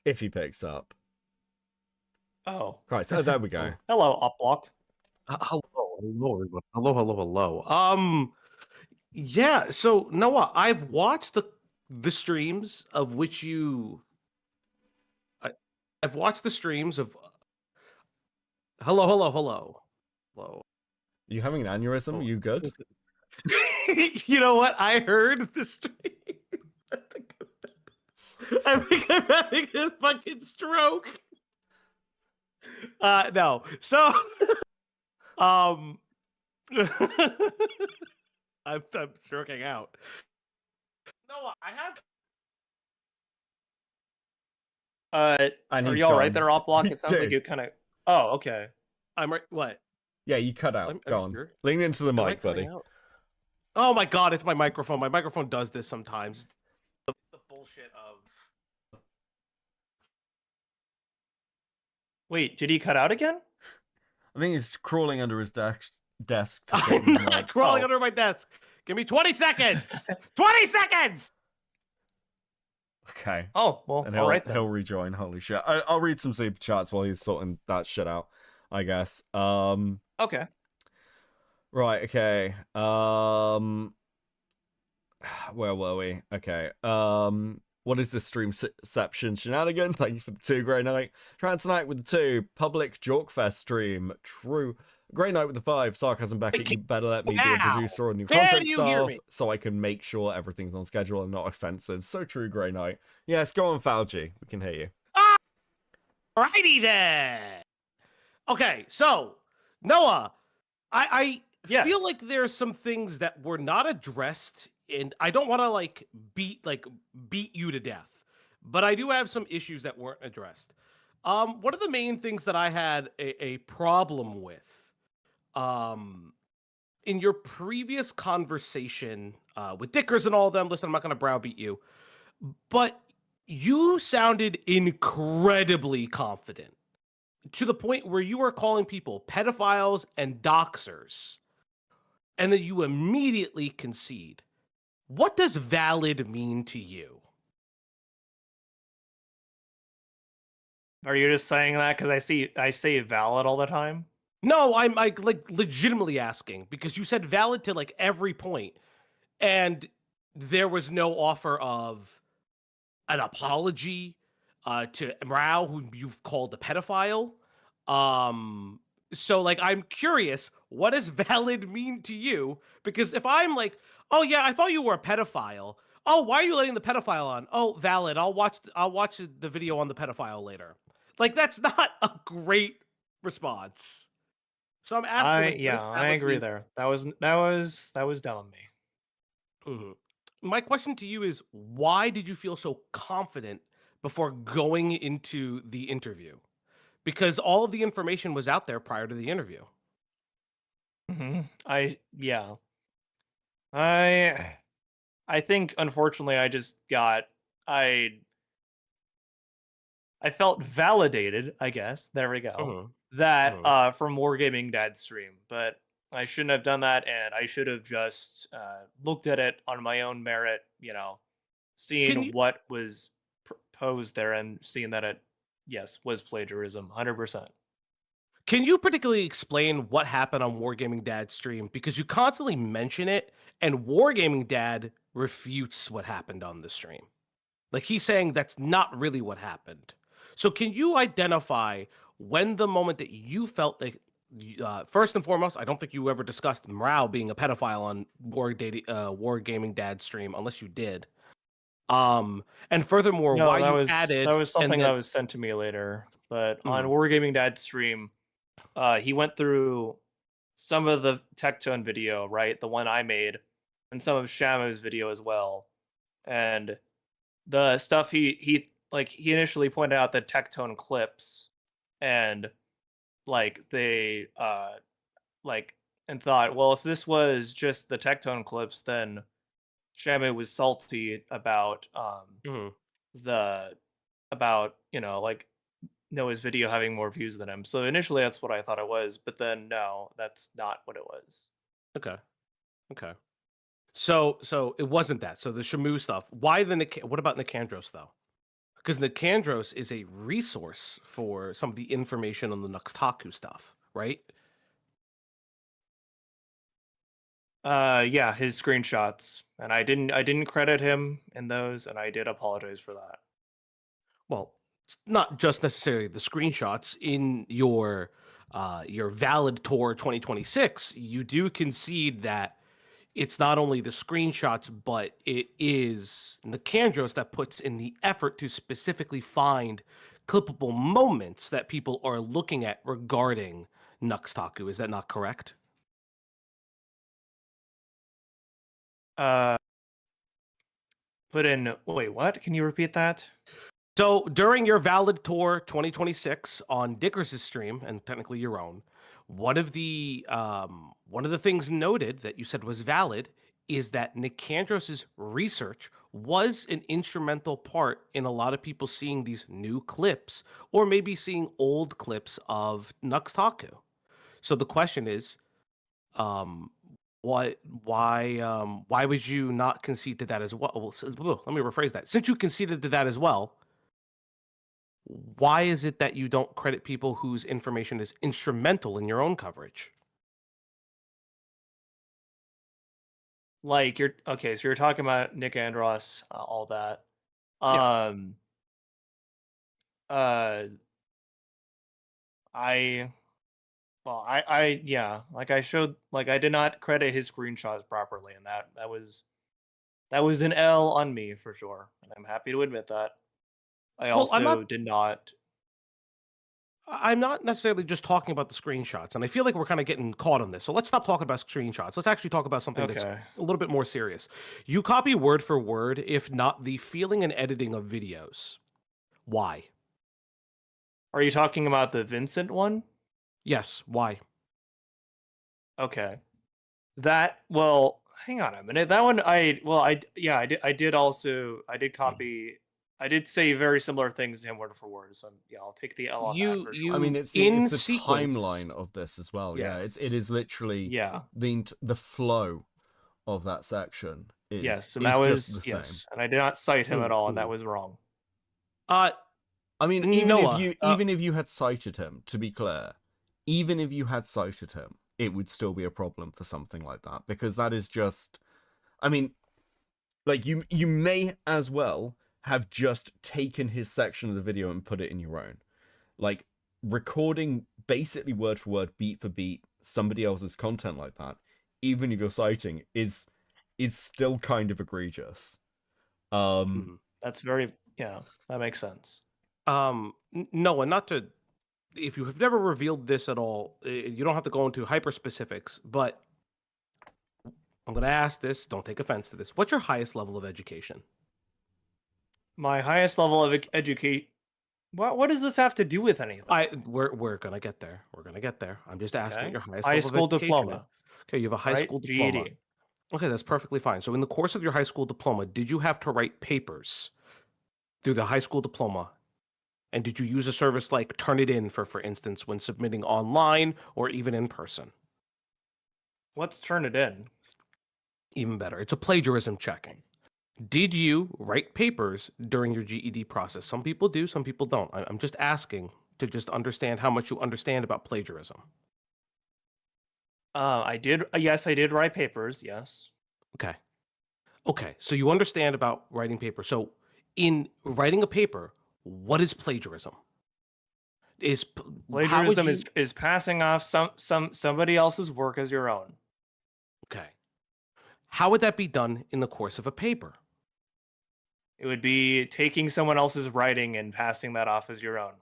If he picks up. Oh. Right, so there we go. Hello, Uplock. Hello, everyone. Hello. Yeah. So Noah, I've watched the streams of which you. I've watched the streams of. Hello. You having an aneurysm? You good? You know what? I heard the stream. I think I'm having a fucking stroke. No. So, I'm stroking out. No, I have. And Are he's you all right gone. there, Uplock? It sounds like Dude. you kind of. Oh, okay. I'm right. What? Yeah, you cut out. I'm Go on. sure. Lean into the Am I mic, cutting buddy. out? Oh my god, it's my microphone. My microphone does this sometimes. The bullshit of. Wait, did he cut out again? I think he's crawling under his desk to take I'm his not mic. crawling under my desk. Give me 20 seconds. 20 seconds. Okay. Oh, well, and all right then. he'll rejoin. Holy shit! I'll read some super chats while he's sorting that shit out. I guess. Okay. Right. Okay. Where were we? Okay. What is this streamception shenanigan? Thank you for the 2, Grey Knight. Trying tonight with the 2. Public Jorkfest stream. True. Grey Knight with the 5. Sarcasm Beckett, you better let me be a producer on new Can content you hear stuff me? so I can make sure everything's on schedule and not offensive. So true, Grey Knight. Yes, go on, Fauci. We can hear you. Alrighty then. Okay, so Noah, I feel like there's some things that were not addressed, and I don't want to beat you to death, but I do have some issues that weren't addressed. One of the main things that I had a problem with, in your previous conversation with Dickers and all of them. Listen, I'm not going to browbeat you, but you sounded incredibly confident to the point where you were calling people pedophiles and doxers, and then you immediately concede. What does valid mean to you? Are you just saying that because I say valid all the time? No, I'm like legitimately asking because you said valid to like every point, and there was no offer of an apology to Mrao, who you've called a pedophile. So like I'm curious, what does valid mean to you? Because if I'm like, oh yeah, I thought you were a pedophile. Oh, why are you letting the pedophile on? Oh, valid. I'll watch the video on the pedophile later. Like that's not a great response. So I'm asking. Like, I agree mean? there. That was dumb of me. Mm-hmm. My question to you is, why did you feel so confident before going into the interview? Because all of the information was out there prior to the interview. Mm-hmm. I think unfortunately I felt validated, I guess. There we go. That from Wargaming Dad's stream, but I shouldn't have done that, and I should have just looked at it on my own merit, seeing what was posed there and seeing that it, yes, was plagiarism, 100%. Can you particularly explain what happened on Wargaming Dad's stream? Because you constantly mention it, and Wargaming Dad refutes what happened on the stream. Like he's saying that's not really what happened. So can you identify when the moment that you felt like, first and foremost, I don't think you ever discussed Mrao being a pedophile on Wargaming Dad's stream, unless you did. And furthermore, No, why that you was added that was something then, that was sent to me later. But on Wargaming Dad's stream, he went through some of the Tectone video, right? The one I made, and some of Shamu's video as well. And the stuff he initially pointed out the Tectone clips, and like they like and thought, well, if this was just the Tectone clips, then Shamu was salty about the like Noah's video having more views than him. So initially that's what I thought it was, but then no, that's not what it was. Okay. Okay. So it wasn't that. So the Shamu stuff. Why what about Nicandros though? Because Nicandros is a resource for some of the information on the Nuxtaku stuff, right? Yeah, his screenshots. And I didn't credit him in those, and I did apologize for that. Well, it's not just necessarily the screenshots in your valid tour 2026. You do concede that it's not only the screenshots, but it is Nicandros that puts in the effort to specifically find clippable moments that people are looking at regarding Nuxtaku. Is that not correct? Put in wait, what? Can you repeat that? So during your valid tour 2026 on Dicker's stream, and technically your own, one of the things noted that you said was valid is that Nicandros's research was an instrumental part in a lot of people seeing these new clips, or maybe seeing old clips of Nuxtaku. So the question is, why would you not concede to that as well? Well, let me rephrase that. Since you conceded to that as well, why is it that you don't credit people whose information is instrumental in your own coverage? Like you're okay, so you're talking about Nick Andros, all that. Yeah. I yeah, like I showed, like I did not credit his screenshots properly, and that was an L on me for sure, and I'm happy to admit that. I Well, also did not. I'm not necessarily just talking about the screenshots, and I feel like we're kind of getting caught on this. So let's stop talking about screenshots. Let's actually talk about something that's Okay. a little bit more serious. You copy word for word, if not the feeling and editing of videos. Why? Are you talking about the Vincent one? Yes. Why? Okay. Well, hang on a minute. That one I did copy. I did say very similar things to him word for word. So yeah, I'll take the L on that for sure. I mean, it's the timeline of this as well. Yeah, Yes. it is literally the flow of that section. Yes, and is that just was the same. and I did not cite him at all, and that was wrong. I mean, even Noah, if you had cited him, to be clear, even if you had cited him, it would still be a problem for something like that, because that is just, I mean, like you may as well have just taken his section of the video and put it in your own. Like recording basically word for word, beat for beat, somebody else's content like that, even if you're citing, is still kind of egregious. That's very that makes sense. Noah, not to, if you have never revealed this at all, you don't have to go into hyper specifics, but I'm going to ask this. Don't take offense to this. What's your highest level of education? My highest level of education. What does this have to do with anything? We're gonna get there. We're gonna get there. I'm just asking what your highest high level school of education is. diploma. Okay, you have a high Right? school diploma. GED. Okay, that's perfectly fine. So in the course of your high school diploma, did you have to write papers through the high school diploma? And did you use a service like Turnitin for instance, when submitting online or even in person? Let's turn it in. Even better. It's a plagiarism checking. Did you write papers during your GED process? Some people do, some people don't. I'm just asking to just understand how much you understand about plagiarism. I did. Yes, I did write papers. Yes. Okay. Okay. So you understand about writing paper. So in writing a paper, what is plagiarism? Plagiarism is passing off somebody else's work as your own. Okay. How would that be done in the course of a paper? It would be taking someone else's writing and passing that off as your own.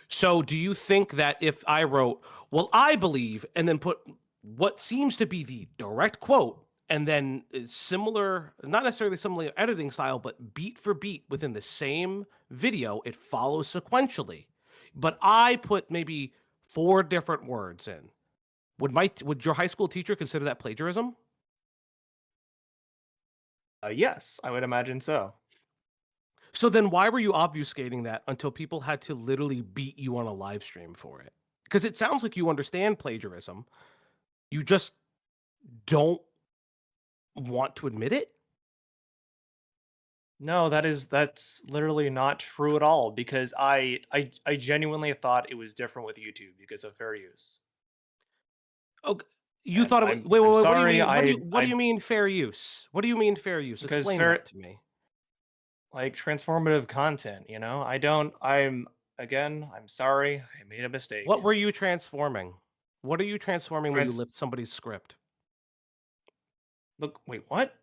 So do you think that if I wrote, well, I believe, and then put what seems to be the direct quote, and then similar, not necessarily similar editing style, but beat for beat within the same video, it follows sequentially. But I put maybe 4 different words in. Would your high school teacher consider that plagiarism? Yes, I would imagine so. So then why were you obfuscating that until people had to literally beat you on a live stream for it? Because it sounds like you understand plagiarism. You just don't want to admit it? No, that's literally not true at all, because I genuinely thought it was different with YouTube because of fair use. Okay, you And thought it I'm- wait, I'm what do you sorry, mean? What do I- you mean fair use? What do you mean fair use? Because Explain fair- that to me. Like transformative content, I'm sorry, I made a mistake. What were you transforming? What are you transforming when you Trans- lift somebody's script? Look, wait, what?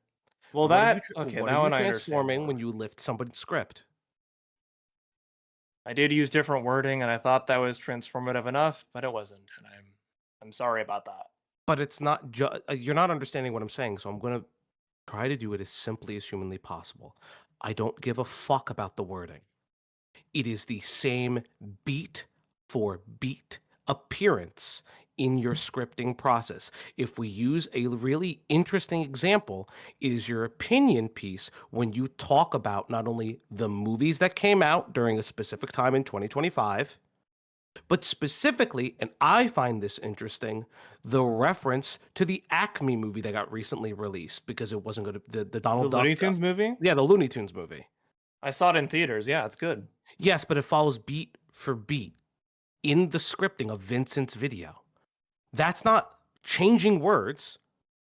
Well, What are you that tra- okay. what That are you one I understand transforming more. when you lift somebody's script? I did use different wording, and I thought that was transformative enough, but it wasn't, and I'm sorry about that. But it's not you're not understanding what I'm saying, so I'm going to try to do it as simply as humanly possible. I don't give a fuck about the wording. It is the same beat for beat appearance in your scripting process. If we use a really interesting example, it is your opinion piece when you talk about not only the movies that came out during a specific time in 2025, but specifically, and I find this interesting, the reference to the Acme movie that got recently released because it wasn't going to the Donald The Duck. Looney Tunes movie? Yeah, the Looney Tunes movie. I saw it in theaters. Yeah, it's good. Yes, but it follows beat for beat in the scripting of Vincent's video. That's not changing words.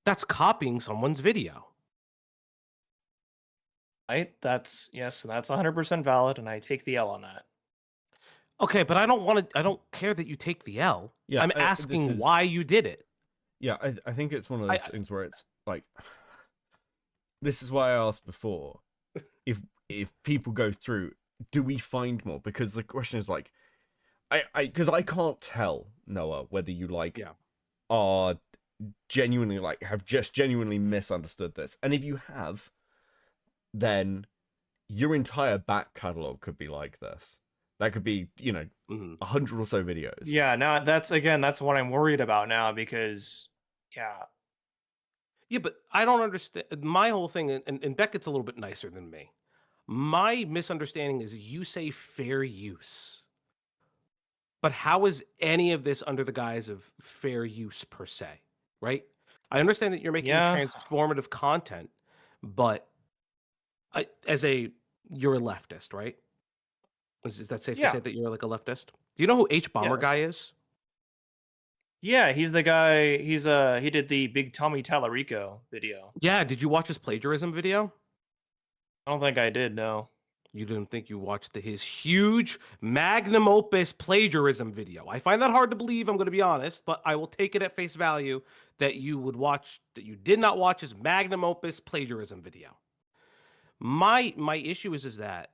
That's copying someone's video. Right? That's 100% valid, and I take the L on that. Okay, but I don't care that you take the L. Yeah, I'm this asking is- why you did it. Yeah, I think it's one of those things where it's like, this is why I asked before, if people go through, do we find more? Because the question is like, because I can't tell, Noah, whether you are genuinely have just genuinely misunderstood this, and if you have, then your entire back catalog could be like this. That could be 100 or so videos. Yeah, now that's what I'm worried about now, because Yeah, but I don't understand. My whole thing, and Beckett's a little bit nicer than me. My misunderstanding is you say fair use. But how is any of this under the guise of fair use per se, right? I understand that you're making transformative content, but you're a leftist, right? Is that safe to say that you're like a leftist? Do you know who H Bomber Guy is? Yeah, he's the guy. He did the Big Tommy Tallarico video. Yeah, did you watch his plagiarism video? I don't think I did. No. You didn't think you watched his huge magnum opus plagiarism video. I find that hard to believe, I'm going to be honest, but I will take it at face value that you did not watch his magnum opus plagiarism video. My issue is that,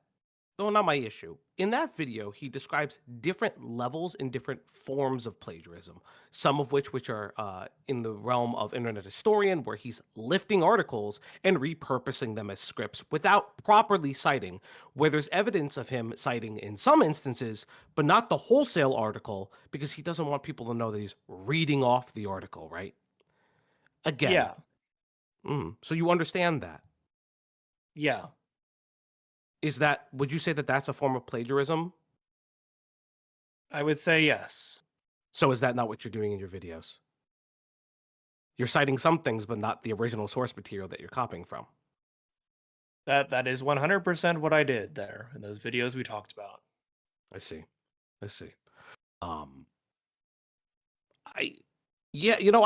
no, not my issue. In that video, he describes different levels and different forms of plagiarism, some of which are in the realm of internet historian, where he's lifting articles and repurposing them as scripts without properly citing, where there's evidence of him citing in some instances, but not the wholesale article, because he doesn't want people to know that he's reading off the article, right? Again. Yeah. So you understand that? Yeah. Would you say that that's a form of plagiarism? I would say yes. So is that not what you're doing in your videos? You're citing some things, but not the original source material that you're copying from. That is 100% what I did there in those videos we talked about. I see. I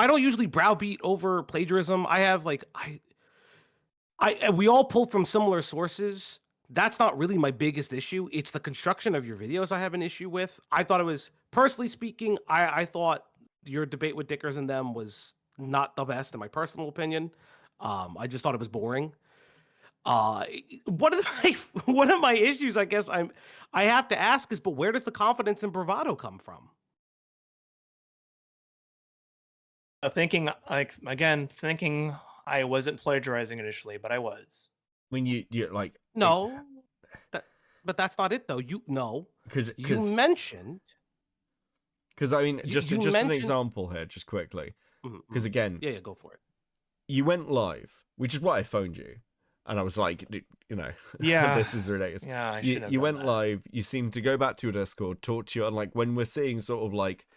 don't usually browbeat over plagiarism. I have we all pull from similar sources. That's not really my biggest issue. It's the construction of your videos I have an issue with. I thought it was, personally speaking, I thought your debate with Dickers and them was not the best in my personal opinion. I just thought it was boring. One of my issues, I guess I have to ask is, but where does the confidence and bravado come from? Thinking I wasn't plagiarizing initially, but I was. When you're like, no, but that's not it though. You mentioned Because I mean, You- just you an mentioned- example here, just quickly. Mhm, Because mhm. again, Yeah, go for it. you went live, which is why I phoned you, and I was like, you know, Yeah. this is ridiculous. Yeah, I you should have you done went that. live. You seemed to go back to your Discord, talk to you, and like when we're seeing sort of like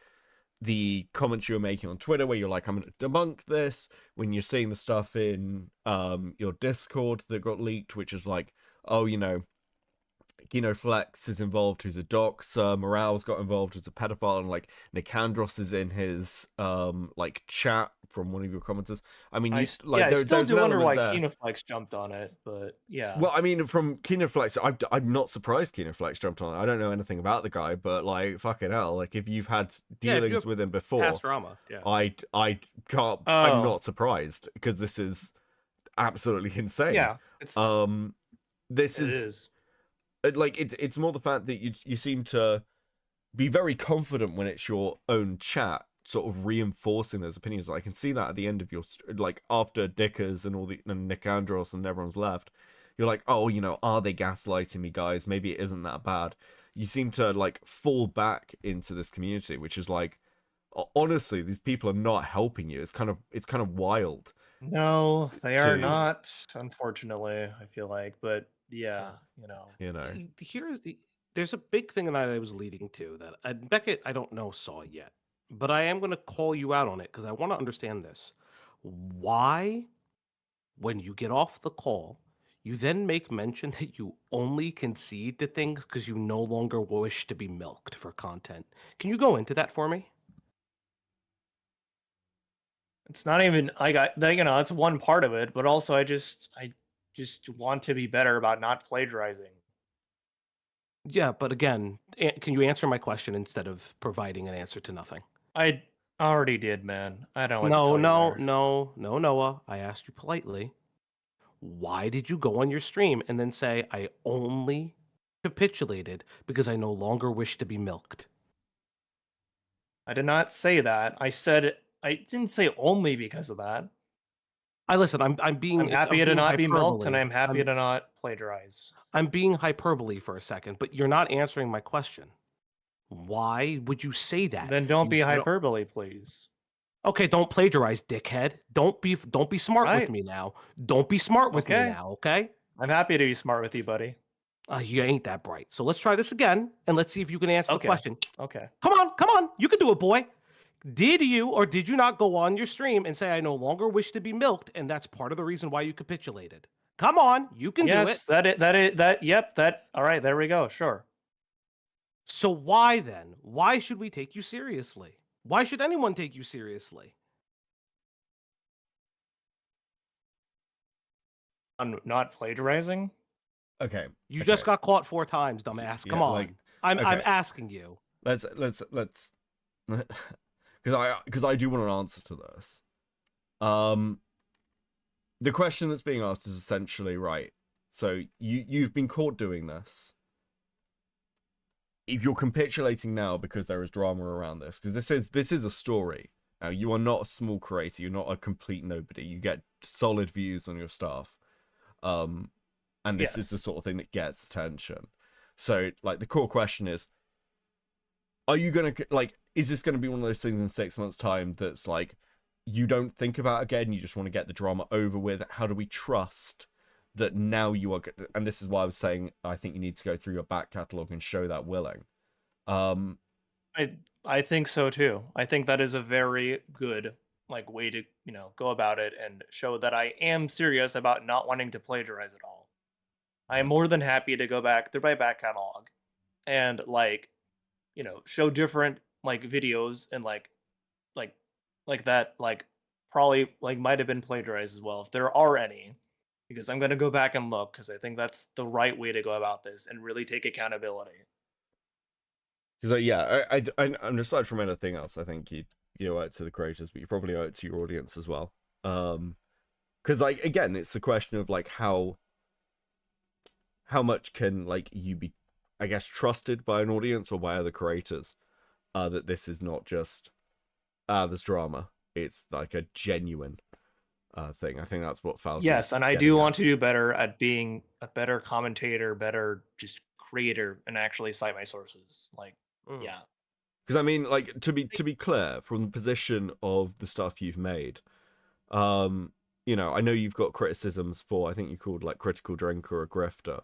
the comments you were making on Twitter, where you're like, I'm going to debunk this. When you're seeing the stuff in your Discord that got leaked, which is like, oh, you know, Kino Flex is involved, who's a doxer. Morale's got involved, who's a pedophile, and like Nicandros is in his like chat from one of your commenters. I mean, I you, s- like yeah, I still there's do an wonder element why there. Kinoflex jumped on it, but yeah. Well, I mean, from Kino Flex, I'm not surprised Kino Flex jumped on it. I don't know anything about the guy, but like, fucking hell, like if you've had Yeah, if you dealings have with him before, past drama, yeah. I can't. Oh. I'm not surprised because this is absolutely insane. Yeah, it's this it is, is. like it's more the fact that you seem to be very confident when it's your own chat sort of reinforcing those opinions. I can see that at the end of your like after Dickers and all the and Nick Andros and everyone's left, you're like, oh, you know, are they gaslighting me, guys? Maybe it isn't that bad. You seem to like fall back into this community, which is like, honestly, these people are not helping you. It's kind of wild. No, they are to- not, unfortunately, I feel like. But yeah, you know. You know. There's a big thing that I was leading to that Beckett, I don't know, saw yet, but I am going to call you out on it because I want to understand this. Why, when you get off the call, you then make mention that you only concede to things because you no longer wish to be milked for content? Can you go into that for me? It's not even I got that, you know, that's one part of it, but also I just want to be better about not plagiarizing. Yeah, but again, can you answer my question instead of providing an answer to nothing? I already did, man. I don't know what to No, tell you no, there. no, Noah. I asked you politely. Why did you go on your stream and then say, I only capitulated because I no longer wish to be milked? I did not say that. I said I didn't say only because of that. I'm being I'm happy to being not be milked, and hyperbole. I'm happy to not plagiarize. I'm being hyperbole for a second, but you're not answering my question. Why would you say that? Then don't be You don't- hyperbole, please. Okay, don't plagiarize, dickhead. Don't be smart with Right. me now. Don't be smart with me Okay. now, okay? I'm happy to be smart with you, buddy. You ain't that bright. So let's try this again, and let's see if you can answer the Okay. question. Okay. Come on. You can do it, boy. Did you or did you not go on your stream and say, I no longer wish to be milked, and that's part of the reason why you capitulated? Come on, you can do it. Yes, that all right, there we go. Sure. So why then? Why should we take you seriously? Why should anyone take you seriously? I'm not plagiarizing? Okay. You just got caught 4 times, dumbass. Come Yeah, on. like, I'm okay. asking you. Let's because I do want an answer to this. The question that's being asked is essentially right. So you've been caught doing this. If you're capitulating now because there is drama around this, because this is a story. Now you are not a small creator. You're not a complete nobody. You get solid views on your stuff. And this is the sort of thing that gets attention. So like the core question is, are you gonna like? Is this gonna be one of those things in 6 months' time that's like you don't think about again? You just want to get the drama over with. How do we trust that now you are? And this is why I was saying I think you need to go through your back catalog and show that willing. I think so too. I think that is a very good like way to, you know, go about it and show that I am serious about not wanting to plagiarize at all. I am more than happy to go back through my back catalog and like, you know, show different like videos and like that like probably like might have been plagiarized as well if there are any, because I'm going to go back and look because I think that's the right way to go about this and really take accountability. Because yeah, and aside from anything else, I think you owe it to the creators, but you probably owe it to your audience as well. Because like again, it's the question of like how much can like you be, I guess, trusted by an audience or by other creators, that this is not just there's drama. It's like a genuine thing. I think that's what Fal's. Yes, and I do want to do better at being a better commentator, better just creator, and actually cite my sources. Like, yeah. Because I mean, like to be clear, from the position of the stuff you've made, you know, I know you've got criticisms for, I think you called like critical drinker or a grifter,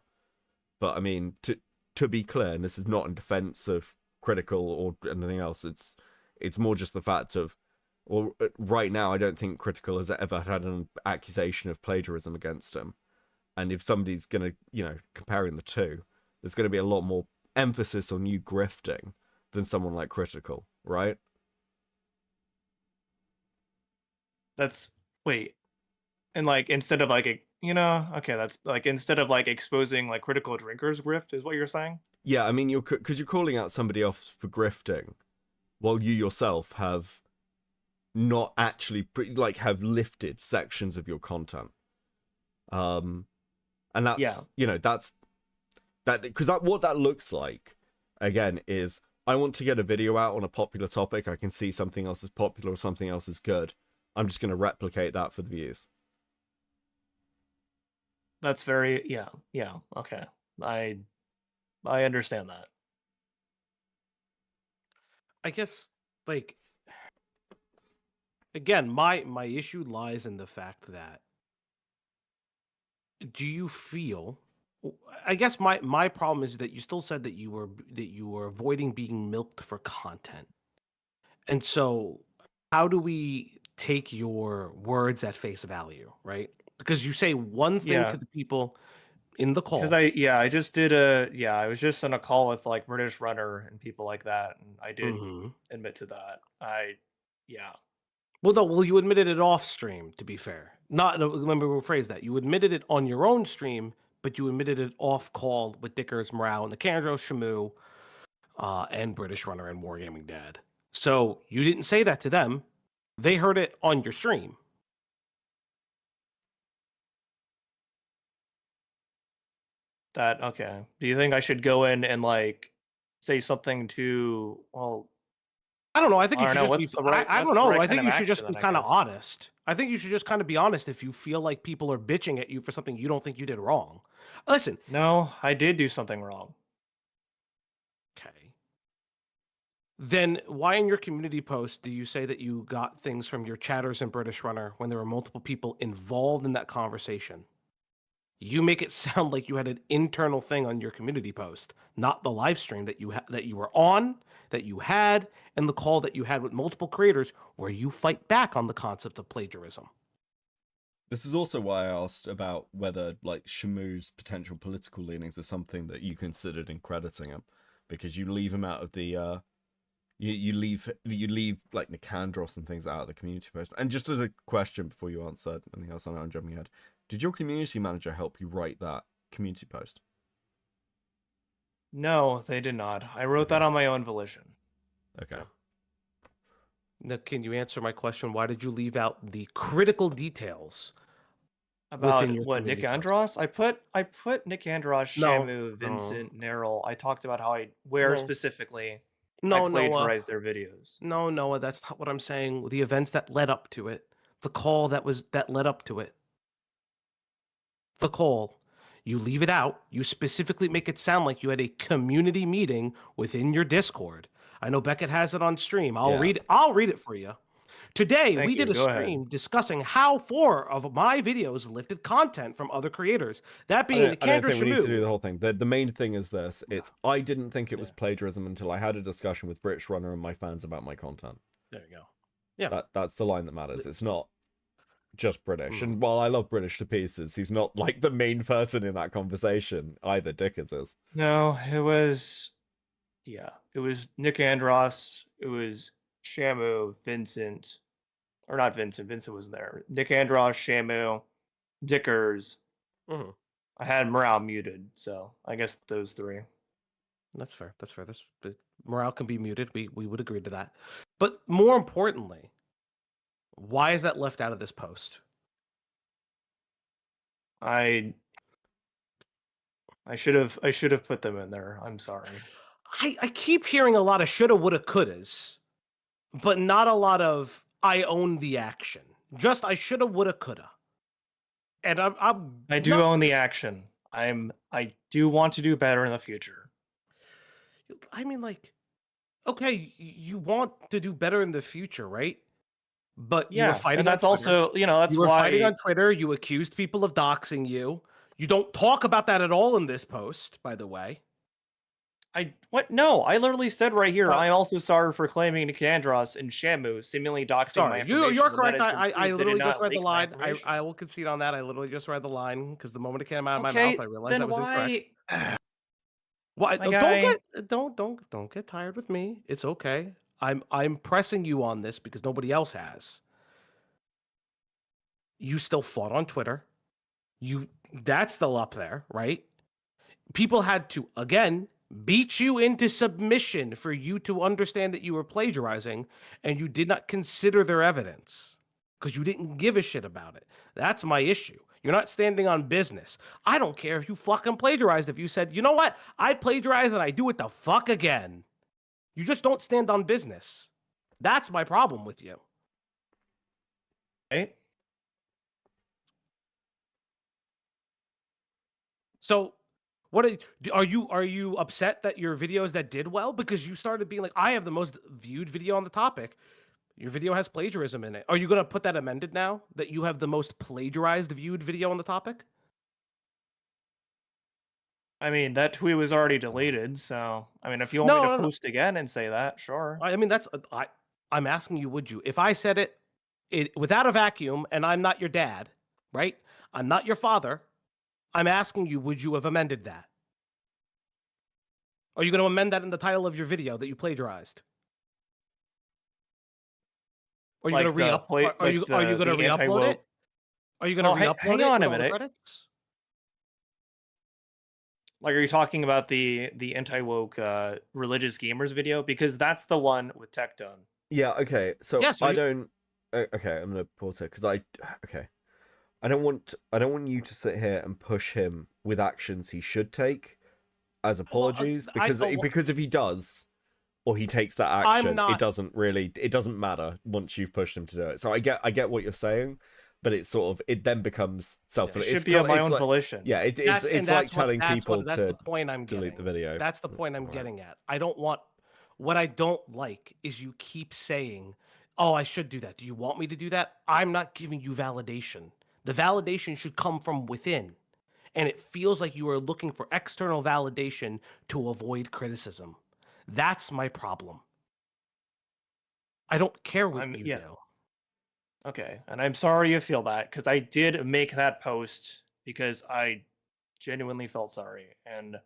but I mean, to be clear, and this is not in defense of critical or anything else. It's more just the fact of, well, right now I don't think critical has ever had an accusation of plagiarism against him, and if somebody's gonna, you know, comparing the two, there's gonna be a lot more emphasis on you grifting than someone like critical, right? That's wait, and like instead of like okay, that's like instead of like exposing like critical drinkers grift is what you're saying. Yeah, I mean, because you're calling out somebody else for grifting, while you yourself have not actually like have lifted sections of your content. And that's you know, that's that, because what that looks like again is, I want to get a video out on a popular topic. I can see something else is popular or something else is good. I'm just going to replicate that for the views. That's very okay. I understand that. I guess, like, again, my issue lies in the fact that, do you feel, I guess my problem is that you still said that you were avoiding being milked for content. And so how do we take your words at face value, right? Because you say one thing to the people in the call. Because I just did I was just on a call with like British Runner and people like that, and I did admit to that. Well, no, you admitted it off stream, to be fair. Not, let me rephrase that. You admitted it on your own stream, but you admitted it off call with Dickers, Morale, Nicandro, Shamu, and British Runner and Wargaming Dad. So you didn't say that to them. They heard it on your stream. That okay. Do you think I should go in and like say something to I don't know. I think you should just what's be. the right, I what's don't the know. right I think kind you of should just action be then, I kind of guess? honest. I think you should just kind of be honest if you feel like people are bitching at you for something you don't think you did wrong. Listen. No, I did do something wrong. Okay. Then why in your community post do you say that you got things from your chatters and British Runner when there were multiple people involved in that conversation? You make it sound like you had an internal thing on your community post, not the live stream that you were on, that you had, and the call that you had with multiple creators where you fight back on the concept of plagiarism. This is also why I asked about whether like Shamu's potential political leanings are something that you considered in crediting him, because you leave him out of the you leave like Nicandros and things out of the community post. And just as a question before you answer anything else, I know I'm jumping ahead. Did your community manager help you write that community post? No, they did not. I wrote that on my own volition. Okay. Now, can you answer my question? Why did you leave out the critical details About within your what, Nick community post? Andros? I put Nick Andros, No, Shamu, Vincent, Neril. I talked about how where specifically I plagiarized their videos. No, Noah, that's not what I'm saying. The events that led up to it, the call that led up to it. The call. You leave it out. You specifically make it sound like you had a community meeting within your Discord. I know Beckett has it on stream. I'll read it for you. Today, we did a stream discussing how 4 of my videos lifted content from other creators. That being I don't Nicandro think we need to do Shamu. the whole thing. The main thing is this. It's I didn't think it was plagiarism until I had a discussion with British Runner and my fans about my content. There you go. Yeah. That's the line that matters. It's not just British. And while I love British to pieces, he's not like the main person in that conversation either. Dickers is. No, it was Nick Andros, it was Shamu, Vincent, or not Vincent. Vincent was there. Nick Andros, Shamu, Dickers. I had Morale muted, so I guess those 3. That's fair. That's fair. Morale can be muted. We would agree to that. But more importantly, why is that left out of this post? I should have put them in there. I'm sorry. I keep hearing a lot of shoulda, woulda, couldas, but not a lot of I own the action. Just I shoulda, woulda, coulda. And I do own the action. I do want to do better in the future. I mean, like, okay, you want to do better in the future, right? But you were Yeah, fighting and on that's Twitter. also, that's You were fighting why on Twitter. You accused people of doxing you. You don't talk about that at all in this post, by the way. what? No, I literally said right here. Uh, I'm also sorry for claiming Nicandros and Shamu seemingly doxing my Sorry, information. you're when that correct. has been I proved they did literally just not read the leak my line. information. I will concede on that. I literally just read the line because the moment it came out of my Okay, mouth, I realized then that was incorrect. why? Why? My guy. Don't get tired with me. It's okay. I'm pressing you on this because nobody else has. You still fought on Twitter. That's still up there, right? People had to again beat you into submission for you to understand that you were plagiarizing, and you did not consider their evidence because you didn't give a shit about it. That's my issue. You're not standing on business. I don't care if you fucking plagiarized. If you said, you know what, I plagiarized and I do it the fuck again. You just don't stand on business. That's my problem with you. Right? So, what are you upset that your videos that did well because you started being like, I have the most viewed video on the topic. Your video has plagiarism in it. Are you going to put that amended now that you have the most plagiarized viewed video on the topic? I mean, that tweet was already deleted, so I mean, if you want me to No. post again and say that, sure. I mean, I'm asking you, would you? If I said it without a vacuum and I'm not your dad, right? I'm not your father. I'm asking you, would you have amended that? Are you going to amend that in the title of your video that you plagiarized? Are you Like going to re-upload? Are you going to re-upload it? Are you going to re-upload hang it on with a all the minute. credits? Like, are you talking about the anti-woke religious gamers video? Because that's the one with Tech Done. Yeah, okay. So Yeah, so I you- don't. Okay, I'm gonna pause it because okay. I don't want you to sit here and push him with actions he should take as apologies because if he does or he takes that action, not- it doesn't matter once you've pushed him to do it. So I get what you're saying, but it's sort of it then becomes self. It it's should be of my it's own like, volition. Yeah, it's like telling people that's to the point I'm delete getting. the video. That's the point I'm getting at. What I don't like is you keep saying, "Oh, I should do that." Do you want me to do that? I'm not giving you validation. The validation should come from within. And it feels like you are looking for external validation to avoid criticism. That's my problem. I don't care what you do. Okay, and I'm sorry you feel that because I did make that post because I genuinely felt sorry, and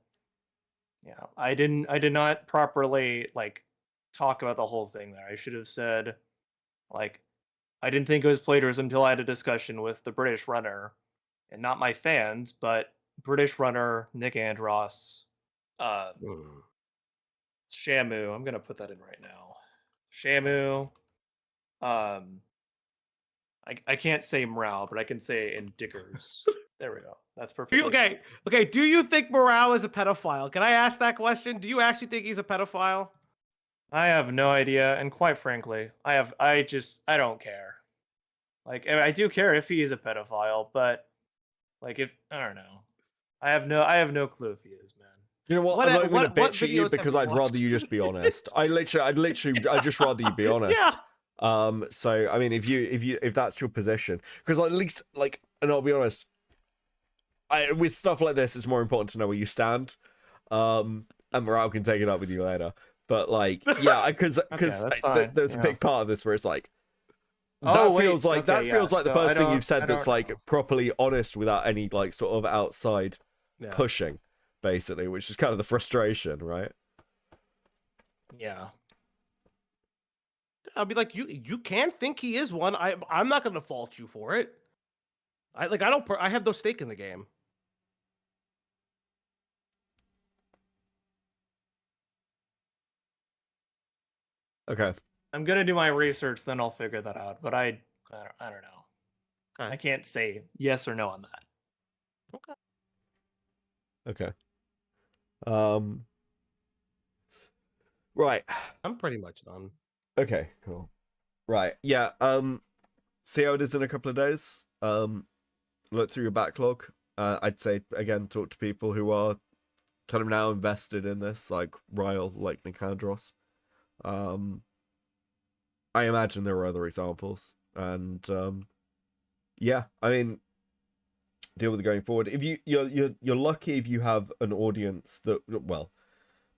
yeah, I did not properly like talk about the whole thing there. I should have said like I didn't think it was plagiarism until I had a discussion with the British runner, and not my fans, but British runner Nick Andros, Shamu. I'm gonna put that in right now. Shamu. I can't say morale, but I can say in Dickers. There we go. That's perfect. Okay. Do you think Morale is a pedophile? Can I ask that question? Do you actually think he's a pedophile? I have no idea, and quite frankly, I don't care. Like, I do care if he is a pedophile, but like if I don't know, I have no clue if he is, man. You know what? I'm not even gonna bitch at you because I'd rather you just be honest. I'd just rather you be honest. Yeah. So I mean, if that's your position, because at least and I'll be honest, with stuff like this, it's more important to know where you stand. And Morale can take it up with you later. But because there's a big part of this where it's like that feels like the first thing you've said that's properly honest without any sort of outside pushing, basically, which is kind of the frustration, right? Yeah. I'll be like, you can think he is one. I'm not gonna fault you for it. I have no stake in the game. Okay. I'm gonna do my research, then I'll figure that out. But I don't know. I can't say yes or no on that. Okay. Right. I'm pretty much done. Okay, cool. Right. Yeah. See how it is in a couple of days. Look through your backlog. I'd say again, talk to people who are kind of now invested in this, like Ryle, like Nicandros. I imagine there are other examples, and yeah, I mean, deal with it going forward. If you're lucky if you have an audience that, well,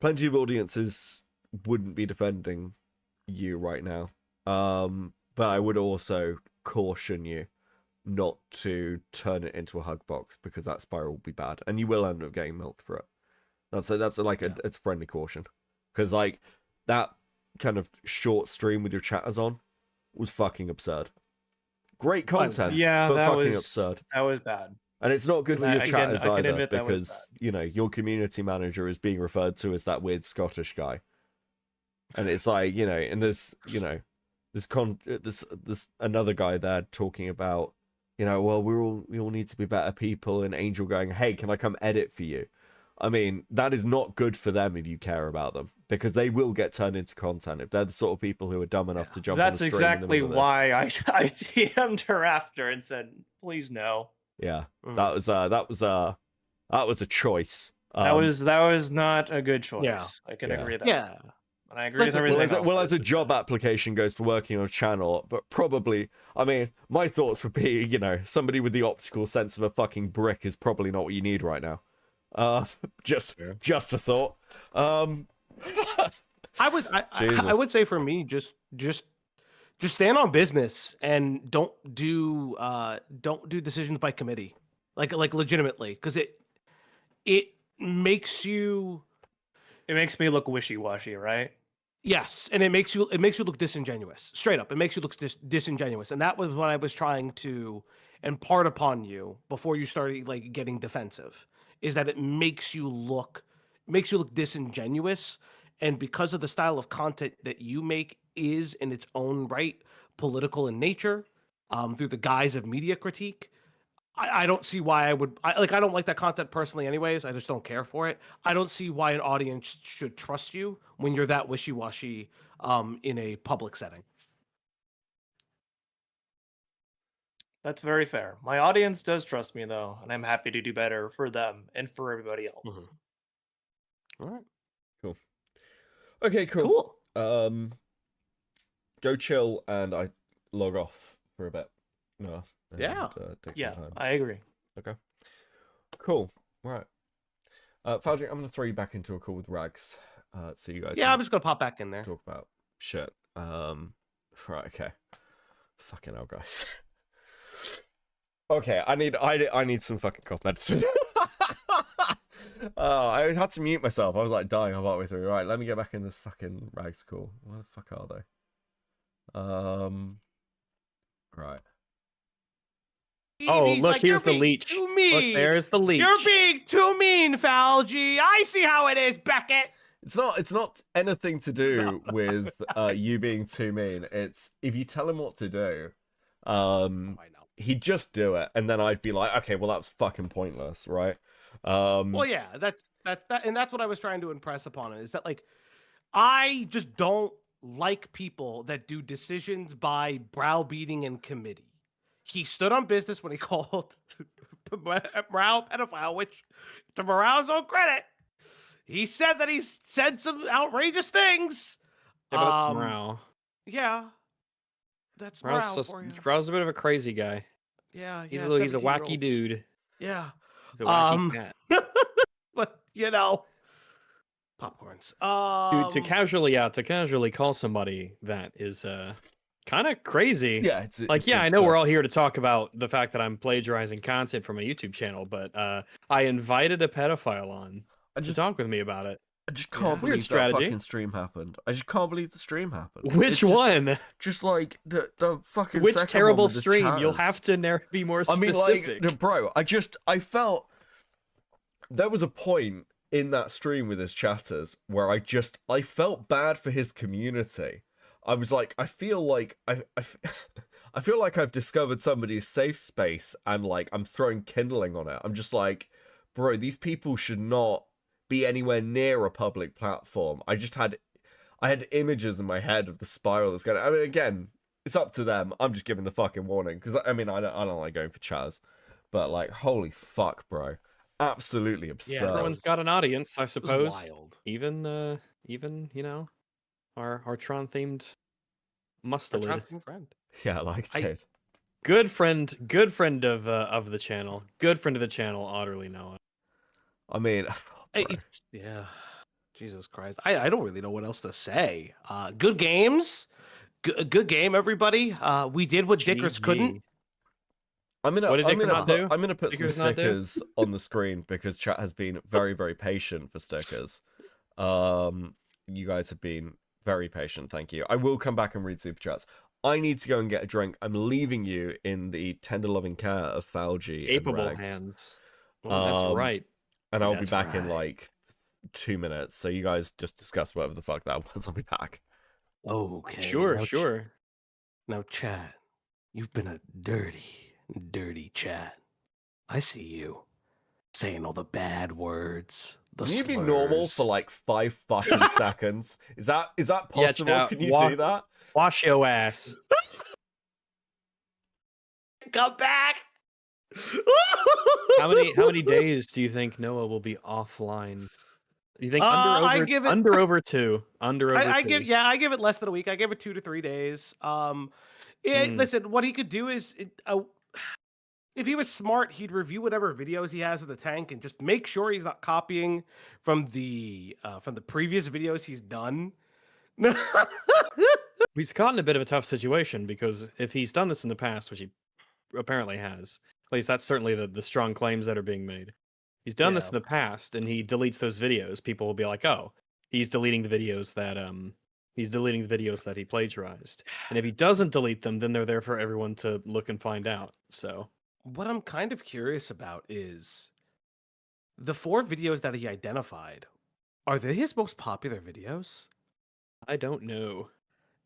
plenty of audiences wouldn't be defending you right now. But I would also caution you not to turn it into a hug box, because that spiral will be bad, and you will end up getting milked for it. It's a friendly caution, because like that kind of short stream with your chatters on was fucking absurd. Great content, Yeah, but that fucking was absurd. That was bad. And it's not good for And your I can- chatters I can either, admit that was because you know your community manager is being referred to as that weird Scottish guy, and it's like, you know, and there's, you know, there's another guy there talking about, you know, well, we all need to be better people, and Angel going, hey, can I come edit for you? I mean, that is not good for them if you care about them, because they will get turned into content if they're the sort of people who are dumb enough to jump on the That's stream exactly in the middle of this. why I DM'd her after and said, please no. Yeah, Mm. that was a choice. That was not a good choice. Yeah. I can Yeah. agree with that. Yeah. And I agree with everything Well, else. as a job application goes for working on a channel, but probably, I mean, my thoughts would be, you know, somebody with the optical sense of a fucking brick is probably not what you need right now. Just a thought. I would say for me, just stand on business and don't do decisions by committee, like legitimately, because it makes you. It makes me look wishy-washy, right? Yes, and it makes you look disingenuous. Straight up, it makes you look disingenuous, and that was what I was trying to impart upon you before you started like getting defensive. Is that it makes you look disingenuous, and because of the style of content that you make is in its own right political in nature, through the guise of media critique. I don't see why I don't like that content personally anyways. I just don't care for it. I don't see why an audience should trust you when you're that wishy-washy in a public setting. That's very fair. My audience does trust me, though, and I'm happy to do better for them and for everybody else. All right. Cool. Okay, cool. Go chill, and I log off for a bit. No. Yeah. Take Yeah, some time. I agree. Okay. Cool. Right. Faldrick, I'm gonna throw you back into a call with Rags. So you guys. Yeah, can I'm just gonna pop back in there. Talk about shit. Right. Okay. Fucking hell, guys. Okay, I need some fucking cough medicine. I had to mute myself. I was like dying halfway through. Right, let me get back in this fucking Rags call. Where the fuck are they? Right. Oh, look, like, here's the "You're being leech. Too Look, mean. there's the leech. You're being too mean, Falgy. I see how it is, Beckett. It's not anything to do with you being too mean. It's if you tell him what to do, he'd just do it, and then I'd be like, okay, well that's fucking pointless, right? Well, yeah, that's what I was trying to impress upon it, is that like I just don't like people that do decisions by browbeating and committee. He stood on business when he called Morale pedophile, which, to Morale's own credit, he said that he said some outrageous things. Yeah, but that's Morale. Yeah, that's Morale for you. Morale's a bit of a crazy guy. Yeah, he's yeah, a wacky 17-year-olds. dude. Yeah. He's a wacky cat. But you know, popcorns. Dude, to casually call somebody that is kind of crazy. Yeah, I know we're all here to talk about the fact that I'm plagiarizing content from a YouTube channel, but I invited a pedophile on to talk with me about it. I just can't Weird believe strategy. that fucking stream happened. I just can't believe the stream happened. Which It's just- one? Just like the fucking Which second terrible one with the stream? You'll chatters. have to be more I mean, specific. like, bro, I felt there was a point in that stream with his chatters where I felt bad for his community. I was like, I feel like I feel like I've discovered somebody's safe space, and like I'm throwing kindling on it. I'm just like, bro, these people should not be anywhere near a public platform. I had images in my head of the spiral that's going. I mean, again, it's up to them. I'm just giving the fucking warning, because I mean, I don't like going for Chaz, but like, holy fuck, bro, absolutely absurd. Yeah, everyone's got an audience, I suppose. wild. Even you know, our Tron themed Our mustelid. Tron-themed friend. Yeah, I liked it. Good friend of the channel. Good friend of the channel, Otterlynoah. I mean, Yeah. Jesus Christ. I don't really know what else to say. Good games. Good game, everybody. We did what Dickers couldn't. I'm What did Dicker not do? gonna put some Dickers not do? stickers on the screen because chat has been very, very patient for stickers. You guys have been very patient, thank you. I will come back and read super chats. I need to go and get a drink. I'm leaving you in the tender loving care of Falgi Capable and Regs. hands. Oh, that's right. And I'll be That's back in right. like 2 minutes. So you guys just discuss whatever the fuck that was. I'll be back. Okay. Sure, now sure. Now, chat, you've been a dirty chat. I see you saying all the bad words. The Can you be normal for like 5 fucking seconds? Is that possible? chat, Can you do that? Wash your ass. Come back. How many days do you think Noah will be offline? You think I give it under over 2? Under over I 2. give it less than a week. I give it 2 to 3 days. Listen, what he could do is if he was smart, he'd review whatever videos he has in the tank and just make sure he's not copying from the previous videos he's done. He's caught in a bit of a tough situation because if he's done this in the past, which he apparently has, at least that's certainly the strong claims that are being made. He's done this in the past, and he deletes those videos. People will be like, "Oh, he's deleting the videos that he plagiarized." And if he doesn't delete them, then they're there for everyone to look and find out. So What I'm kind of curious about is the 4 videos that he identified. Are they his most popular videos? I don't know.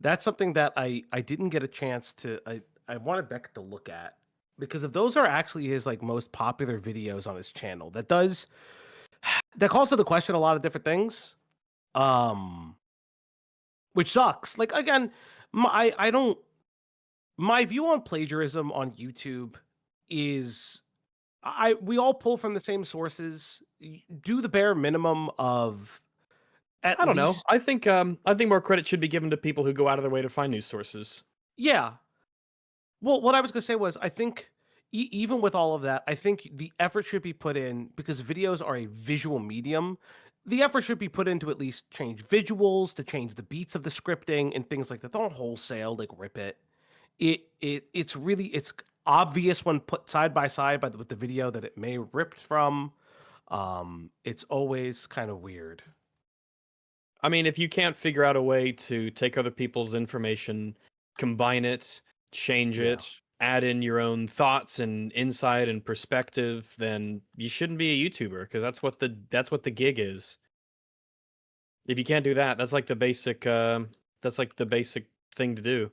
That's something that I didn't get a chance to. I wanted Beck to look at because if those are actually his like most popular videos on his channel, that calls into question a lot of different things. Which sucks. Like again, my view on plagiarism on YouTube is we all pull from the same sources. Do the bare minimum of I don't know. I think more credit should be given to people who go out of their way to find news sources. Yeah. Well, what I was going to say was I think even with all of that, I think the effort should be put in because videos are a visual medium. The effort should be put into at least change visuals, to change the beats of the scripting and things like that. Don't wholesale like rip it. It's obvious when put side by side with the video that it may ripped from. It's always kind of weird. I mean, if you can't figure out a way to take other people's information, combine it, change it, add in your own thoughts and insight and perspective, then you shouldn't be a YouTuber because that's what the gig is. If you can't do that, that's like the basic thing to do.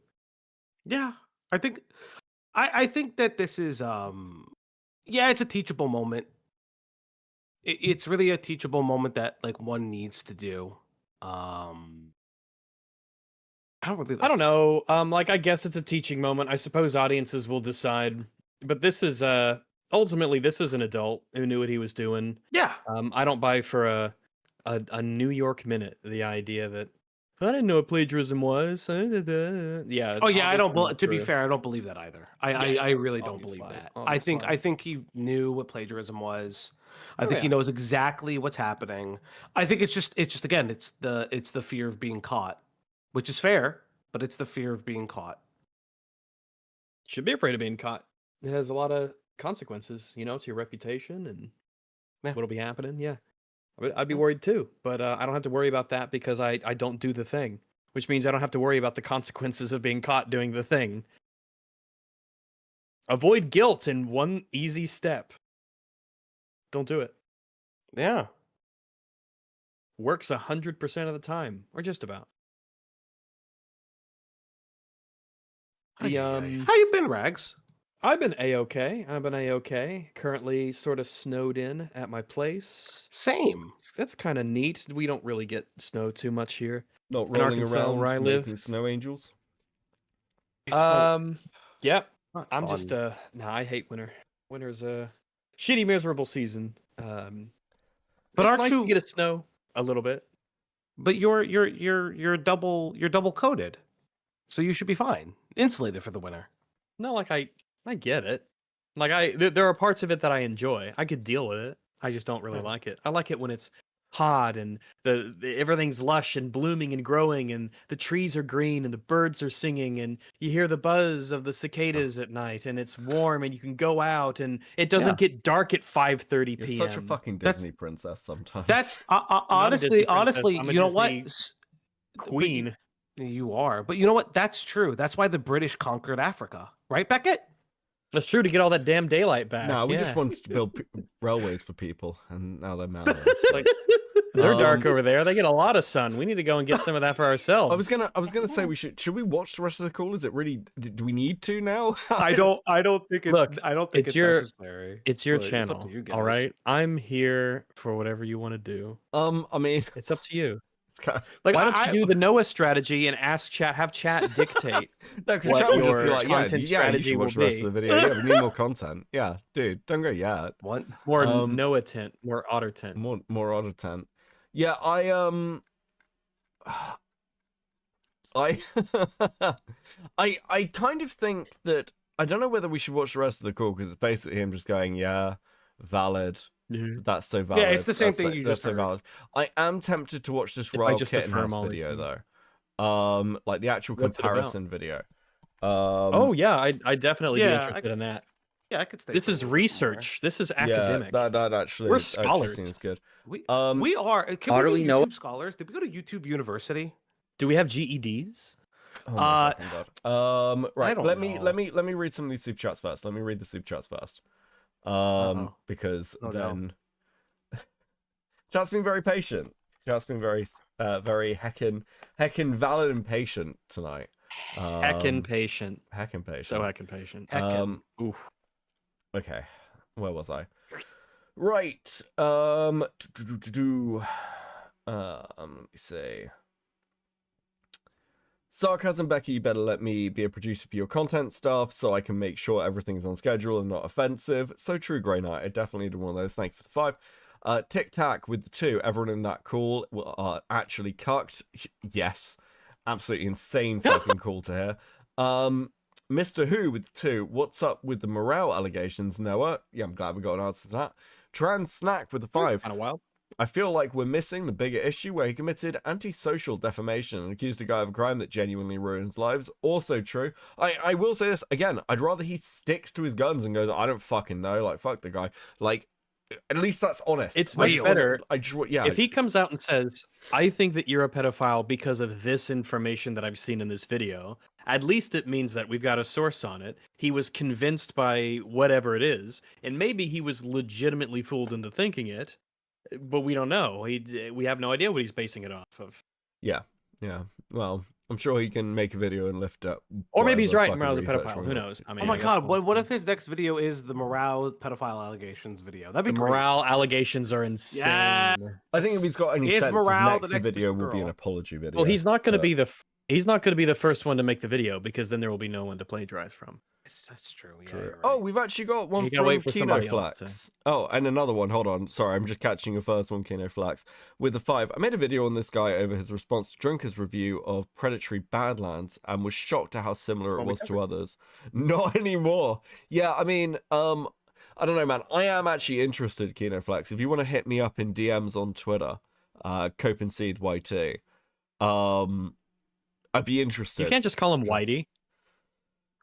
Yeah, I think that this is it's a teachable moment. It's really a teachable moment that like one needs to do. I don't know. Like I guess it's a teaching moment. I suppose audiences will decide. But this is ultimately this is an adult who knew what he was doing. Yeah. I don't buy for a New York minute the idea that I didn't know what plagiarism was. Yeah. Oh yeah, to be true. fair, I don't believe that either. I really don't believe that. I think he knew what plagiarism was. I think he knows exactly what's happening. I think it's just again, it's the fear of being caught, which is fair, but it's the fear of being caught. Should be afraid of being caught. It has a lot of consequences, to your reputation and what'll be happening. Yeah. I'd be worried too, but I don't have to worry about that because I don't do the thing, which means I don't have to worry about the consequences of being caught doing the thing. Avoid guilt in one easy step. Don't do it. Yeah. Works 100% of the time, or just about. How you been, Rags? I've been A-okay. Currently sort of snowed in at my place. Same. That's kind of neat. We don't really get snow too much here. Not in rolling Arkansas, around where I live. making snow angels. Yep. Not I'm fun. just I hate winter. Winter's a shitty, miserable season. But aren't it's nice you- to get a snow a little bit. but you're double coded, so you should be fine, insulated for the winter. No, like I get it. Like there are parts of it that I enjoy. I could deal with it. I just don't really like it. I like it when it's hot and the everything's lush and blooming and growing and the trees are green and the birds are singing and you hear the buzz of the cicadas at night and it's warm and you can go out and it doesn't get dark at 5:30 p.m. You're such a fucking Disney princess sometimes. That's I'm not a honestly, Disney princess, honestly, I'm a you know what? Disney queen. You are, but you know what? That's true. That's why the British conquered Africa, right, Beckett? That's true, to get all that damn daylight back. No, we yeah. just wanted to build railways for people, and now they're malnourished. Like, they're dark over there. They get a lot of sun. We need to go and get some of that for ourselves. I was gonna say should we watch the rest of the call? Is it really? Do we need to now? I don't think it's. Look, I don't think it's your necessary. it's your but up channel. to you All guys. right, I'm here for whatever you want to do. I mean, it's up to you. It's kind of, like, why don't you do the Noah strategy and have chat dictate no, because what chat will just your be like, content you strategy should will watch the rest be. of the video. Yeah, we need more content. Yeah, dude, don't go yet. What? More Noah tent, more Otter tent. More Otter tent. Yeah, I kind of think that I don't know whether we should watch the rest of the call because it's basically him just going, yeah, valid. That's so valid. Yeah, it's the same That's thing so, you that's just so heard. valid. I am tempted to watch this If I Royal just Kitten affirm House all these video things. though. Like the actual What's it about? comparison video. Oh yeah, I definitely be Yeah, interested in that. Yeah, I could stay. This for a is little bit research. This is Yeah, academic. that actually We're actually scholars. seems good. more. We are. Can we be Otterlynoah. YouTube scholars? Did we go to YouTube University? Do we have GEDs? Oh my fucking God. Right. don't Let me read some of these super chats first. Let me read the super chats first. Because Oh, no. then chat's been very patient. Chat's been very heckin' valid and patient tonight. Heckin' patient. Heckin' patient. So heckin' patient. Oof. Okay. Where was I? Right. Let me see. Sarcasm, Becky, you better let me be a producer for your content stuff so I can make sure everything's on schedule and not offensive. So true, Grey Knight. I definitely did one of those. Thank you for the 5. Tic Tac with the 2. Everyone in that call are actually cucked. Yes. Absolutely insane fucking call to hear. Mr. Who with the 2. What's up with the morale allegations, Noah? Yeah, I'm glad we got an answer to that. Trans Snack with the 5. Kind of wild. I feel like we're missing the bigger issue where he committed antisocial defamation and accused a guy of a crime that genuinely ruins lives. Also true. I will say this again. I'd rather he sticks to his guns and goes, I don't fucking know. Like, fuck the guy. Like, at least that's honest. It's much better. Yeah. If he comes out and says, I think that you're a pedophile because of this information that I've seen in this video, at least it means that we've got a source on it. He was convinced by whatever it is, and maybe he was legitimately fooled into thinking it, but we don't know. We have no idea what he's basing it off of. Yeah. Well, I'm sure he can make a video and lift up. Or maybe he's whatever right, fucking Morale's a research pedophile. from Who it. knows? I mean, Oh my I guess god! we'll- What if his next video is the morale pedophile allegations video? That'd be the great. morale allegations are insane. Yeah. I think if he's got any Is sense, morale his the next next video Mr. will be an Girl? apology video. Well, he's not going to but- be he's not going to be the first one to make the video because then there will be no one to plagiarize from. That's true. Yeah, True. you're right. Oh, we've actually got one You gotta from wait for Kino somebody else Flax. Oh, and another one. Hold on. Sorry, I'm just catching your first one, Kino Flax. With the 5. I made a video on this guy over his response to Drunker's review of Predatory Badlands and was shocked at how similar That's it one we was to covered. others. Not anymore. Yeah, I mean, I don't know, man. I am actually interested, Kino Flax. If you want to hit me up in DMs on Twitter, Copenseed YT, I'd be interested. You can't just call him Whitey.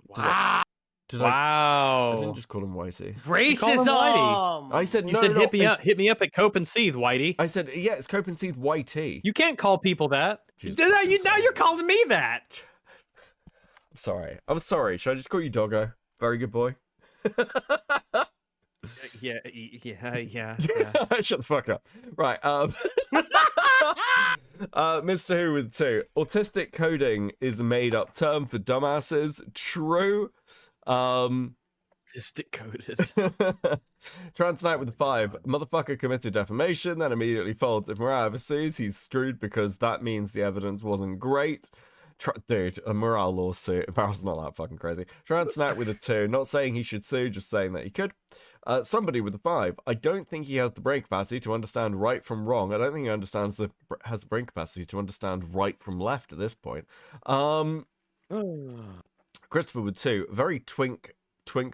Wow. I didn't just call him Whitey. Racism. I said You no, said no, hit me up at Cope and Seethe, Whitey. I said yeah, it's Cope and Seethe YT. You can't call people that. Jesus Now you're calling me that. I'm sorry. Should I just call you Doggo? Very good boy. Yeah. Shut the fuck up. Right. Mr. Who with 2. Autistic coding is a made-up term for dumbasses. True. Autistic coded. Trans Knight with the 5. Motherfucker committed defamation, then immediately folds. If Morale ever sues, he's screwed because that means the evidence wasn't great. Dude, a morale lawsuit. Morale's not that fucking crazy. Trans Knight with a 2. Not saying he should sue, just saying that he could. Somebody with a 5. I don't think he has the brain capacity to understand right from wrong. I don't think he has the brain capacity to understand right from left at this point. Christopher with 2. Very Twink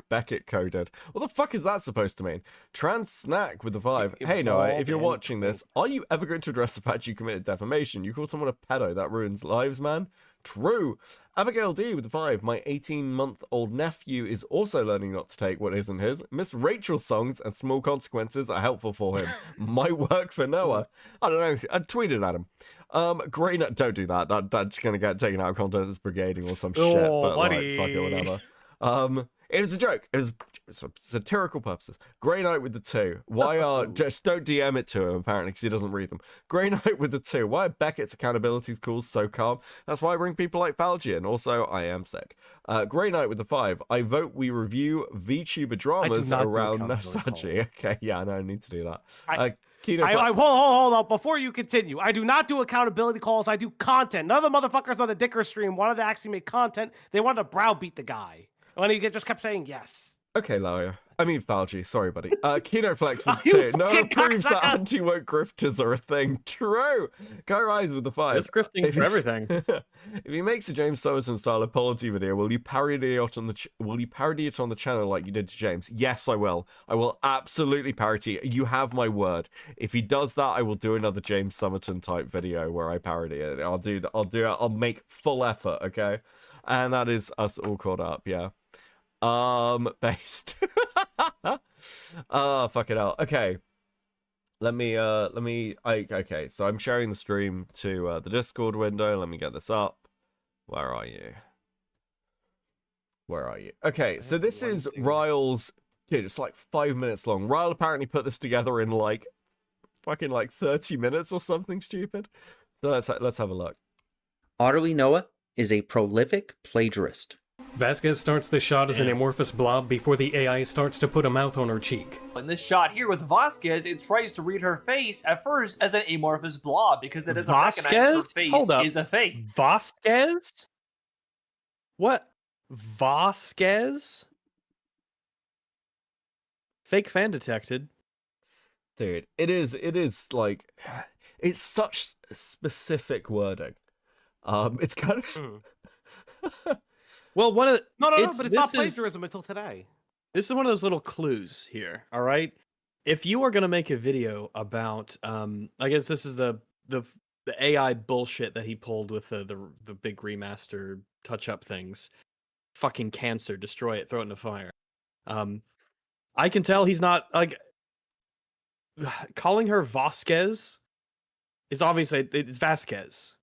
Beckett coded. What the fuck is that supposed to mean? Trans Snack with a 5. Hey Noah, if you're watching this, are you ever going to address the fact you committed defamation? You call someone a pedo, that ruins lives, man. True. Abigail D with a 5. My 18-month-old nephew is also learning not to take what isn't his. Miss Rachel's songs and small consequences are helpful for him. Might work for Noah. I don't know. I tweeted at him. Grey Nut, don't do that. That's gonna get taken out of context as brigading or some shit. But like, fuck it, whatever. It was a joke. It was for satirical purposes. Grey Knight with the 2. Why are just don't DM it to him apparently because he doesn't read them. Grey Knight with the 2. Why are Beckett's accountability calls so calm? That's why I bring people like Falgi in. Also, I am sick. Grey Knight with the 5. I vote we review VTuber dramas around Nasaji. Okay, yeah, I know I need to do that. Hold on. Before you continue, I do not do accountability calls. I do content. None of the motherfuckers on the Dicker stream wanted to actually make content. They wanted to browbeat the guy. And he just kept saying yes. Okay, Lawyer. I mean, Falgi. Sorry, buddy. Kinoflex with 2. Noah proves that anti-woke grifters are a thing. True. Guy Rise with the 5. It's grifting for everything. If he makes a James Summerton style apology video, will you parody it on the channel like you did to James? Yes, I will. I will absolutely parody it. You have my word. If he does that, I will do another James Summerton type video where I parody it. I'll do it. I'll make full effort. Okay, and that is us all caught up. Yeah. Based. Fuck it out. Okay. Okay, so I'm sharing the stream to the Discord window. Let me get this up. Where are you? Okay, so this is Ryle's, dude, it's like 5 minutes long. Ryle apparently put this together in like fucking like 30 minutes or something stupid. So let's have a look. Otterlynoah is a prolific plagiarist. Vasquez starts this shot as an amorphous blob before the AI starts to put a mouth on her cheek. In this shot here with Vasquez, it tries to read her face at first as an amorphous blob because it doesn't recognize her face is a fake. Vasquez? What? Vasquez? Fake fan detected. Dude, it is like, it's such specific wording. It's kind of... Well, but it's not plagiarism until today. This is one of those little clues here, all right? If you are going to make a video about, I guess this is the AI bullshit that he pulled with the big remaster touch-up things. Fucking cancer, destroy it, throw it in the fire. I can tell he's not, like, calling her Vasquez is obviously, it's Vasquez.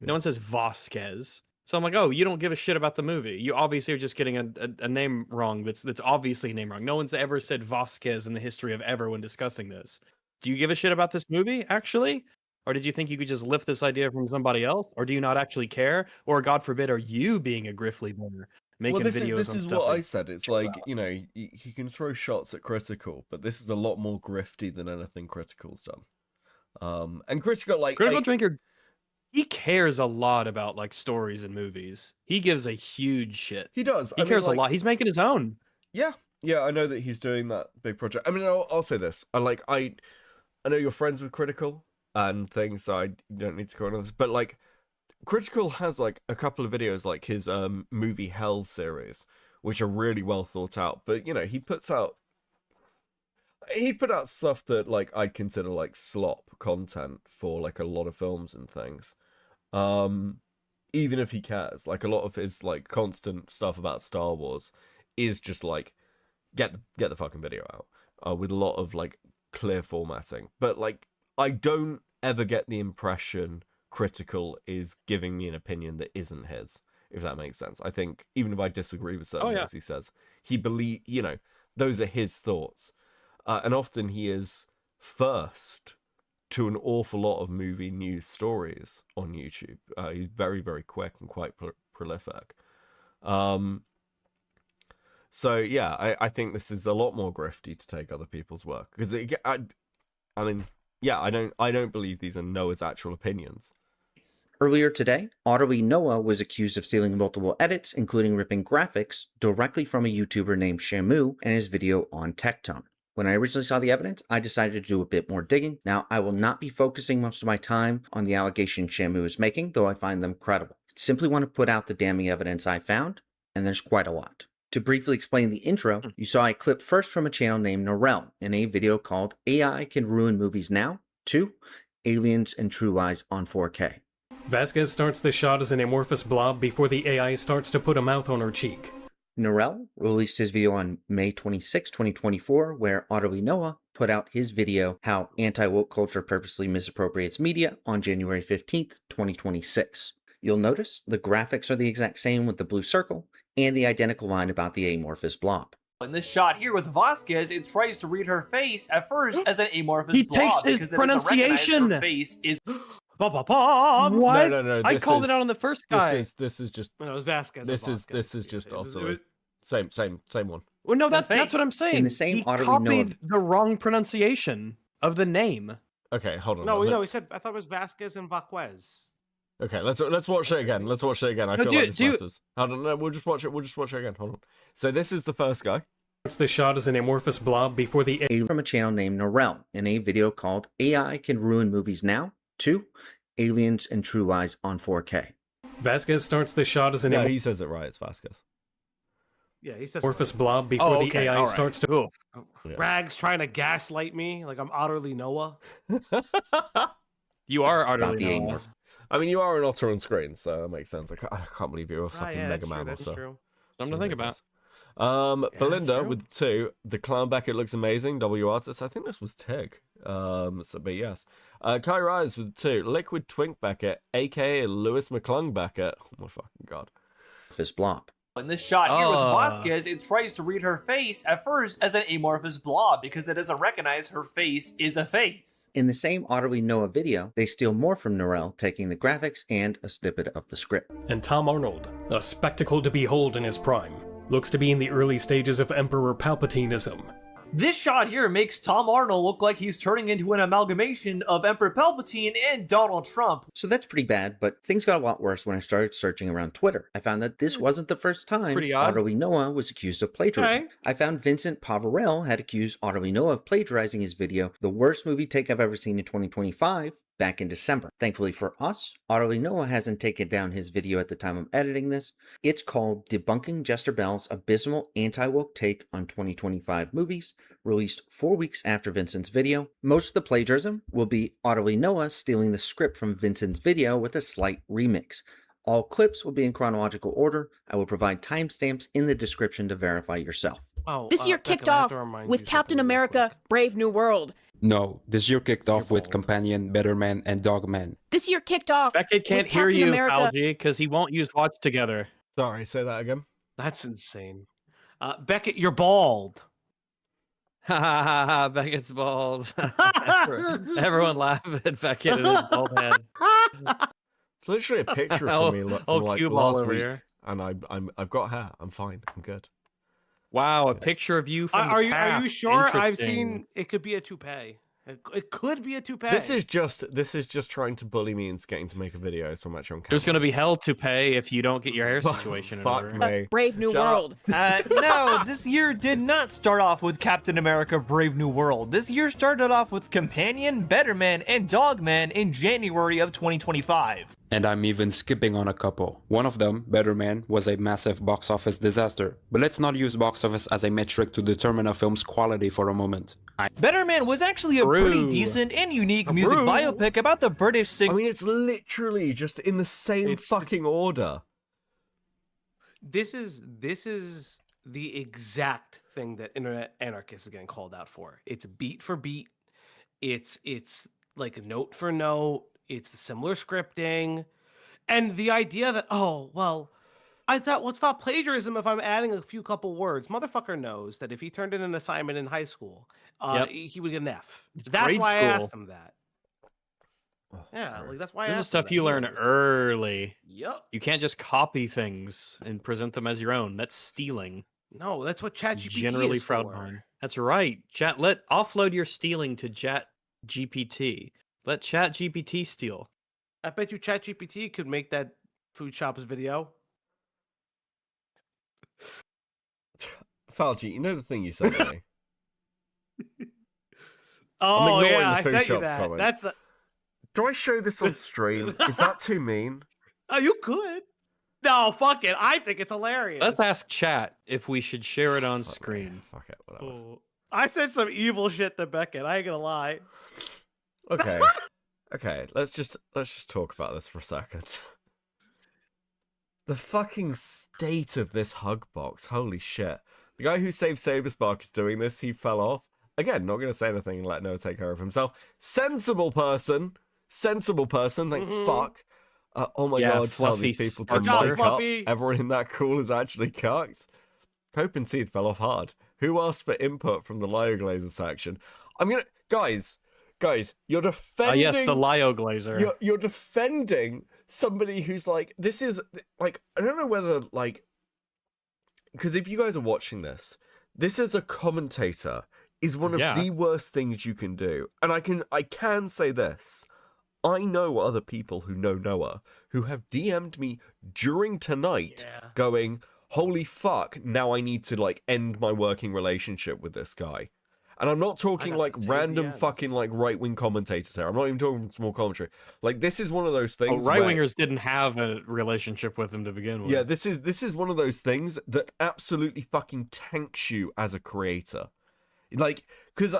No one says Vasquez. So I'm like, oh, you don't give a shit about the movie. You obviously are just getting a name wrong that's obviously a name wrong. No one's ever said Vasquez in the history of ever when discussing this. Do you give a shit about this movie, actually? Or did you think you could just lift this idea from somebody else? Or do you not actually care? Or, God forbid, are you being a griffly bearer, making videos this on is stuff? What I said. It's like, you know, you can throw shots at Critical, but this is a lot more grifty than anything Critical's done. And Critical, like... Critical Drinker... He cares a lot about like stories and movies. He gives a huge shit. He does. He cares a lot. He's making his own. Yeah, I know that he's doing that big project. I mean, I'll say this. I know you're friends with Critical and things, so you don't need to go on this. But like, Critical has like a couple of videos, like his movie Hell series, which are really well thought out. But you know, he put out stuff that like I'd consider like slop content for like a lot of films and things. Even if he cares, like a lot of his like constant stuff about Star Wars is just like get the fucking video out with a lot of like clear formatting. But like I don't ever get the impression Critical is giving me an opinion that isn't his, if that makes sense. I think even if I disagree with certain things he says, you know, those are his thoughts. And often he is first to an awful lot of movie news stories on YouTube. He's very, very quick and quite prolific. So yeah, I think this is a lot more grifty to take other people's work because I don't believe these are Noah's actual opinions. Earlier today, Otterlynoah was accused of stealing multiple edits, including ripping graphics directly from a YouTuber named Shamu and his video on Tectone. When I originally saw the evidence, I decided to do a bit more digging. Now, I will not be focusing most of my time on the allegations Shamu is making, though I find them credible. Simply want to put out the damning evidence I found, and there's quite a lot. To briefly explain the intro, you saw a clip first from a channel named Norel in a video called AI Can Ruin Movies Now, 2, Aliens and True Lies on 4K. Vasquez starts the shot as an amorphous blob before the AI starts to put a mouth on her cheek. Norel released his video on May 26, 2024, where Otterlynoah put out his video, How Anti-Woke Culture Purposely Misappropriates Media, on January 15th, 2026. You'll notice the graphics are the exact same with the blue circle, and the identical line about the amorphous blob. In this shot here with Vasquez, it tries to read her face at first as an amorphous He blob. takes his because it doesn't recognize pronunciation. Her face is... What? No. I called it out on the first guy. This is just. No, it was Vasquez. This is just It was- Otterly. Same one. Well, no, that's what I'm saying. In the same he Otterlynoah copied the wrong pronunciation of the name. Okay, hold on. No, he said I thought it was Vasquez and Vasquez. Okay, let's watch it again. Let's watch it again. I No, feel do- like this do- matters. Hold on, no, we'll just watch it. We'll just watch it again. Hold on. So this is the first guy. Starts the shot as an amorphous blob before the From a channel named Norel in a video called AI Can Ruin Movies Now, 2, Aliens and True Lies on 4K. Vasquez starts the shot as an No, he says it right. It's Vasquez. Yeah, he says amorphous blob before the AI starts to. Rags trying to gaslight me like I'm Otterlynoah. You are About the Otterlynoah. amorph. I mean, you are an otter on screen, so that makes sense. I can't believe you're a fucking yeah, Mega that's Man true, or that's so. true. Something to think about. Belinda true. with 2. The Clown Beckett looks amazing. W artist. I think this was Tig. But yes. Kai Rise with 2. Liquid Twink Beckett, aka Lewis McClung Beckett. Oh my fucking god. This blob. In this shot here with Ah. Vasquez, it tries to read her face at first as an amorphous blob because it doesn't recognize her face is a face. In the same Otterlynoah video, they steal more from Norel, taking the graphics and a snippet of the script. And Tom Arnold, a spectacle to behold in his prime, looks to be in the early stages of Emperor Palpatineism. This shot here makes Tom Arnold look like he's turning into an amalgamation of Emperor Palpatine and Donald Trump. So that's pretty bad, but things got a lot worse when I started searching around Twitter. I found that this wasn't the first time Pretty odd. Otterlynoah was accused of plagiarism. Okay. I found Vincent Pavarel had accused Otterlynoah of plagiarizing his video, The Worst Movie Take I've Ever Seen in 2025, back in December. Thankfully for us, Otterlynoah hasn't taken down his video at the time I'm editing this. It's called Debunking Jester Bell's Abysmal Anti-Woke Take on 2025 Movies, released 4 weeks after Vincent's video. Most of the plagiarism will be Otterlynoah stealing the script from Vincent's video with a slight remix. All clips will be in chronological order. I will provide timestamps in the description to verify yourself. Oh, This year Becca, kicked I have off to remind with you Captain something real America quick. Brave New World. No, this year kicked off with Companion, Better Man, and Dog Man. This year kicked off Beckett can't with hear Captain you, America. Algie, because he won't use watch together. Sorry, say that again. That's insane. Beckett, you're bald. Ha ha ha ha! Beckett's bald. Everyone laugh at Beckett and his bald head. It's literally a picture Oh, of me from oh, like cue ball last over week, here. and I've got hair. I'm fine. I'm good. Wow, a picture of you from Are the you past. sure? I've Interesting. seen it could be a toupee. It could be a toupee. This is just trying to bully me into getting to make a video so much on camera. There's gonna be hell to pay if you don't get your hair situation in Fuck order. me. Brave New Shut up. World. No, this year did not start off with Captain America Brave New World. This year started off with Companion, Better Man, and Dog Man in January of 2025. And I'm even skipping on a couple. One of them, Better Man, was a massive box office disaster. But let's not use box office as a metric to determine a film's quality for a moment. Better Man was actually a pretty decent and unique music biopic about the British singer. I mean, it's literally just in the same fucking order. This is the exact thing that internet anarchists are getting called out for. It's beat for beat. It's like note for note. It's the similar scripting, and the idea that I thought, well, it's not plagiarism if I'm adding a few couple words. Motherfucker knows that if he turned in an assignment in high school, Yep. he would get an F. It's That's grade why I asked school. him that. Yeah, like that's why I This is asked him stuff that. you He learn knows. early. Yep. You can't just copy things and present them as your own. That's stealing. No, that's what ChatGPT Generally is frowned for. upon. That's right. Offload your stealing to ChatGPT. Let ChatGPT steal. I bet you ChatGPT could make that food shoppers video. Falgi, you know the thing you said to me? Oh ignoring yeah, the I food sent you shops that. comment. That's Do I show this on stream? Is that too mean? Oh, you could. No, fuck it. I think it's hilarious. Let's ask chat if we should share it on screen. Fuck it, whatever. Oh, I said some evil shit to Beckett. I ain't gonna lie. Okay. Okay, let's just talk about this for a second. The fucking state of this hug box. Holy shit. The guy who saved Saberspark is doing this. He fell off. Again, not going to say anything and let Noah take care of himself. Sensible person. Thank fuck. Oh my god, tell these people to mic up. Everyone in that call is actually cucked. Cope and Seed fell off hard. Who asked for input from the Lyo Glazer section? I'm gonna... Guys, you're defending... yes, the Lyo Glazer. You're defending somebody who's like... This is... Like, I don't know whether, like... Because if you guys are watching this, this as a commentator is one of the worst things you can do. And I can say this. I know other people who know Noah who have DM'd me during tonight going, holy fuck, now I need to like end my working relationship with this guy. And I'm not talking like random fucking like right-wing commentators here. I'm not even talking small commentary. Like this is one of those things right-wingers didn't have a relationship with him to begin with. Yeah, this is one of those things that absolutely fucking tanks you as a creator. Like, because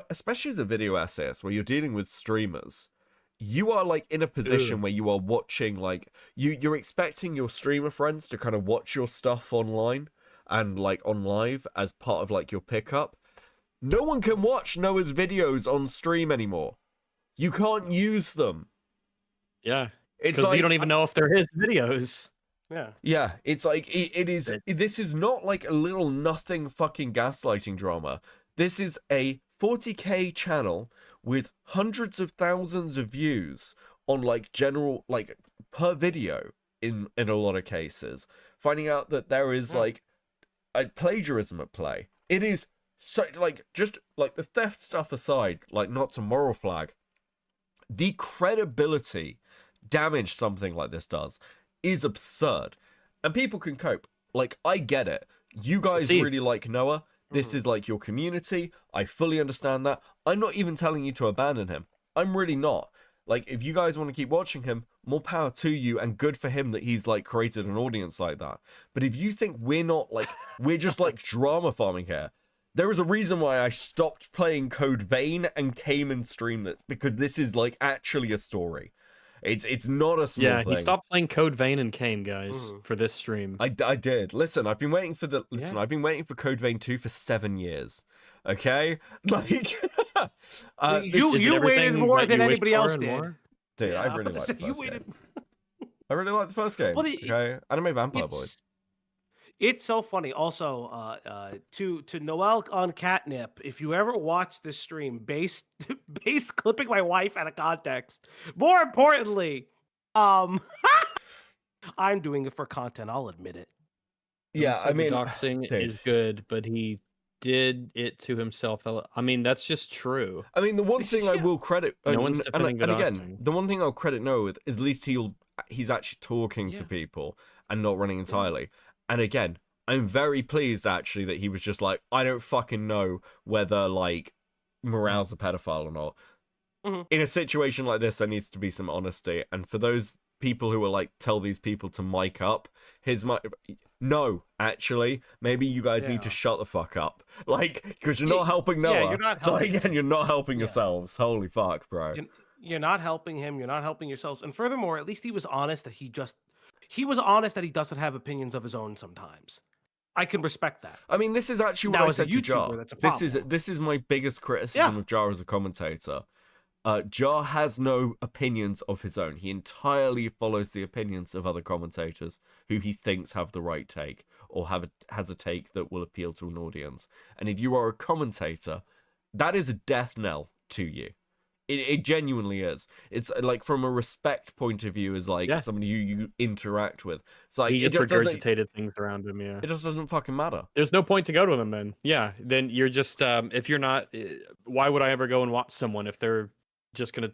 especially as a video essayist where you're dealing with streamers, you are like in a position where you are watching like you're expecting your streamer friends to kind of watch your stuff online and like on live as part of like your pickup. No one can watch Noah's videos on stream anymore. You can't use them. Yeah, it's because like, you don't even know if they're his videos. Yeah, it's like it is. This is not like a little nothing fucking gaslighting drama. This is a 40k channel with hundreds of thousands of views on like general like per video in a lot of cases. Finding out that there is like a plagiarism at play. It is so like just like the theft stuff aside, like not to moral flag. The credibility damage something like this does is absurd, and people can cope. Like I get it. You guys really like Noah. This is like your community. I fully understand that. I'm not even telling you to abandon him. I'm really not. Like, if you guys want to keep watching him, more power to you, and good for him that he's like created an audience like that. But if you think we're not like, we're just like drama farming here, there is a reason why I stopped playing Code Vein and came and streamed it, because this is like actually a story. It's not a small thing. He stopped playing Code Vein and Kane, guys, for this stream. I did. Listen, I've been waiting for I've been waiting for Code Vein 2 for 7 years. Okay? Like you waited more than anybody else did. Dude, I really like the first game. I really like the first game. Okay? Anime Vampire Boy. It's so funny. Also, to Noel on Catnip, if you ever watch this stream, based clipping my wife out of context. More importantly, I'm doing it for content. I'll admit it. Yeah, I mean, doxing is good, but he did it to himself. I mean, that's just true. I mean, the one thing I will credit, no one's defending and again, the one thing I'll credit Noah with is at least he's actually talking to people and not running entirely. And again, I'm very pleased actually that he was just like, I don't fucking know whether like Morale's a pedophile or not. In a situation like this, there needs to be some honesty. And for those people who are like, tell these people to mic up, no, actually, maybe you guys need to shut the fuck up. Like, because you're not helping Noah. Yeah, you're not helping. So again, you're not helping yourselves. Holy fuck, bro. You're not helping him. You're not helping yourselves. And furthermore, at least he was honest that he was honest that he doesn't have opinions of his own sometimes. I can respect that. I mean, this is actually what I said to Jar. This is my biggest criticism of Jar as a commentator. Jar has no opinions of his own. He entirely follows the opinions of other commentators who he thinks have the right take or has a take that will appeal to an audience. And if you are a commentator, that is a death knell to you. It genuinely is. It's like from a respect point of view, as like somebody who you interact with. It's like he just regurgitated things around him. Yeah, it just doesn't fucking matter. There's no point to go to them then. Yeah, then you're just if you're not, why would I ever go and watch someone if they're just gonna,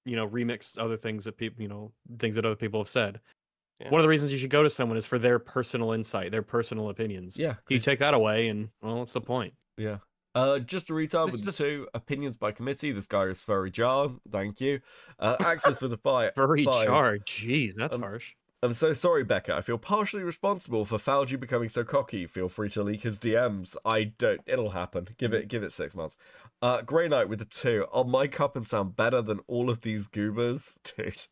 remix other things that people, things that other people have said. Yeah. One of the reasons you should go to someone is for their personal insight, their personal opinions. Yeah, you take that away, and well, what's the point? Yeah. Just a retard with the 2. Opinions by committee. This guy is Furry Jar. Thank you. Access with a 5. Furry 5. Jar. Jeez, that's harsh. I'm so sorry, Becca. I feel partially responsible for Falgi becoming so cocky. Feel free to leak his DMs. I don't. It'll happen. Give it 6 months. Grey Knight with the 2. I'll mic up and sound better than all of these goobers, dude.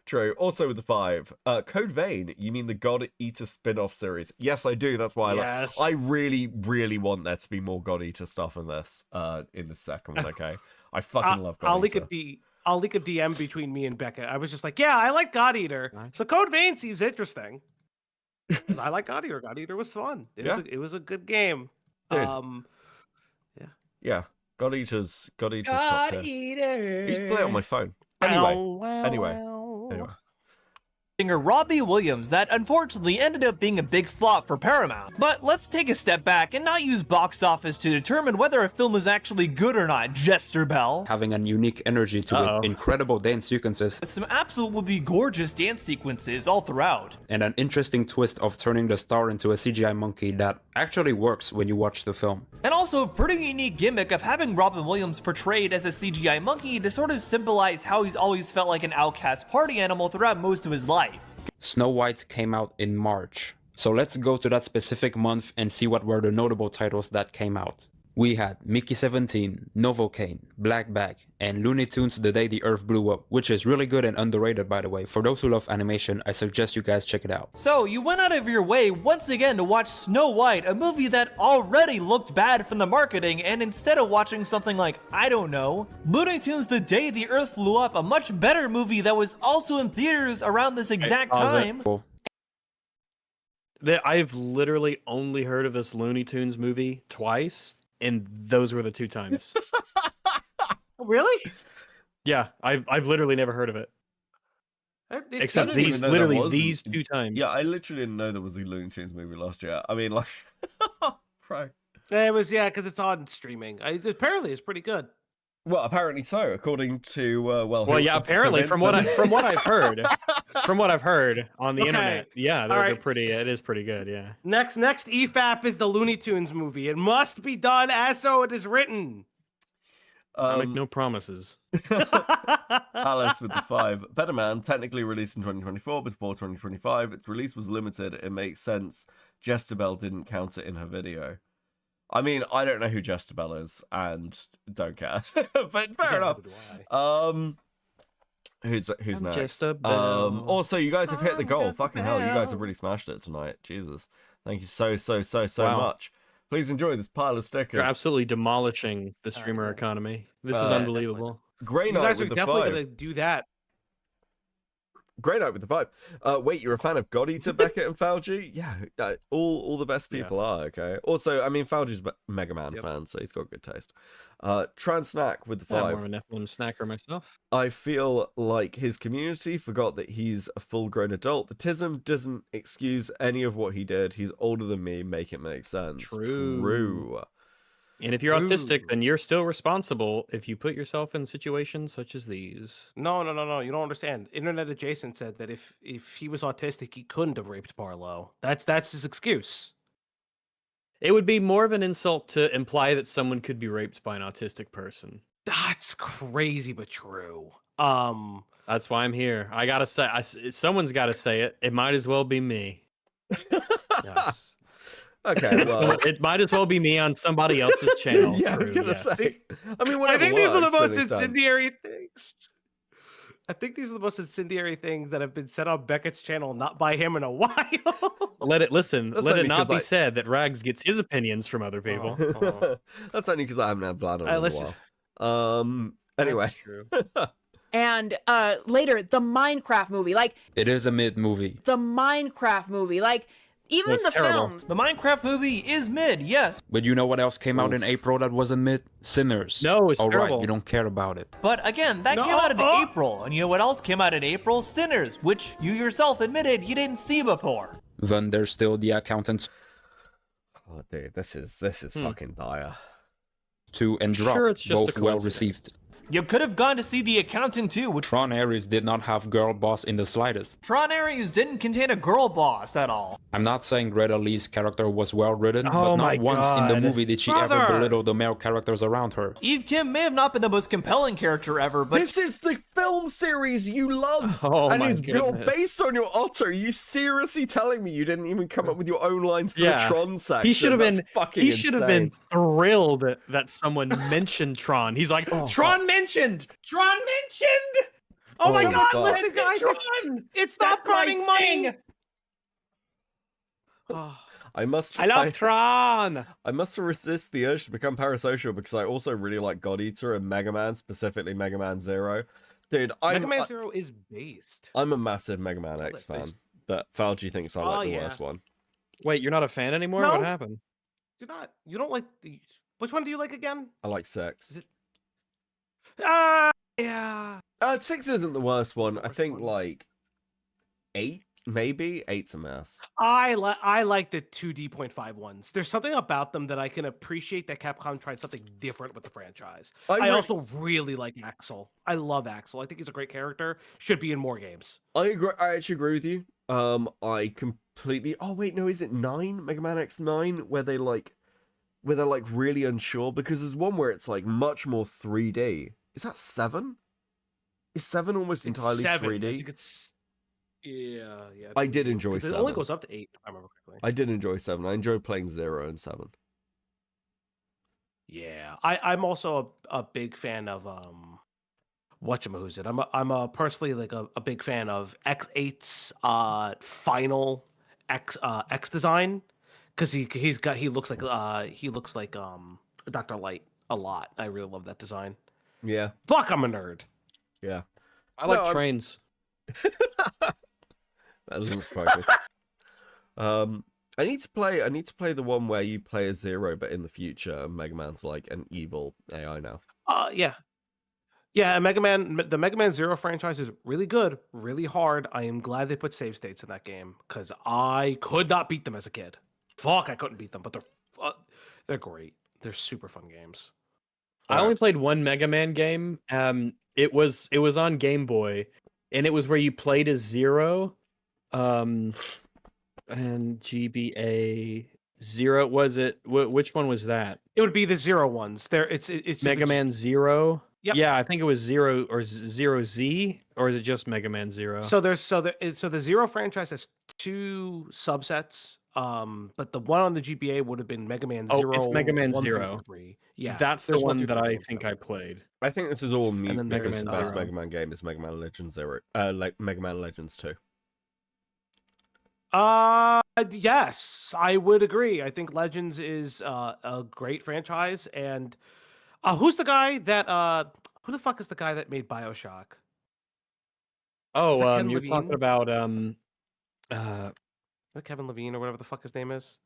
True. Also with the 5. Code Vein. You mean the God Eater spin-off series? Yes, I do. That's why I really, really want there to be more God Eater stuff in this. In the second one. Okay. I fucking love God Eater. I'll leak a DM between me and Becca. I was just like, yeah, I like God Eater. So Code Vein seems interesting. I like God Eater. God Eater was fun. It was a good game. Dude. Yeah. God Eater's top tier. I used to play it on my phone. Anyway. Singer Robbie Williams that unfortunately ended up being a big flop for Paramount. But let's take a step back and not use box office to determine whether a film is actually good or not, Jester Bell. Having a unique energy to it, incredible dance sequences, With some absolutely gorgeous dance sequences all throughout. and an interesting twist of turning the star into a CGI monkey that actually works when you watch the film. And also a pretty unique gimmick of having Robin Williams portrayed as a CGI monkey to sort of symbolize how he's always felt like an outcast party animal throughout most of his life. Snow White came out in March. So let's go to that specific month and see what were the notable titles that came out. We had Mickey 17, Novocaine, Black Bag, and Looney Tunes The Day the Earth Blew Up, which is really good and underrated, by the way. For those who love animation, I suggest you guys check it out. So you went out of your way once again to watch Snow White, a movie that already looked bad from the marketing, and instead of watching something like, I don't know, Looney Tunes The Day the Earth Blew Up, a much better movie that was also in theaters around this exact time. I've literally only heard of this Looney Tunes movie twice, and those were the 2 times. Really? Yeah, I've literally never heard of it. Except these 2 times. Yeah, I literally didn't know there was a Looney Tunes movie last year. I mean, like, bro. It was, because it's on streaming. Apparently, it's pretty good. Well, apparently so, according to apparently from what I've heard, on the internet, they're pretty. It is pretty good, yeah. Next EFAP is the Looney Tunes movie. It must be done as so it is written. I make no promises. Alice with the 5. Better Man, technically released in 2024, before 2025. Its release was limited. It makes sense. Jezebel didn't count it in her video. I mean, I don't know who Jezebel is, and don't care. But fair enough. Who's next? Also, you guys have hit the goal. Fucking hell, you guys have really smashed it tonight. Jesus. Thank you so much. Please enjoy this pile of stickers. You're absolutely demolishing the streamer economy. This is unbelievable. Grey Knight you guys with are the definitely 5. gonna do that. Grey Knight with the 5. Wait, you're a fan of God Eater, Beckett and Falgi? Yeah, all the best people are, okay? Also, I mean, Falgi's a Mega Man fan, so he's got good taste. Transnack with the 5. I'm more of a Nephilim snacker myself. I feel like his community forgot that he's a full-grown adult. The TISM doesn't excuse any of what he did. He's older than me. Make it make sense. True. And if you're autistic, then you're still responsible if you put yourself in situations such as these. No. You don't understand. Internet Adjacent said that if he was autistic, he couldn't have raped Barlow. That's his excuse. It would be more of an insult to imply that someone could be raped by an autistic person. That's crazy, but true. That's why I'm here. I gotta say, someone's got to say it. It might as well be me. Yes. Okay, well, it might as well be me on somebody else's channel. Yeah, I was gonna say. I mean, I think these are the most incendiary. incendiary things. I think these are the most incendiary things that have been said on Beckett's channel, not by him in a while. Let it not be because said that Rags gets his opinions from other people. That's only because I haven't had Vlad on in a while. Anyway. And later, the Minecraft movie, like It is a mid movie. the Minecraft movie, like even It's the terrible. films. The Minecraft movie is mid, yes. But you know what else came out in April that wasn't mid? Sinners. No, it's All right, terrible. you don't care about it. But again, that came out in April. And you know what else came out in April? Sinners, which you yourself admitted you didn't see before. Then there's still The Accountant Oh, dude, this is fucking dire. 2 and Drop, Sure, it's just a both well coincidence. received. You could have gone to see The Accountant too, which Tron Ares did not have girl boss in the slightest. Tron Ares didn't contain a girl boss at all. I'm not saying Greta Lee's character was well written, Oh but my not once in the God. movie did she ever Brother! belittle the male characters around her. Eve Kim may have not been the most compelling character ever, but This is the film series you love, Oh and my it's built goodness. based on your Otter. You seriously telling me you didn't even come up with your own lines for Yeah. the Tron section? He should have That's been. fucking He should have been insane. thrilled that someone mentioned Tron. He's like, Tron mentioned. Tron mentioned. Oh my Oh, God! fuck. Listen, guys, Tron. It's not burning money. I must. I love Tron. I must resist the urge to become parasocial because I also really like God Eater and Mega Man, specifically Mega Man Zero. Dude, Mega Man Zero is based. I'm a massive Mega Man X fan, but Falgi thinks I like the yeah. worst one. Wait, you're not a fan anymore? No. What happened? Do not. You don't like the. Which one do you like again? I like 6. Yeah. 6 isn't the worst one. I think like 8, maybe 8's a mess. I like the 2D.5 ones. There's something about them that I can appreciate that Capcom tried something different with the franchise. I also really like Axel. I love Axel. I think he's a great character. Should be in more games. I agree. I actually agree with you. I completely. Oh wait, no, is it 9? Mega Man X9, where they're like really unsure because there's one where it's like much more 3D. Is that 7? Is 7 almost entirely 7. 3D? I think it's. Yeah. I did enjoy 'Cause 7. It only goes up to 8, if I remember correctly. I did enjoy 7. I enjoyed playing 0 and 7. Yeah, I'm also a big fan of whatchamahoosit. I'm personally like a big fan of X8's final X design because he looks like Dr. Light a lot. I really love that design. Yeah. Fuck, I'm a nerd. Yeah. I like No, trains. That doesn't surprise me. I need to play the one where you play as Zero, but in the future, and Mega Man's like an evil AI now. Yeah. Yeah, the Mega Man Zero franchise is really good, really hard. I am glad they put save states in that game because I could not beat them as a kid. Fuck, I couldn't beat them, but they're great. They're super fun games. I only played one Mega Man game. It was on Game Boy, and it was where you played as Zero. And GBA Zero, was it? Which one was that? It would be the Zero ones. It's Mega Man Zero. Yep. Yeah, I think it was Zero or Zero Z, or is it just Mega Man Zero? So the Zero franchise has 2 subsets. But the one on the GBA would have been Mega Man Zero. Oh, it's Mega Man 1 through Zero. 3. Yeah, that's the there's one 2, that 3, I 4, think I played. I think this is all mute And then Mega because Man the best Zero. Mega Man game is Mega Man Legends 0. Like Mega Man Legends 2. Yes, I would agree. I think Legends is a great franchise, and who's the guy that who the fuck is the guy that made BioShock? Is Oh, that Ken you're Levine? talking about Is that Kevin Levine or whatever the fuck his name is?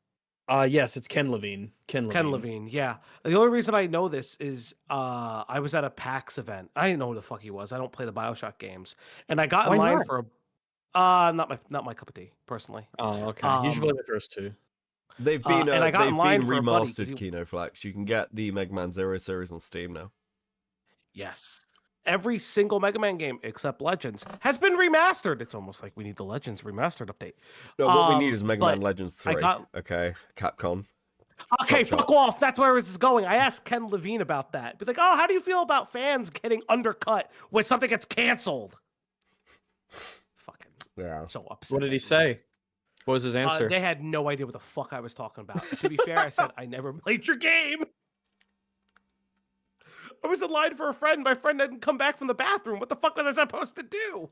yes, it's Ken Levine. Ken Levine, yeah. The only reason I know this is I was at a PAX event. I didn't know who the fuck he was. I don't play the BioShock games, and I got in Why line not? for a not my cup of tea personally. Oh, okay. Usually the first 2. They've been and I got in line for a buddy 'cause remastered, Kinoflex. You can get the Mega Man Zero series on Steam now. Yes. Every single Mega Man game except Legends has been remastered. It's almost like we need the Legends remastered update. No, what we need is Mega Man but Legends 3. I got Okay, Capcom. okay. Chop, Fuck chop. off. That's where this is going. I asked Ken Levine about that. Be like, oh, how do you feel about fans getting undercut when something gets canceled? Fucking Yeah. so upset. What did he say? What was his answer? They had no idea what the fuck I was talking about. To be fair, I said I never played your game. I was in line for a friend. My friend didn't come back from the bathroom. What the fuck was I supposed to do?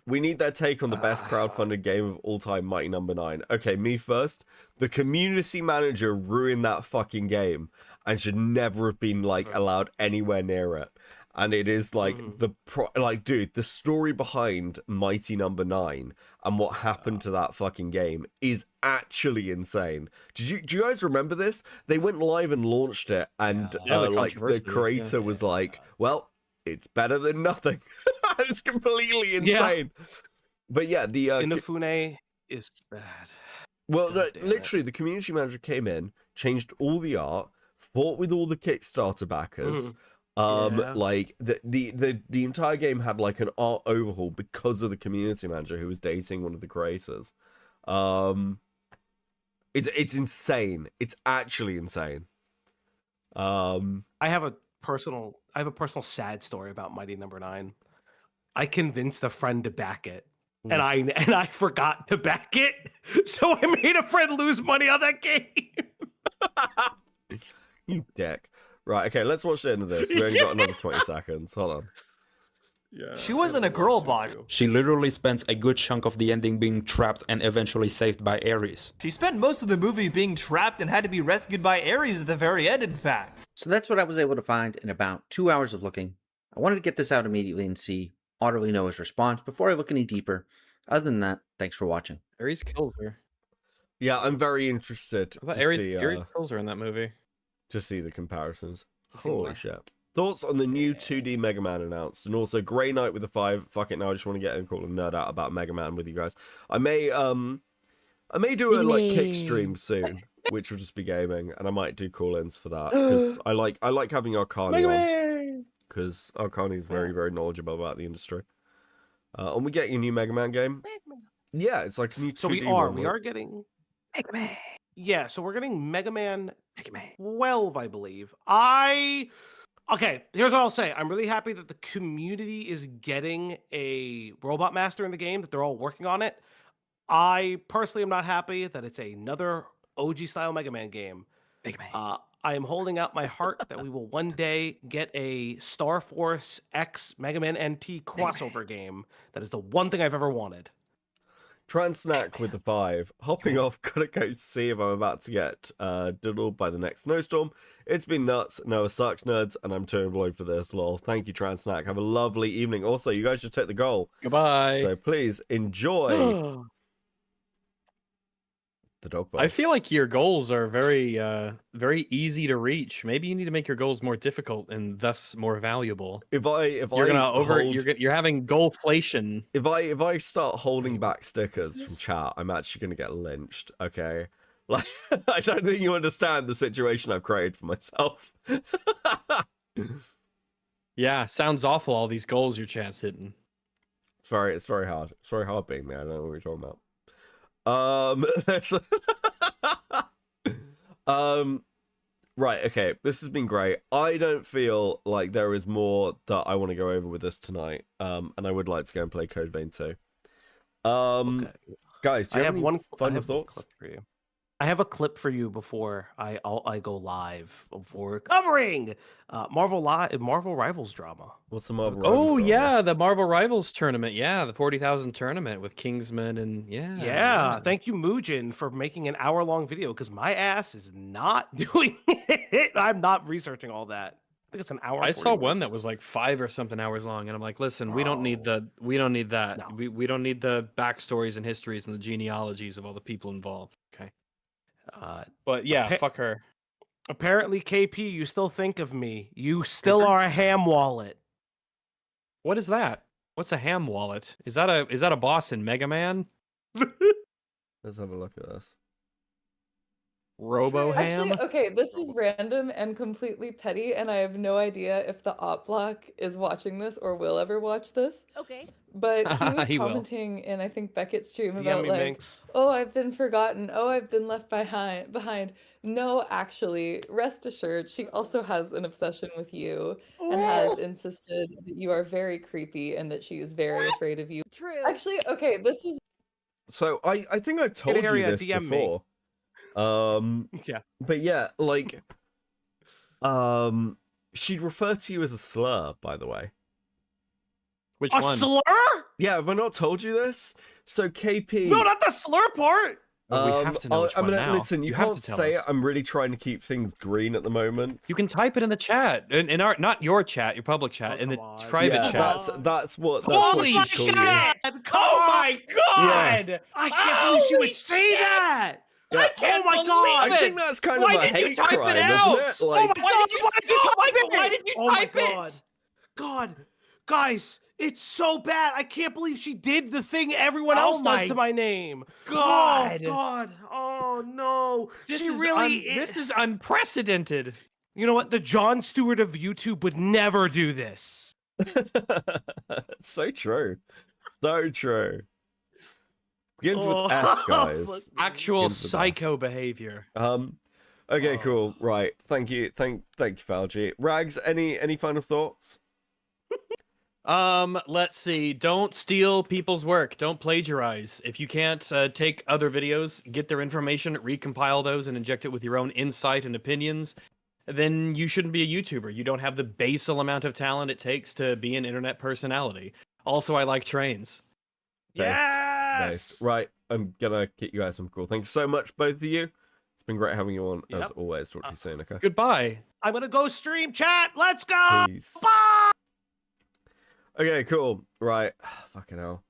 We need their take on the best crowdfunded game of all time, Mighty Number 9. Okay, me first. The community manager ruined that fucking game and should never have been allowed anywhere near it. And it is dude, the story behind Mighty Number 9 and what happened to that fucking game is actually insane. Do you guys remember this? They went live and launched it, and the the controversy, creator was like, "Well, it's better than nothing." It's completely insane. But yeah, the Inafune is bad. well, no, literally, the community manager came in, changed all the art, fought with all the Kickstarter backers. Yeah. Like the entire game had like an art overhaul because of the community manager who was dating one of the creators. It's insane. It's actually insane. I have a personal sad story about Mighty Number 9. I convinced a friend to back it, and I forgot to back it, so I made a friend lose money on that game. You dick. Right, okay, let's watch the end of this. We only got another 20 seconds. Hold on. Yeah. She wasn't a girl bot. She literally spends a good chunk of the ending being trapped and eventually saved by Ares. She spent most of the movie being trapped and had to be rescued by Ares at the very end, in fact. So that's what I was able to find in about 2 hours of looking. I wanted to get this out immediately and see Otterlynoah's response before I look any deeper. Other than that, thanks for watching. Ares kills her. Yeah, I'm very interested I thought to Ares, see, Ares kills her in that movie. to see the comparisons. See Holy why. shit. Thoughts on the new 2D Mega Man announced, and also Grey Knight with the 5. Fuck it, now I just want to get in cool and nerd out about Mega Man with you guys. I may do a like kick stream soon, which will just be gaming, and I might do call-ins for that because I like having Arcani on because Arcani is very very knowledgeable about the industry. And we get your new Mega Man game. Yeah, it's like a new 2D. So we are getting Mega Man. Yeah, so we're getting Mega Man 12, I believe. Okay, here's what I'll say. I'm really happy that the community is getting a Robot Master in the game, that they're all working on it. I personally am not happy that it's another OG-style Mega Man game. I am holding out my heart that we will one day get a Star Force X Mega Man NT crossover game. That is the one thing I've ever wanted. Transnack with the 5. Hopping off, gotta go see if I'm about to get diddled by the next snowstorm. It's been nuts. Noah sucks, nerds, and I'm too employed for this, lol. Thank you, Transnack. Have a lovely evening. Also, you guys should take the goal. Goodbye. So please enjoy the dog bowl. I feel like your goals are very very easy to reach. Maybe you need to make your goals more difficult and thus more valuable. You're having goalflation. If I start holding back stickers from chat, I'm actually gonna get lynched. Okay, like I don't think you understand the situation I've created for myself. Yeah, sounds awful. All these goals your chat's hitting. It's very hard. It's very hard being me. I don't know what you're talking about. Right, okay, this has been great. I don't feel like there is more that I want to go over with this tonight. And I would like to go and play Code Vein 2. Okay. Guys, do you have any final thoughts? For you. I have a clip for you before I go live for covering Marvel Rivals drama. What's the Marvel Rivals drama? Yeah, the Marvel Rivals tournament. Yeah, the 40,000 tournament with Kingsman and yeah. Thank you, Muujin, for making an hour-long video because my ass is not doing it. I'm not researching all that. I think it's an hour. I saw one that was like 5 or something hours long, and I'm like, listen, we don't need that. We don't need the backstories and histories and the genealogies of all the people involved. Okay. But yeah, fuck her. Apparently, KP, you still think of me. You still are a ham wallet. What is that? What's a ham wallet? Is that a boss in Mega Man? Let's have a look at this. Robo ham. Actually, okay, this is random and completely petty, and I have no idea if the op block is watching this or will ever watch this. Okay. But he was He will. commenting in I think Beckett's stream DM about me, like, Minx. oh, I've been forgotten. Oh, I've been left behind. No, actually, rest assured, she also has an obsession with you and has insisted that you are very creepy and that she is very afraid of you. True. Actually, okay, this is So I think I told you area, this DM me. before. Yeah. But yeah, like she'd refer to you as a slur, by the way. Which A one? slur? Yeah, have I not told you this? So KP. No, not the slur part. Well, we have to know which one now. Listen, you have can't to tell say us. it. I'm really trying to keep things green at the moment. You can type it in the chat, in our not your chat, your public chat, in the private Yeah, chat. That's what Holy she's calling you. shit! Oh my god! I can't believe she would say that. Yeah. I can't believe it. I think that's kind Why of a did you hate type it crime, out? isn't it? Like, Why did you type it? Why did you Oh my type it? God. God, guys, it's so bad. I can't believe she did the thing everyone Oh else my does to my name. God. Oh God. Oh no. This she is really. this is unprecedented. You know what? The Jon Stewart of YouTube would never do this. So true. So true. Begins with F, guys. Actual Begins with F. psycho behavior. Okay, cool. Right. Thank you, Falgi. Rags, any final thoughts? Let's see. Don't steal people's work. Don't plagiarize. If you can't take other videos, get their information, recompile those, and inject it with your own insight and opinions, then you shouldn't be a YouTuber. You don't have the basal amount of talent it takes to be an internet personality. Also, I like trains. Based. Right. I'm gonna get you guys some cool. Thanks so much, both of you. It's been great having you on as always. Talk to you soon. Okay. Goodbye. I'm gonna go stream chat. Let's go. Peace. Bye. Okay, cool. Right. Fucking hell.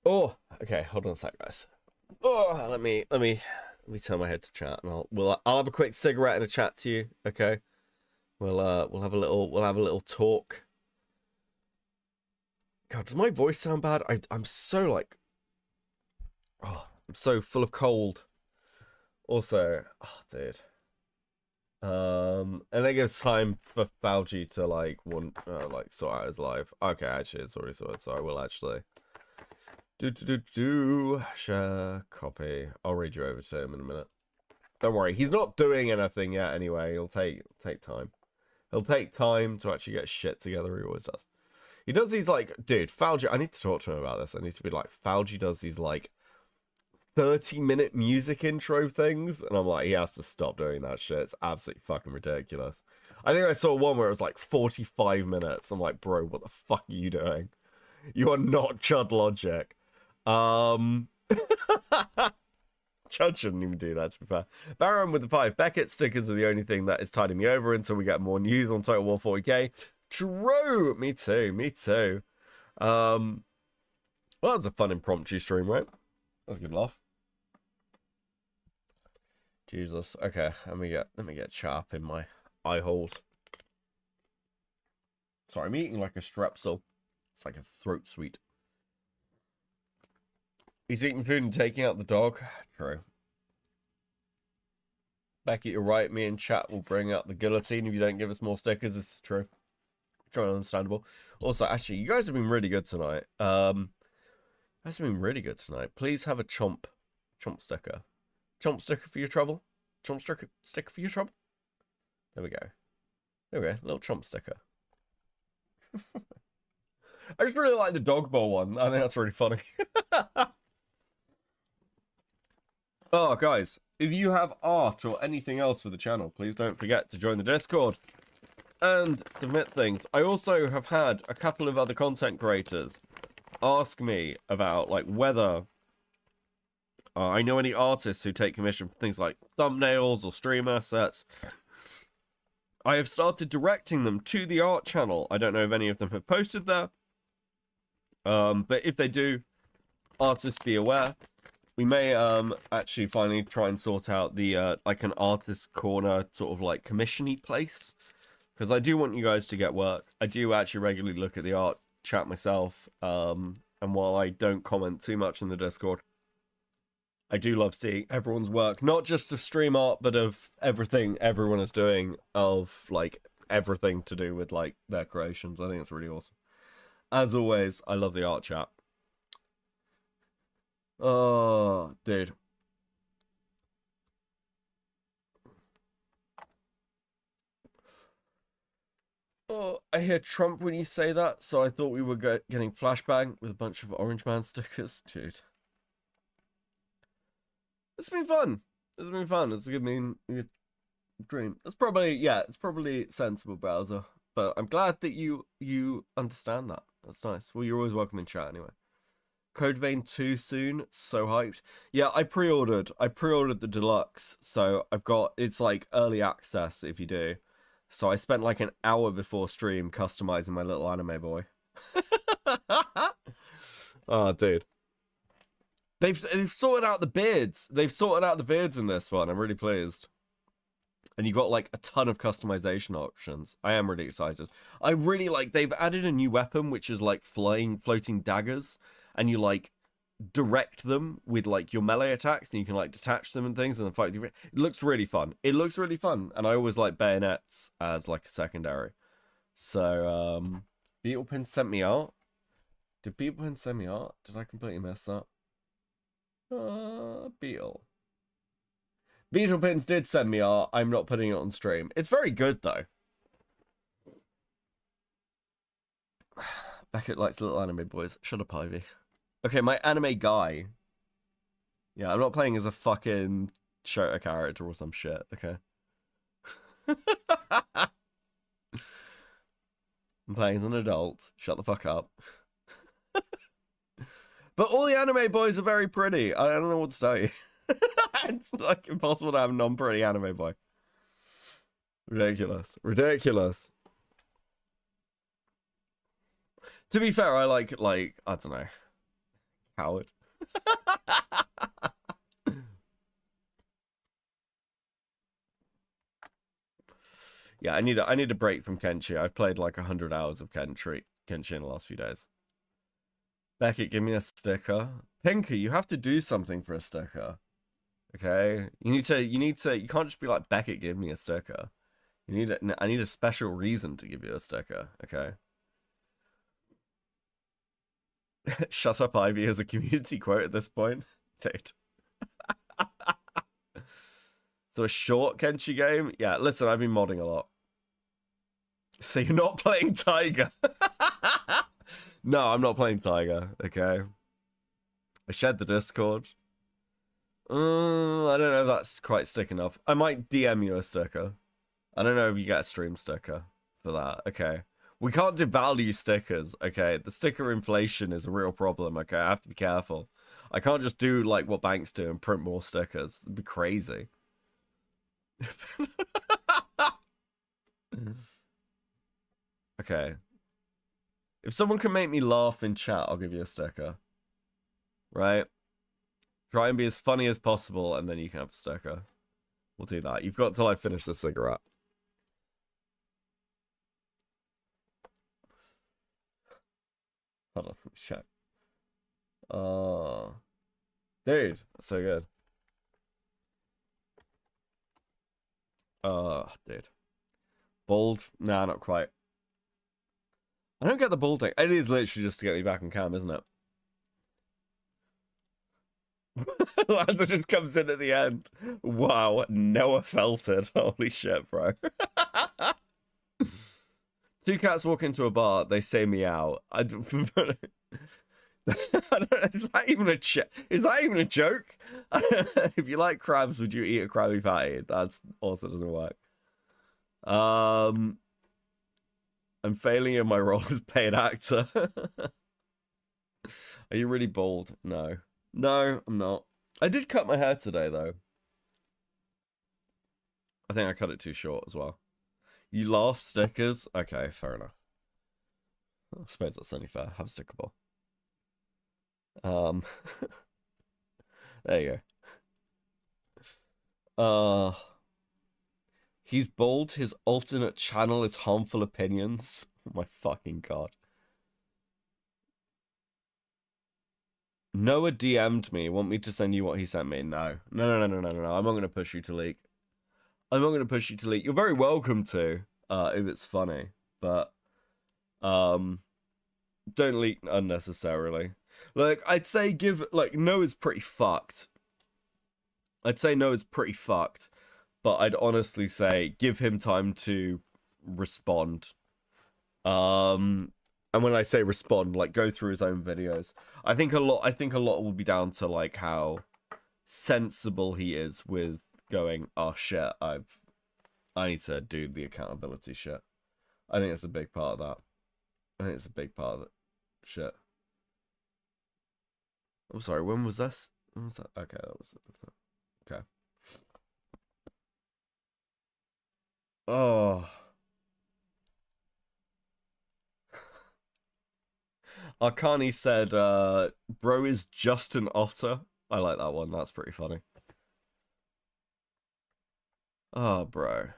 Oh, okay. Hold on a sec, guys. Oh, let me turn my head to chat, and I'll have a quick cigarette and a chat to you. Okay. We'll have a little talk. God, does my voice sound bad? I'm so like, I'm so full of cold. Also, dude. And that gives time for Falgi to like sort out his life. Okay, actually, it's already sorted, so I will actually share copy. I'll read you over to him in a minute. Don't worry, he's not doing anything yet. Anyway, he'll take time. He'll take time to actually get shit together. He always does. He does these like, dude, Falgi. I need to talk to him about this. I need to be like, Falgi does these like 30-minute music intro things, and I'm like, he has to stop doing that shit. It's absolutely fucking ridiculous. I think I saw one where it was like 45 minutes. I'm like, bro, what the fuck are you doing? You are not Chud Logic. Chud shouldn't even do that, to be fair. Baron with the 5 Beckett stickers are the only thing that is tiding me over until we get more news on Total War 40k. True, me too. Well, that was a fun impromptu stream, right? That was a good laugh. Jesus. Okay, let me get sharp in my eye holes. Sorry, I'm eating like a strepsil. It's like a throat sweet. He's eating food and taking out the dog. True. Becky, you're right. Me and chat will bring out the guillotine if you don't give us more stickers. This is true. Trying understandable. Also, actually, you guys have been really good tonight. That's been really good tonight. Please have a chomp sticker. Chomp sticker for your trouble. Chomp sticker for your trouble. There we go. There we go. Little chomp sticker. I just really like the dog bowl one. I think that's really funny. Oh, guys, if you have art or anything else for the channel, please don't forget to join the Discord and submit things. I also have had a couple of other content creators ask me about like whether I know any artists who take commission for things like thumbnails or stream assets. I have started directing them to the art channel. I don't know if any of them have posted there, but if they do, artists be aware. We may actually finally try and sort out the like an artist corner sort of like commission-y place, because I do want you guys to get work. I do actually regularly look at the art chat myself, and while I don't comment too much in the Discord, I do love seeing everyone's work, not just of stream art, but of everything everyone is doing, of like everything to do with like their creations. I think it's really awesome. As always, I love the art chat. Oh, dude. Oh, I hear Trump when you say that, so I thought we were getting flashbang with a bunch of Orange Man stickers. Dude. It's been fun. It's been fun. It's a good dream. It's probably sensible, browser. But I'm glad that you understand that. That's nice. Well, you're always welcome in chat anyway. Code Vein 2 soon. So hyped. Yeah, I pre-ordered the deluxe. So it's like early access if you do. So I spent like an hour before stream customizing my little anime boy. Oh, dude. They've sorted out the beards. They've sorted out the beards in this one. I'm really pleased. And you've got like a ton of customization options. I am really excited. I really like they've added a new weapon which is like floating daggers, and you like direct them with like your melee attacks, and you can like detach them and things and then fight. It looks really fun. It looks really fun, and I always like bayonets as like a secondary. So Beetlepin sent me art. Did Beetlepin send me art? Did I completely mess that? Beetlepins did send me art. I'm not putting it on stream. It's very good though. Beckett likes little anime boys. Shut up, Ivy. Okay, my anime guy. Yeah, I'm not playing as a fucking Shota character or some shit, okay? I'm playing as an adult. Shut the fuck up. But all the anime boys are very pretty. I don't know what to tell you. It's like impossible to have a non-pretty anime boy. Ridiculous. Ridiculous. To be fair, I like, I don't know. Coward. Yeah, I need a break from Kenshi. I've played like 100 hours of Kenshi in the last few days. Beckett, give me a sticker. Pinky, you have to do something for a sticker. Okay? You need to, you can't just be like, Beckett, give me a sticker. I need a special reason to give you a sticker, okay? Shut up, Ivy, is a community quote at this point. Dude. So a short Kenshi game? Yeah, listen, I've been modding a lot. So you're not playing Tiger? No, I'm not playing Tiger, okay? I shared the Discord. I don't know if that's quite stick enough. I might DM you a sticker. I don't know if you get a stream sticker for that, okay? We can't devalue stickers, okay? The sticker inflation is a real problem, okay? I have to be careful. I can't just do like what banks do and print more stickers. It'd be crazy. Okay. If someone can make me laugh in chat, I'll give you a sticker. Right? Try and be as funny as possible, and then you can have a sticker. We'll do that. You've got till I finish the cigarette. Hold on, let me check. Dude, that's so good. Dude. Bald? Nah, not quite. I don't get the balding. It is literally just to get me back on cam, isn't it? Lanza just comes in at the end. Wow, Noah felt it. Holy shit, bro. Two cats walk into a bar, they say meow. I don't know, is that even a joke? If you like crabs, would you eat a Krabby Patty? That's also doesn't work. I'm failing in my role as paid actor. Are you really bald? No. No, I'm not. I did cut my hair today, though. I think I cut it too short as well. You laugh, stickers? Okay, fair enough. I suppose that's only fair. Have a sticker ball. There you go. He's bold. His alternate channel is harmful opinions. Oh my fucking god. Noah DM'd me. Want me to send you what he sent me? No. No. I'm not going to push you to leak. I'm not going to push you to leak. You're very welcome to, if it's funny. But, don't leak unnecessarily. Like, I'd say Noah's pretty fucked. I'd say Noah's pretty fucked. But I'd honestly say give him time to respond. And when I say respond, like go through his own videos. I think a lot will be down to like how sensible he is with going, oh shit, I need to do the accountability shit. I think it's a big part of that. I think it's a big part of it. Shit. I'm sorry, when was this? When was that? Okay, that was okay. Oh. Arcani said, bro is just an otter. I like that one. That's pretty funny. Oh, bro.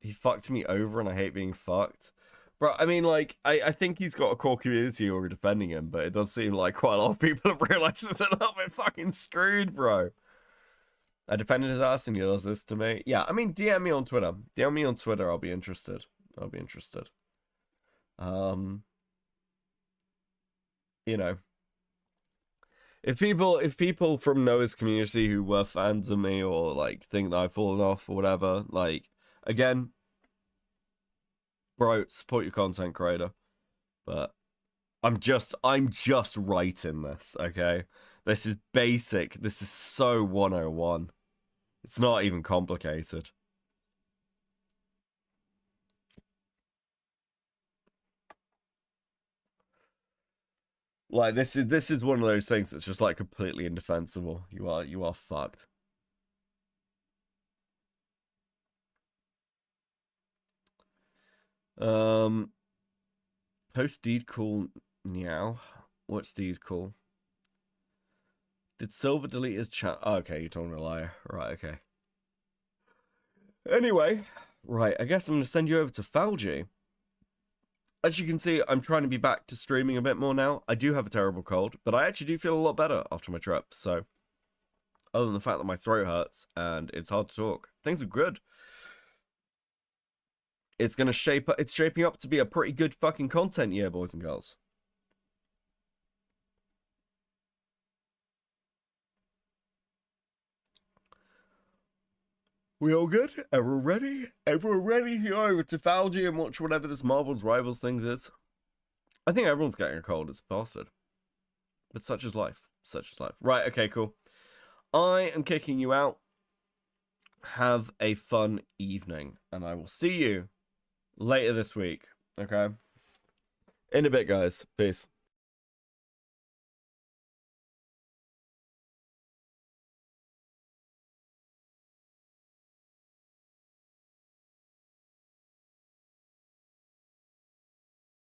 He fucked me over and I hate being fucked. Bro, I mean, like, I think he's got a core community who are defending him, but it does seem like quite a lot of people have realized it's a little bit fucking screwed, bro. I defended his ass and he does this to me. Yeah, I mean, DM me on Twitter. DM me on Twitter, I'll be interested. I'll be interested. You know. If people from Noah's community who were fans of me or, like, think that I've fallen off or whatever, like, again, bro, support your content creator. But I'm just writing this, okay? This is basic. This is so 101. It's not even complicated. Like, this is one of those things that's just, like, completely indefensible. You are fucked. Post deed call meow. What's deed call? Did Silver delete his chat? Oh, okay, you're talking a liar. Right, okay. Anyway, right, I guess I'm gonna send you over to Falgy. As you can see, I'm trying to be back to streaming a bit more now. I do have a terrible cold, but I actually do feel a lot better after my trip, so other than the fact that my throat hurts and it's hard to talk, things are good. It's shaping up to be a pretty good fucking content year, boys and girls. We all good? Everyone ready? Everyone ready to go over to Falgy and watch whatever this Marvel's Rivals thing is? I think everyone's getting a cold, it's bastard. But such is life. Such is life. Right, okay, cool. I am kicking you out. Have a fun evening. And I will see you later this week. Okay? In a bit, guys. Peace.